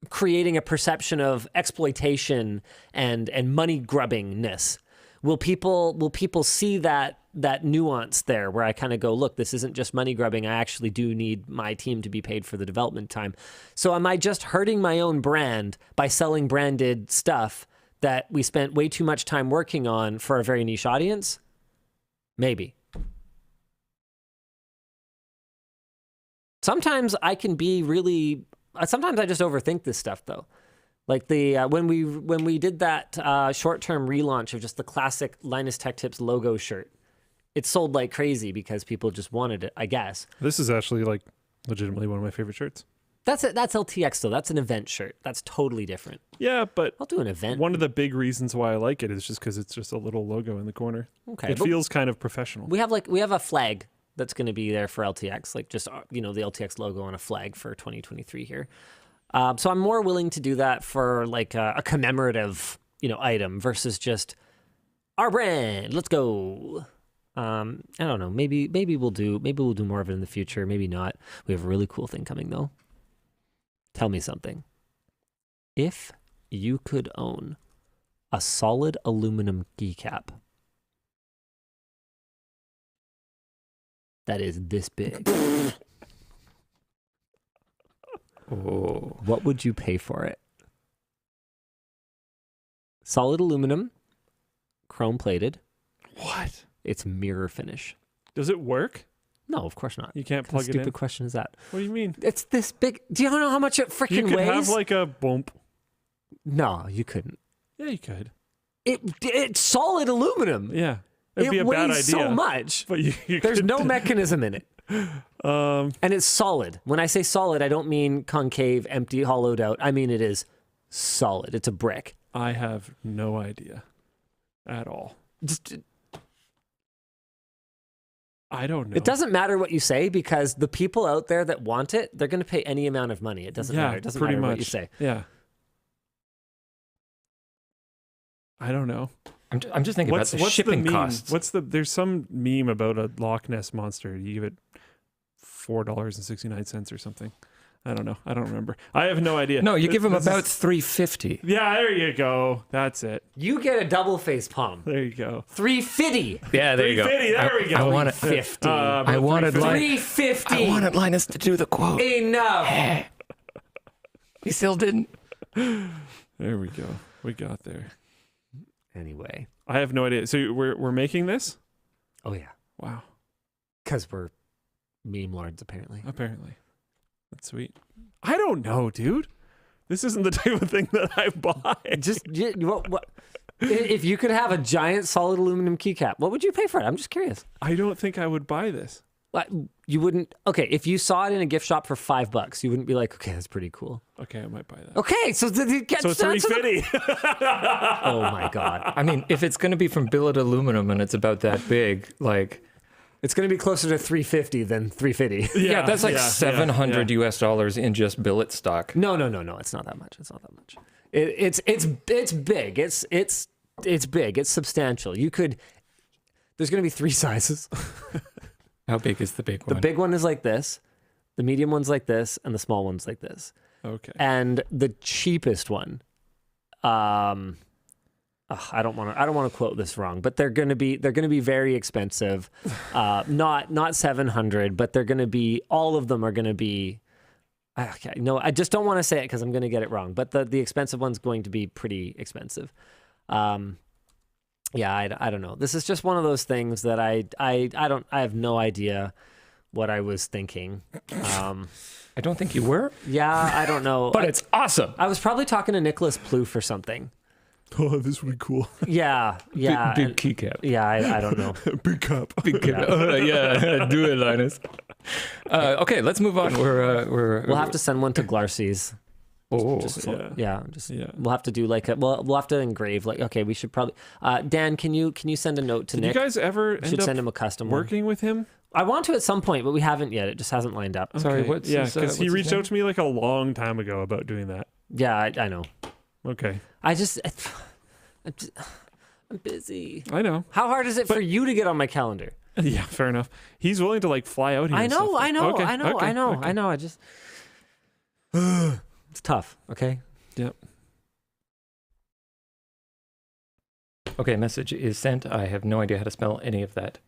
B: creating a perception of exploitation and money grubbingness? Will people see that nuance there where I kind of go, look, this isn't just money grubbing. I actually do need my team to be paid for the development time. So am I just hurting my own brand by selling branded stuff that we spent way too much time working on for a very niche audience? Maybe. Sometimes I can be really, sometimes I just overthink this stuff though. Like when we did that short-term relaunch of just the classic Linus Tech Tips logo shirt, it sold like crazy because people just wanted it, I guess.
A: This is actually like legitimately one of my favorite shirts.
B: That's LTX though. That's an event shirt. That's totally different.
A: Yeah, but
B: I'll do an event.
A: One of the big reasons why I like it is just because it's just a little logo in the corner.
B: Okay,
A: it feels kind of professional.
B: We have a flag that's going to be there for LTX, like just the LTX logo on a flag for 2023 here. So I'm more willing to do that for like a commemorative, item versus just our brand. Let's go. I don't know. Maybe we'll do more of it in the future. Maybe not. We have a really cool thing coming though. Tell me something. If you could own a solid aluminum keycap that is this big, what would you pay for it? Solid aluminum, chrome plated.
A: What?
B: It's mirror finish.
A: Does it work?
B: No, of course not.
A: You can't plug it in?
B: What stupid question is that?
A: What do you mean?
B: It's this big. Do you know how much it freaking weighs?
A: You could have like a bump.
B: No, you couldn't.
A: Yeah, you could.
B: It's solid aluminum.
A: Yeah. It'd be a bad idea.
B: It weighs so much.
A: But you
B: There's no mechanism in it. And it's solid. When I say solid, I don't mean concave, empty, hollowed out. I mean it is solid. It's a brick.
A: I have no idea at all. I don't know.
B: It doesn't matter what you say because the people out there that want it, they're going to pay any amount of money. It doesn't matter. It doesn't matter what you say.
A: Yeah. I don't know.
C: I'm just thinking about the shipping costs.
A: There's some meme about a Loch Ness monster. You give it $4.69 or something. I don't know. I don't remember. I have no idea.
C: No, you give them about $3.50.
A: Yeah, there you go. That's it.
B: You get a double face palm.
A: There you go.
B: $3.50.
C: Yeah, there you go.
A: $3.50. There we go.
C: I want it.
B: $3.50.
C: I wanted
B: $3.50.
C: I wanted Linus to do the quote.
B: Enough.
C: He still didn't.
A: There we go. We got there.
B: Anyway,
A: I have no idea. So we're making this?
B: Oh yeah.
A: Wow.
B: Because we're meme lords, apparently.
A: Apparently. That's sweet. I don't know, dude. This isn't the type of thing that I buy.
B: What? If you could have a giant solid aluminum keycap, what would you pay for it? I'm just curious.
A: I don't think I would buy this.
B: You wouldn't. Okay, if you saw it in a gift shop for $5, you wouldn't be like, okay, that's pretty cool.
A: Okay, I might buy that.
B: Okay, so
A: $3.50.
B: Oh my god.
C: I mean, if it's going to be from billet aluminum and it's about that big, like,
B: It's going to be closer to 350 than 350.
C: Yeah, that's like $700 US in just billet stock.
B: No. It's not that much. It's not that much. It's big. It's big. It's substantial. There's going to be 3 sizes.
C: How big is the big one?
B: The big one is like this. The medium one's like this, and the small one's like this.
A: Okay.
B: And the cheapest one, I don't want to quote this wrong, but they're going to be very expensive. Not 700, but they're going to be, all of them are going to be. Okay, no, I just don't want to say it because I'm going to get it wrong. But the expensive one's going to be pretty expensive. I don't know. This is just one of those things that I have no idea what I was thinking.
C: I don't think you were.
B: Yeah, I don't know.
C: But it's awesome.
B: I was probably talking to Nicholas Plouffe or something.
A: Oh, this would be cool.
B: Yeah.
C: Big keycap.
B: Yeah, I don't know.
A: Big cup.
C: Big cap. Yeah, do it, Linus. Okay, let's move on.
B: We'll have to send one to Glarcy's.
C: Oh,
B: We'll have to do like we'll have to engrave okay, we should probably Dan, can you send a note to Nick?
A: You guys ever
B: should send him a custom
A: working with him?
B: I want to at some point, but we haven't yet. It just hasn't lined up.
C: Sorry,
A: okay. Because he reached out to me like a long time ago about doing that.
B: Yeah, I know.
A: Okay.
B: I'm busy.
A: I know.
B: How hard is it for you to get on my calendar?
A: Yeah, fair enough. He's willing to like fly out here.
B: I know.
A: Okay.
B: I just it's tough. Okay.
A: Yep.
C: Okay, message is sent. I have no idea how to spell any of that.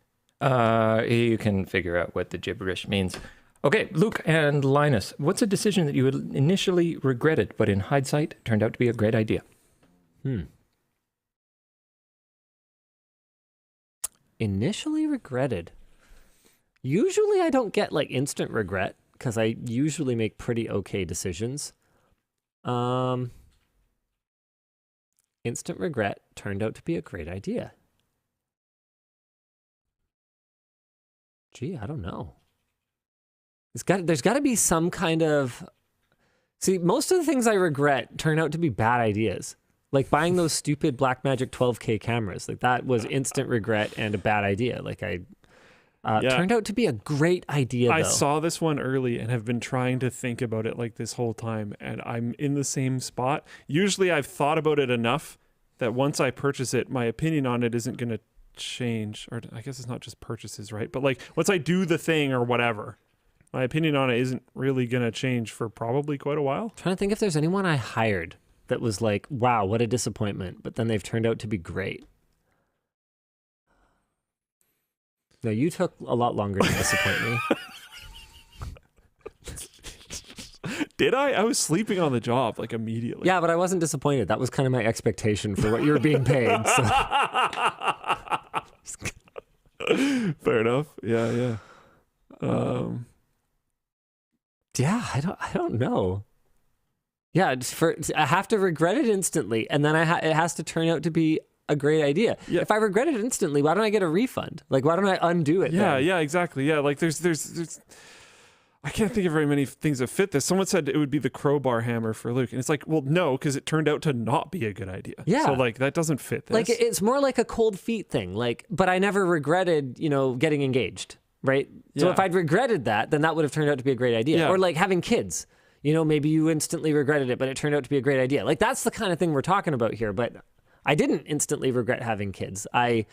C: You can figure out what the gibberish means. Okay, Luke and Linus, what's a decision that you had initially regretted, but in hindsight turned out to be a great idea?
B: Initially regretted. Usually I don't get like instant regret because I usually make pretty okay decisions. Instant regret turned out to be a great idea. Gee, I don't know. There's got to be some kind of... See, most of the things I regret turn out to be bad ideas. Like buying those stupid Blackmagic 12K cameras. Like that was instant regret and a bad idea. Like turned out to be a great idea, though.
A: I saw this one early and have been trying to think about it like this whole time, and I'm in the same spot. Usually I've thought about it enough that once I purchase it, my opinion on it isn't going to change. Or I guess it's not just purchases, right? But like once I do the thing or whatever, my opinion on it isn't really going to change for probably quite a while.
B: I'm trying to think if there's anyone I hired that was like, wow, what a disappointment, but then they've turned out to be great. No, you took a lot longer to disappoint me.
A: Did I? I was sleeping on the job like immediately.
B: Yeah, but I wasn't disappointed. That was kind of my expectation for what you were being paid. So.
A: Fair enough. Yeah.
B: Yeah, I don't know. Yeah, I have to regret it instantly, and then it has to turn out to be a great idea. Yeah. If I regret it instantly, why don't I get a refund? Like, why don't I undo it?
A: Yeah,
B: then?
A: yeah, exactly. Yeah, like there's I can't think of very many things that fit this. Someone said it would be the crowbar hammer for Luke, and it's like, well, no, because it turned out to not be a good idea.
B: Yeah,
A: so like that doesn't fit this.
B: Like it's more like a cold feet thing. Like, but I never regretted, getting engaged, right? Yeah. So if I'd regretted that, then that would have turned out to be a great idea. Yeah. Or like having kids. Maybe you instantly regretted it, but it turned out to be a great idea. Like that's the kind of thing we're talking about here. But I didn't instantly regret having kids. I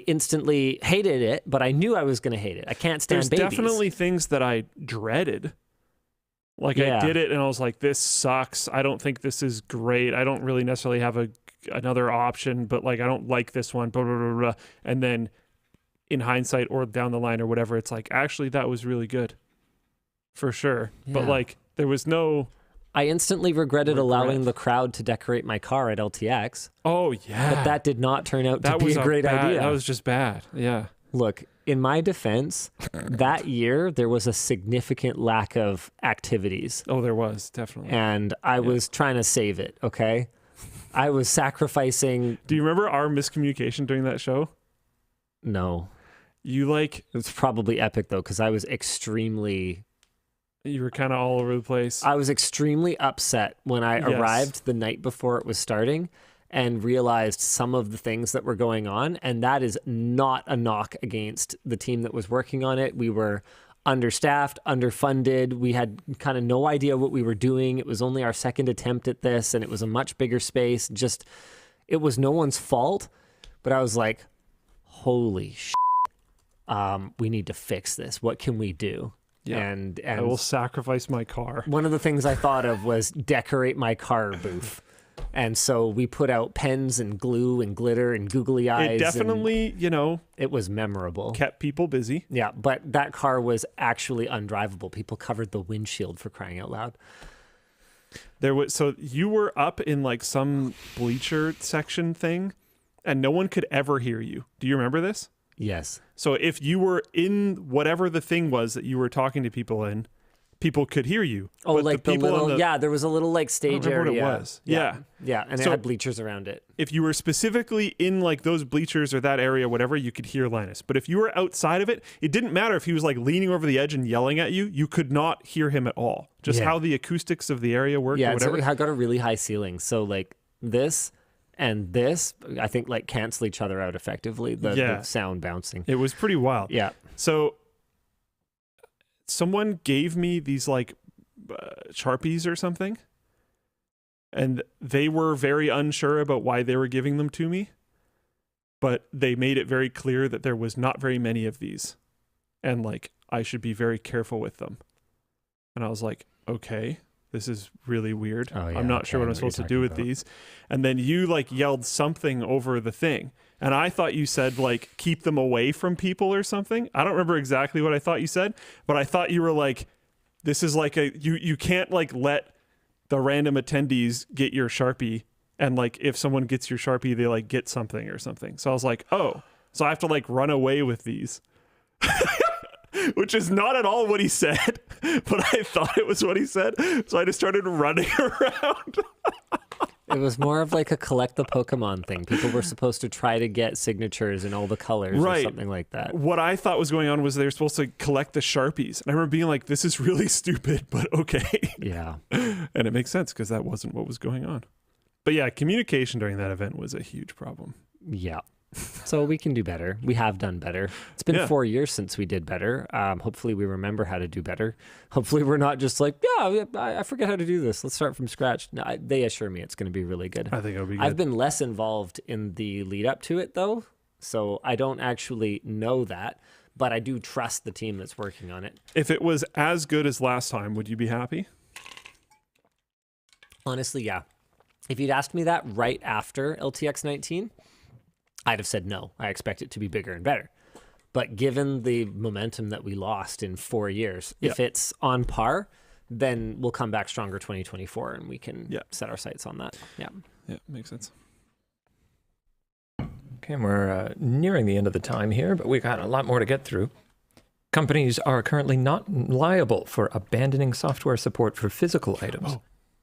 B: instantly hated it, but I knew I was going to hate it. I can't stand babies.
A: There's definitely things that I dreaded. Like I did it and I was like, this sucks. I don't think this is great. I don't really necessarily have another option, but like I don't like this one. Blah, blah, blah, blah. And then in hindsight or down the line or whatever, it's like, actually, that was really good. For sure. Yeah. But like there was no...
B: I instantly regretted allowing the crowd to decorate my car at LTX.
A: Oh, yeah.
B: But that did not turn out to be a great idea.
A: That was just bad. Yeah.
B: Look, in my defense, that year, there was a significant lack of activities.
A: Oh, there was, definitely.
B: And I was trying to save it, okay? I was sacrificing...
A: Do you remember our miscommunication during that show?
B: No.
A: It
B: was probably epic, though, because I was extremely...
A: You were kind of all over the place.
B: I was extremely upset when I arrived the night before it was starting, and realized some of the things that were going on. And that is not a knock against the team that was working on it. We were understaffed, underfunded. We had kind of no idea what we were doing. It was only our second attempt at this, and it was a much bigger space. Just, it was no one's fault. But I was like, holy shit, we need to fix this. What can we do?
A: Yeah.
B: And
A: I will sacrifice my car.
B: one of the things I thought of was decorate my car booth. And so we put out pens and glue and glitter and googly eyes.
A: It definitely,
B: it was memorable.
A: kept people busy.
B: Yeah, but that car was actually undrivable. People covered the windshield, for crying out loud.
A: So you were up in like some bleacher section thing, and no one could ever hear you. Do you remember this?
B: Yes.
A: So if you were in whatever the thing was that you were talking to people in, people could hear you.
B: Oh,
A: But
B: like the
A: people
B: little,
A: on
B: there was a little like
A: I
B: stage
A: don't remember
B: area.
A: what it was. Yeah.
B: Yeah, and
A: So-
B: it had bleachers around it.
A: If you were specifically in like those bleachers or that area, whatever, you could hear Linus. But if you were outside of it, it didn't matter if he was like leaning over the edge and yelling at you. You could not hear him at all. Just
B: Yeah.
A: how the acoustics of the area worked or
B: Yeah,
A: whatever.
B: I got a really high ceiling. So like this and this, I think like cancel each other out effectively. The sound bouncing.
A: It was pretty wild.
B: Yeah.
A: So someone gave me these like Sharpies or something, and they were very unsure about why they were giving them to me, but they made it very clear that there was not very many of these, and like I should be very careful with them. And I was like, okay, this is really weird.
B: Oh, yeah,
A: I'm not
B: okay,
A: sure
B: I
A: what
B: know
A: I'm
B: what you're
A: supposed to do with
B: talking about.
A: these. And then you like yelled something over the thing. And I thought you said like keep them away from people or something. I don't remember exactly what I thought you said, but I thought you were like, this is like you can't like let the random attendees get your Sharpie, and like if someone gets your Sharpie, they like get something or something. So I was like, oh, so I have to like run away with these. Which is not at all what he said, but I thought it was what he said. So I just started running around.
B: It was more of like a collect the Pokemon thing. People were supposed to try to get signatures in all the colors or something like that.
A: What I thought was going on was they were supposed to collect the Sharpies. And I remember being like, this is really stupid, but okay.
B: Yeah.
A: And it makes sense because that wasn't what was going on. But yeah, communication during that event was a huge problem.
B: Yeah. So we can do better. We have done better. It's been 4 years since we did better. Hopefully we remember how to do better. Hopefully we're not just like, I forget how to do this. Let's start from scratch. No, they assure me it's going to be really good.
A: I think it'll be good.
B: I've been less involved in the lead up to it though. So I don't actually know that, but I do trust the team that's working on it.
A: If it was as good as last time, would you be happy?
B: Honestly, yeah. If you'd asked me that right after LTX 19, I'd have said no. I expect it to be bigger and better. But given the momentum that we lost in 4 years, if it's on par, then we'll come back stronger 2024 and we can set our sights on that. Yeah.
A: Yeah, makes sense.
C: Okay, and we're nearing the end of the time here, but we got a lot more to get through. Companies are currently not liable for abandoning software support for physical items.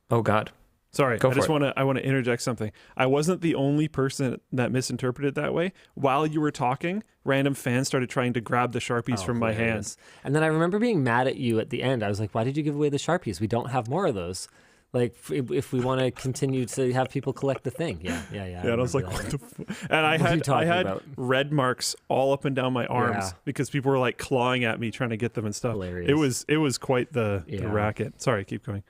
C: Oh God.
A: Sorry, I want to interject something. I wasn't the only person that misinterpreted that way. While you were talking, random fans started trying to grab the Sharpies from my hands.
B: And then I remember being mad at you at the end. I was like, why did you give away the Sharpies? We don't have more of those. Like, if we want to continue to have people collect the thing. Yeah.
A: And I was like, what the And I had red marks all up and down my arms because people were like clawing at me trying to get them and stuff.
B: Hilarious.
A: It was quite the racket. Sorry, keep going.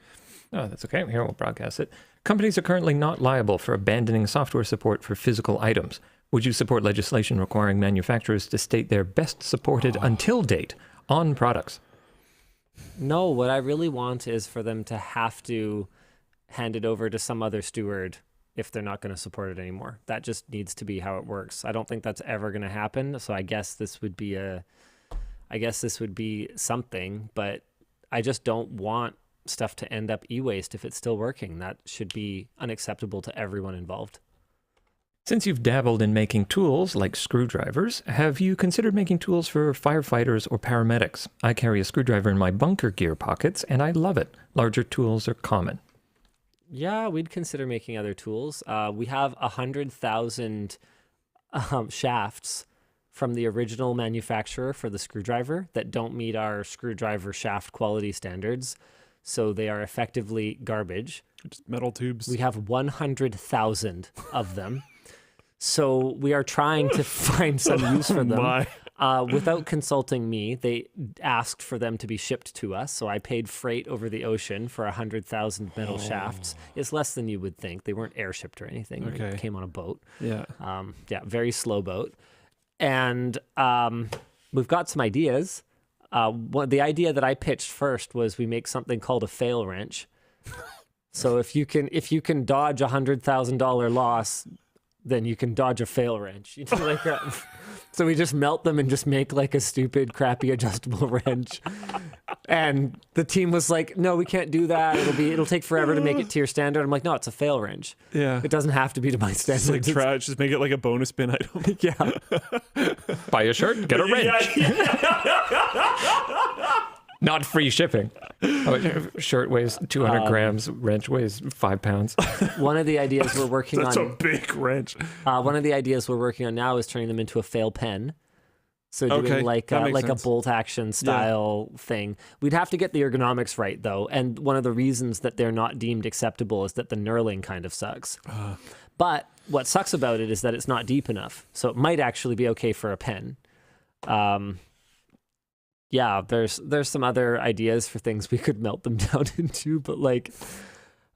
C: Oh, that's okay. Here, we'll broadcast it. Companies are currently not liable for abandoning software support for physical items. Would you support legislation requiring manufacturers to state their best supported until date on products?
B: No, what I really want is for them to have to hand it over to some other steward if they're not going to support it anymore. That just needs to be how it works. I don't think that's ever going to happen. So I guess this would be something, but I just don't want stuff to end up e-waste if it's still working. That should be unacceptable to everyone involved.
C: Since you've dabbled in making tools like screwdrivers, have you considered making tools for firefighters or paramedics? I carry a screwdriver in my bunker gear pockets and I love it. Larger tools are common.
B: Yeah, we'd consider making other tools. We have 100,000 shafts from the original manufacturer for the screwdriver that don't meet our screwdriver shaft quality standards. So they are effectively garbage.
A: Just metal tubes.
B: We have 100,000 of them. So we are trying to find some use for them.
A: My.
B: Without consulting me, they asked for them to be shipped to us. So I paid freight over the ocean for 100,000 metal shafts. It's less than you would think. They weren't airshipped or anything.
A: Okay.
B: They came on a boat.
A: Yeah.
B: Very slow boat. And we've got some ideas. The idea that I pitched first was we make something called a fail wrench. So if you can dodge $100,000 loss, then you can dodge a fail wrench. You know, like so we just melt them and just make like a stupid, crappy adjustable wrench. And the team was like, "No, we can't do that. It'll take forever to make it to your standard." I'm like, "No, it's a fail wrench.
A: Yeah.
B: It doesn't have to be to my
A: It's
B: standard."
A: like trash. Just make it like a bonus bin item.
B: Yeah.
C: Buy a shirt, get a wrench. Not free shipping. Shirt weighs 200 grams, wrench weighs 5 pounds.
B: One of the ideas we're working
A: That's a
B: on.
A: big wrench.
B: One of the ideas we're working on now is turning them into a fail pen. So doing
A: Okay,
B: like
A: that makes
B: a
A: sense.
B: bolt action style thing. We'd have to get the ergonomics right though, and one of the reasons that they're not deemed acceptable is that the knurling kind of sucks. But what sucks about it is that it's not deep enough, so it might actually be okay for a pen. Yeah, there's some other ideas for things we could melt them down into, but like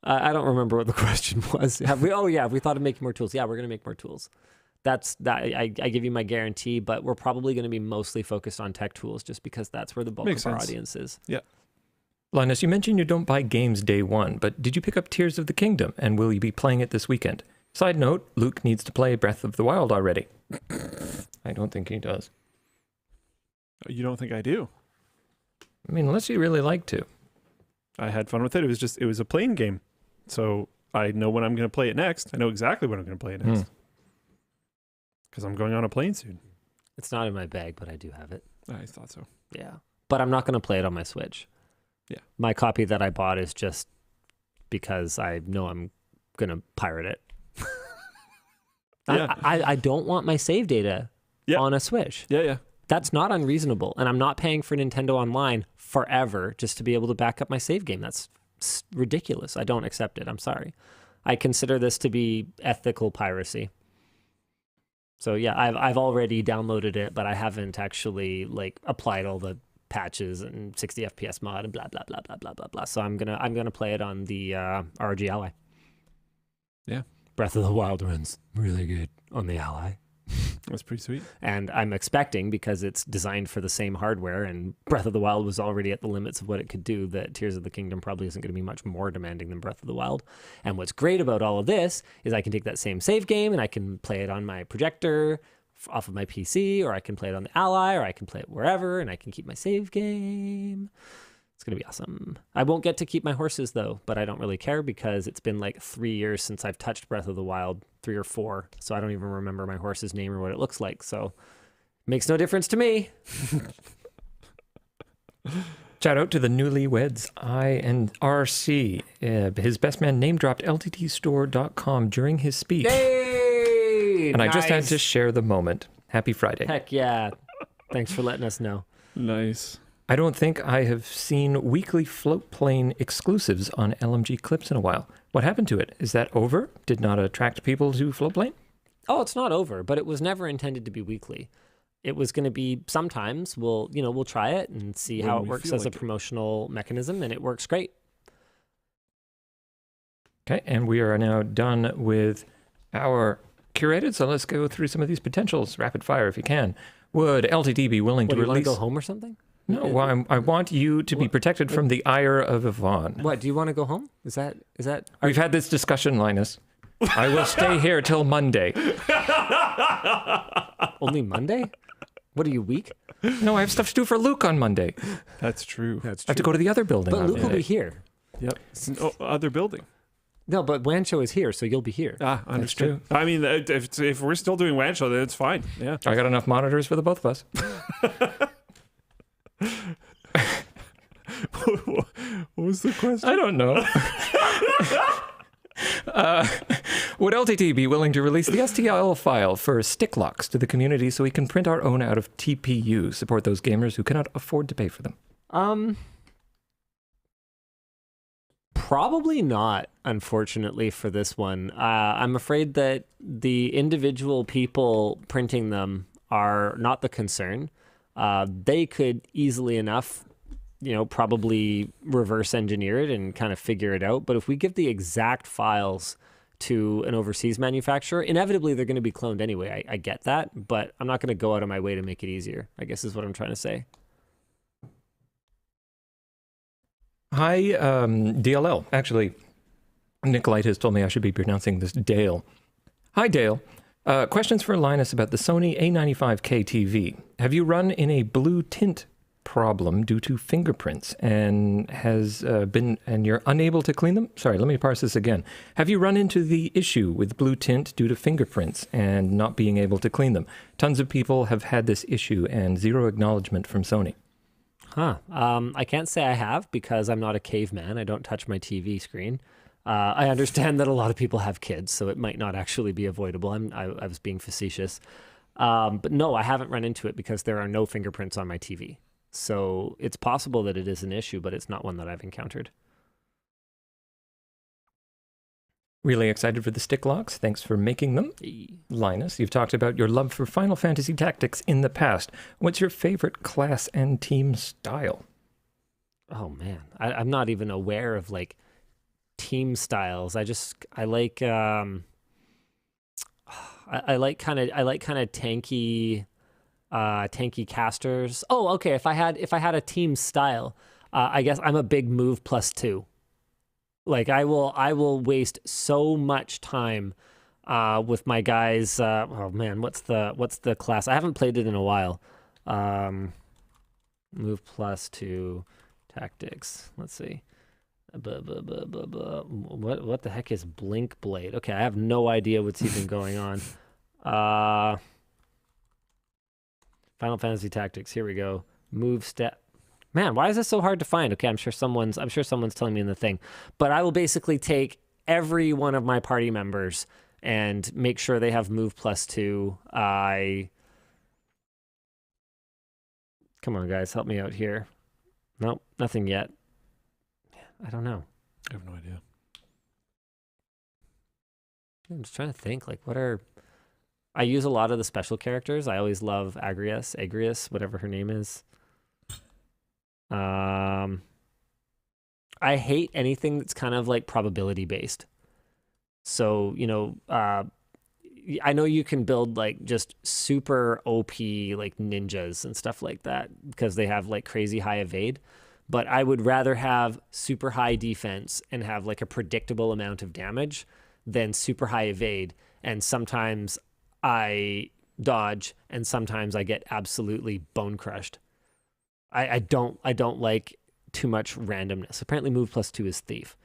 B: I don't remember what the question was. Have we thought of making more tools? Yeah, we're gonna make more tools. I give you my guarantee, but we're probably going to be mostly focused on tech tools just because that's where the bulk
A: Makes
B: of our
A: sense.
B: audience is.
A: Yeah.
C: Linus, you mentioned you don't buy games day one, but did you pick up Tears of the Kingdom, and will you be playing it this weekend? Side note, Luke needs to play Breath of the Wild already. I don't think he does.
A: You don't think I do?
C: I mean, unless you really like to.
A: I had fun with it. It was a playing game. So I know when I'm going to play it next. I know exactly when I'm going to play it next. Because I'm going on a plane soon.
B: It's not in my bag, but I do have it.
A: I thought so.
B: Yeah. But I'm not going to play it on my Switch.
A: Yeah.
B: My copy that I bought is just because I know I'm going to pirate it.
A: Yeah.
B: I don't want my save data
A: Yeah.
B: on a Switch.
A: Yeah.
B: That's not unreasonable. And I'm not paying for Nintendo Online forever just to be able to back up my save game. That's ridiculous. I don't accept it. I'm sorry. I consider this to be ethical piracy. So yeah, I've already downloaded it, but I haven't actually like applied all the patches and 60 FPS mod and blah blah blah blah blah blah blah. So I'm gonna play it on the ROG Ally.
A: Yeah.
B: Breath of the Wild runs really good on the Ally.
A: That's pretty sweet.
B: And I'm expecting, because it's designed for the same hardware and Breath of the Wild was already at the limits of what it could do, that Tears of the Kingdom probably isn't going to be much more demanding than Breath of the Wild. And what's great about all of this is I can take that same save game and I can play it on my projector off of my PC, or I can play it on the Ally, or I can play it wherever, and I can keep my save game. It's going to be awesome. I won't get to keep my horses, though, but I don't really care because it's been like 3 years since I've touched Breath of the Wild, 3 or 4, so I don't even remember my horse's name or what it looks like, so makes no difference to me.
C: Shout out to the newlyweds, I and RC. His best man name dropped LTTstore.com during his speech.
B: Hey!
C: And I just had
B: nice.
C: to share the moment. Happy Friday.
B: Heck yeah. Thanks for letting us know.
A: Nice.
C: I don't think I have seen weekly Floatplane exclusives on LMG clips in a while. What happened to it? Is that over? Did not attract people to Floatplane?
B: Oh, it's not over, but it was never intended to be weekly. It was going to be sometimes we'll try it and see
A: When
B: how it
A: we
B: works
A: feel
B: as
A: like
B: a
A: it.
B: promotional mechanism, and it works great.
C: Okay, and we are now done with our curated, so let's go through some of these potentials. Rapid fire if you can. Would LTT be willing
B: What,
C: to
B: do you want to
C: release...
B: go home or something?
C: No, well, I want you to be protected from the ire of Yvonne.
B: What, do you want to go home? Is that
C: We've had this discussion, Linus. I will stay here till Monday.
B: only Monday? What are you, weak?
C: No, I have stuff to do for Luke on Monday.
A: That's true.
B: That's
C: I have to go to the other building.
B: But
C: on
B: Luke will
C: Monday.
B: be here.
A: Yep. Oh, other building.
B: No, but WAN Show is here, so you'll be here.
A: Understood. I mean, if we're still doing WAN Show, then it's fine. Yeah.
C: I got enough monitors for the both of us.
A: What was the question?
C: I don't know. Would LTT be willing to release the STL file for Sticklocks to the community so we can print our own out of TPU, support those gamers who cannot afford to pay for them?
B: Probably not, unfortunately, for this one. I'm afraid that the individual people printing them are not the concern. They could easily enough, probably reverse engineer it and kind of figure it out. But if we give the exact files to an overseas manufacturer, inevitably they're going to be cloned anyway. I get that, but I'm not going to go out of my way to make it easier, I guess is what I'm trying to say.
C: Hi, DLL. Actually, Nikolite has told me I should be pronouncing this Dale. Hi, Dale. Questions for Linus about the Sony A95K TV. Have you run in a blue tint problem due to fingerprints and you're unable to clean them? Sorry, let me parse this again. Have you run into the issue with blue tint due to fingerprints and not being able to clean them? Tons of people have had this issue and zero acknowledgement from Sony.
B: I can't say I have because I'm not a caveman. I don't touch my TV screen. I understand that a lot of people have kids, so it might not actually be avoidable. I was being facetious. But no, I haven't run into it because there are no fingerprints on my TV. So it's possible that it is an issue, but it's not one that I've encountered.
C: Really excited for the Sticklocks. Thanks for making them. Linus, you've talked about your love for Final Fantasy Tactics in the past. What's your favorite class and team style?
B: Oh man, I'm not even aware of like team styles. I like kind of tanky casters. Oh, okay. If I had a team style, I guess I'm a big move +2. Like I will waste so much time with my guys. Oh man, what's the class? I haven't played it in a while. Move +2 tactics. Let's see. What the heck is Blink Blade? Okay, I have no idea what's even going on. Final Fantasy Tactics. Here we go. Move step. Man, why is this so hard to find? Okay, I'm sure someone's telling me in the thing. But I will basically take every one of my party members and make sure they have move +2. Come on, guys, help me out here. Nope, nothing yet. I don't know.
A: I have no idea.
B: I'm just trying to think. Like, I use a lot of the special characters. I always love Agrius, whatever her name is. I hate anything that's kind of like probability based. So, I know you can build like just super OP like ninjas and stuff like that because they have like crazy high evade, but I would rather have super high defense and have like a predictable amount of damage than super high evade. And sometimes I dodge and sometimes I get absolutely bone crushed. I don't like too much randomness. Apparently move +2 is Thief.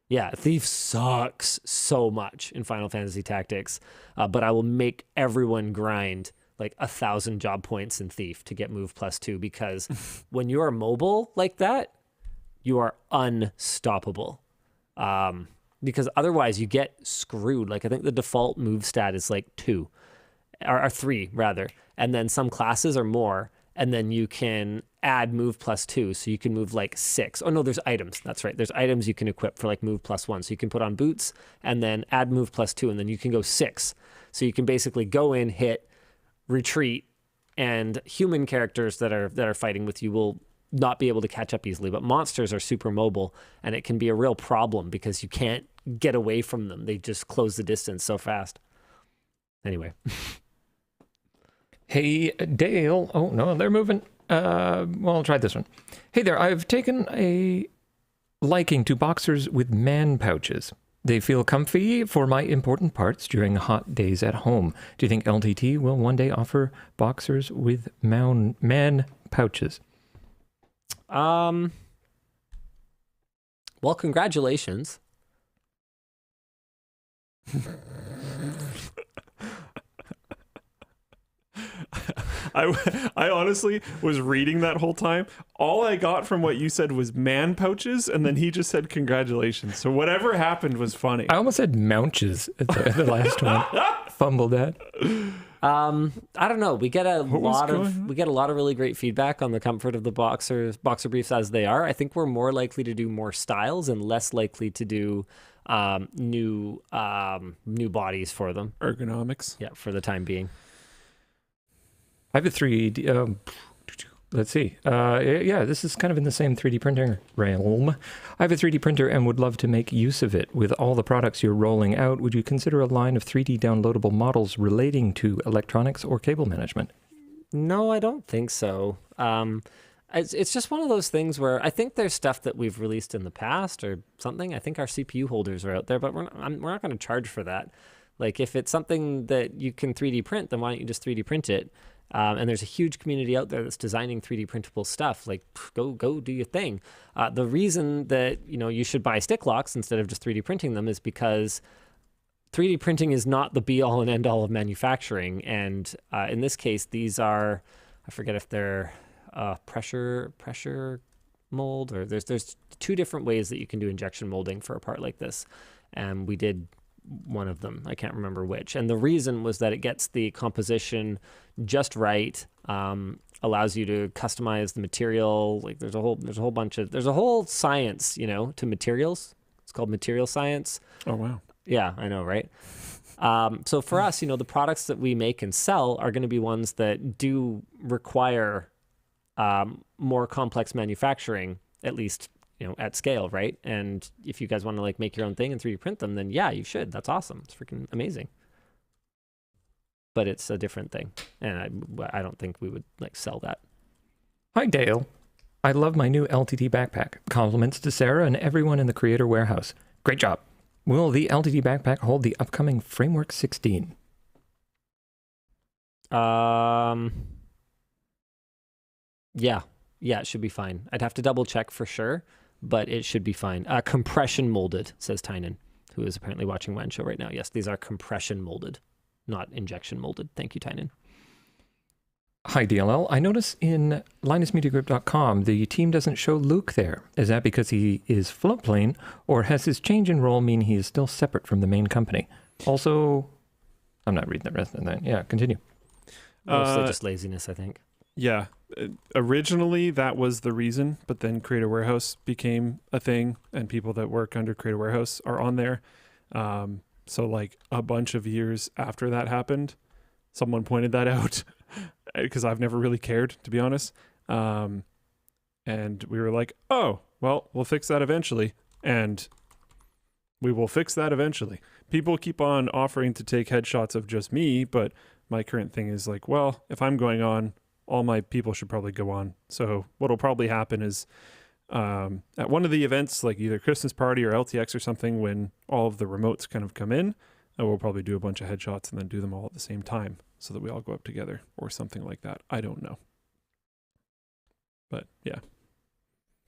B: Yeah, Thief sucks so much in Final Fantasy Tactics, but I will make everyone grind like 1,000 job points in Thief to get move +2 because when you are mobile like that, you are unstoppable. Because otherwise you get screwed. Like I think the default move stat is like 2 or 3 rather, and then some classes are more. And then you can add move +2, so you can move like 6. Oh no, there's items. That's right. There's items you can equip for like move +1. So you can put on boots and then add move +2, and then you can go 6. So you can basically go in, hit, retreat, and human characters that are fighting with you will not be able to catch up easily. But monsters are super mobile, and it can be a real problem because you can't get away from them. They just close the distance so fast. Anyway.
C: Hey, Dale. Oh, no, they're moving. Well, I'll try this one. Hey there, I've taken a liking to boxers with man pouches. They feel comfy for my important parts during hot days at home. Do you think LTT will one day offer boxers with man pouches?
B: Well, congratulations.
A: I honestly was reading that whole time. All I got from what you said was man pouches, and then he just said congratulations. So whatever happened was funny.
C: I almost said mounches at the last one. Fumbled that.
B: I don't know. We get a
A: was
B: lot
A: going
B: of
A: on?
B: really great feedback on the comfort of the boxer briefs as they are. I think we're more likely to do more styles and less likely to do new bodies for them.
A: Ergonomics.
B: Yeah, for the time being.
C: I have a 3D. Let's see. Yeah, this is kind of in the same 3D printing realm. I have a 3D printer and would love to make use of it. With all the products you're rolling out, would you consider a line of 3D downloadable models relating to electronics or cable management?
B: No, I don't think so. It's just one of those things where I think there's stuff that we've released in the past or something. I think our CPU holders are out there, but we're not going to charge for that. Like if it's something that you can 3D print, then why don't you just 3D print it? And there's a huge community out there that's designing 3D printable stuff. Like, go do your thing. The reason that you should buy Sticklocks instead of just 3D printing them is because 3D printing is not the be-all and end-all of manufacturing. And in this case, these are, I forget if they're pressure mold, or there's two different ways that you can do injection molding for a part like this. And we did one of them. I can't remember which. And the reason was that it gets the composition just right, allows you to customize the material. Like there's a whole science, to materials. It's called material science.
A: Oh, wow.
B: Yeah, I know, right? So for us, the products that we make and sell are going to be ones that do require more complex manufacturing, at least at scale, right? And if you guys want to make your own thing and 3D print them, then yeah, you should. That's awesome. It's freaking amazing. But it's a different thing, and I don't think we would sell that.
C: Hi, Dale. I love my new LTT backpack. Compliments to Sarah and everyone in the Creator Warehouse. Great job. Will the LTT backpack hold the upcoming Framework 16?
B: Yeah, it should be fine. I'd have to double check for sure, but it should be fine. Compression molded, says Tynan, who is apparently watching WAN Show right now. Yes, these are compression molded, not injection molded. Thank you, Tynan.
C: Hi, DLL. I notice in LinusMediaGroup.com, the team doesn't show Luke there. Is that because he is Floatplane, or has his change in role mean he is still separate from the main company? Also, I'm not reading the rest of that. Yeah, continue.
B: Mostly just laziness, I think.
A: Yeah. Originally, that was the reason, but then Creator Warehouse became a thing, and people that work under Creator Warehouse are on there. So a bunch of years after that happened, someone pointed that out because I've never really cared, to be honest. And we were like, oh, well, we'll fix that eventually. And we will fix that eventually. People keep on offering to take headshots of just me, but my current thing is well, if I'm going on, all my people should probably go on. So what'll probably happen is at one of the events, either Christmas party or LTX or something, when all of the remotes kind of come in, we'll probably do a bunch of headshots and then do them all at the same time so that we all go up together or something like that. I don't know. But yeah.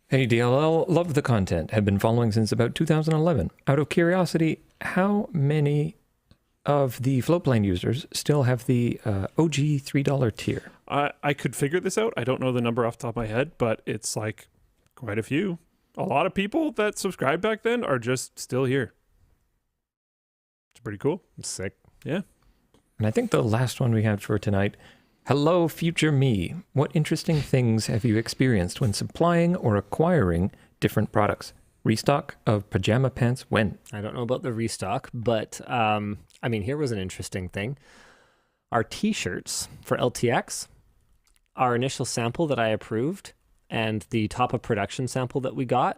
C: Hey, DLL, love the content. Have been following since about 2011. Out of curiosity, how many of the Floatplane users still have the OG $3 tier?
A: I could figure this out. I don't know the number off the top of my head, but it's quite a few. A lot of people that subscribed back then are just still here. It's pretty cool.
B: Sick.
A: Yeah.
C: And I think the last one we have for tonight. Hello, future me. What interesting things have you experienced when supplying or acquiring different products? Restock of pajama pants when?
B: I don't know about the restock, but here was an interesting thing. Our t-shirts for LTX, our initial sample that I approved, and the top of production sample that we got,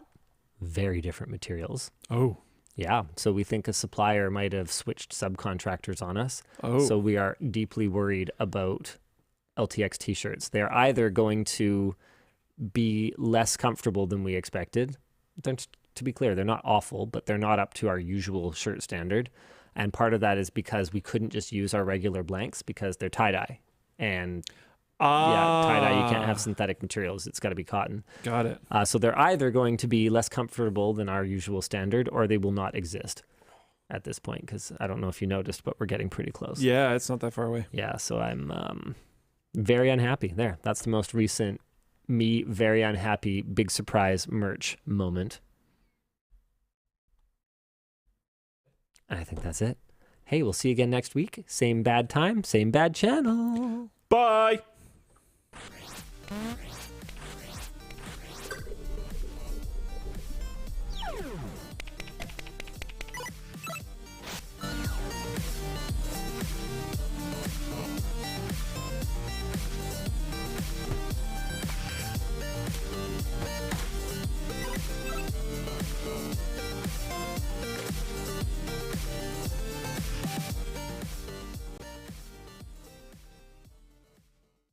B: very different materials.
A: Oh.
B: Yeah, so we think a supplier might have switched subcontractors on us.
A: Oh.
B: So we are deeply worried about LTX t-shirts. They're either going to be less comfortable than we expected. To be clear, they're not awful, but they're not up to our usual shirt standard. And part of that is because we couldn't just use our regular blanks because they're tie-dye. And tie-dye, you can't have synthetic materials. It's got to be cotton.
A: Got it.
B: So they're either going to be less comfortable than our usual standard, or they will not exist at this point, because I don't know if you noticed, but we're getting pretty close.
A: Yeah, it's not that far away.
B: Yeah, so I'm very unhappy. There, that's the most recent me very unhappy, big surprise merch moment. I think that's it. hey, we'll see you again next week. Same bad time, same bad channel.
A: Bye.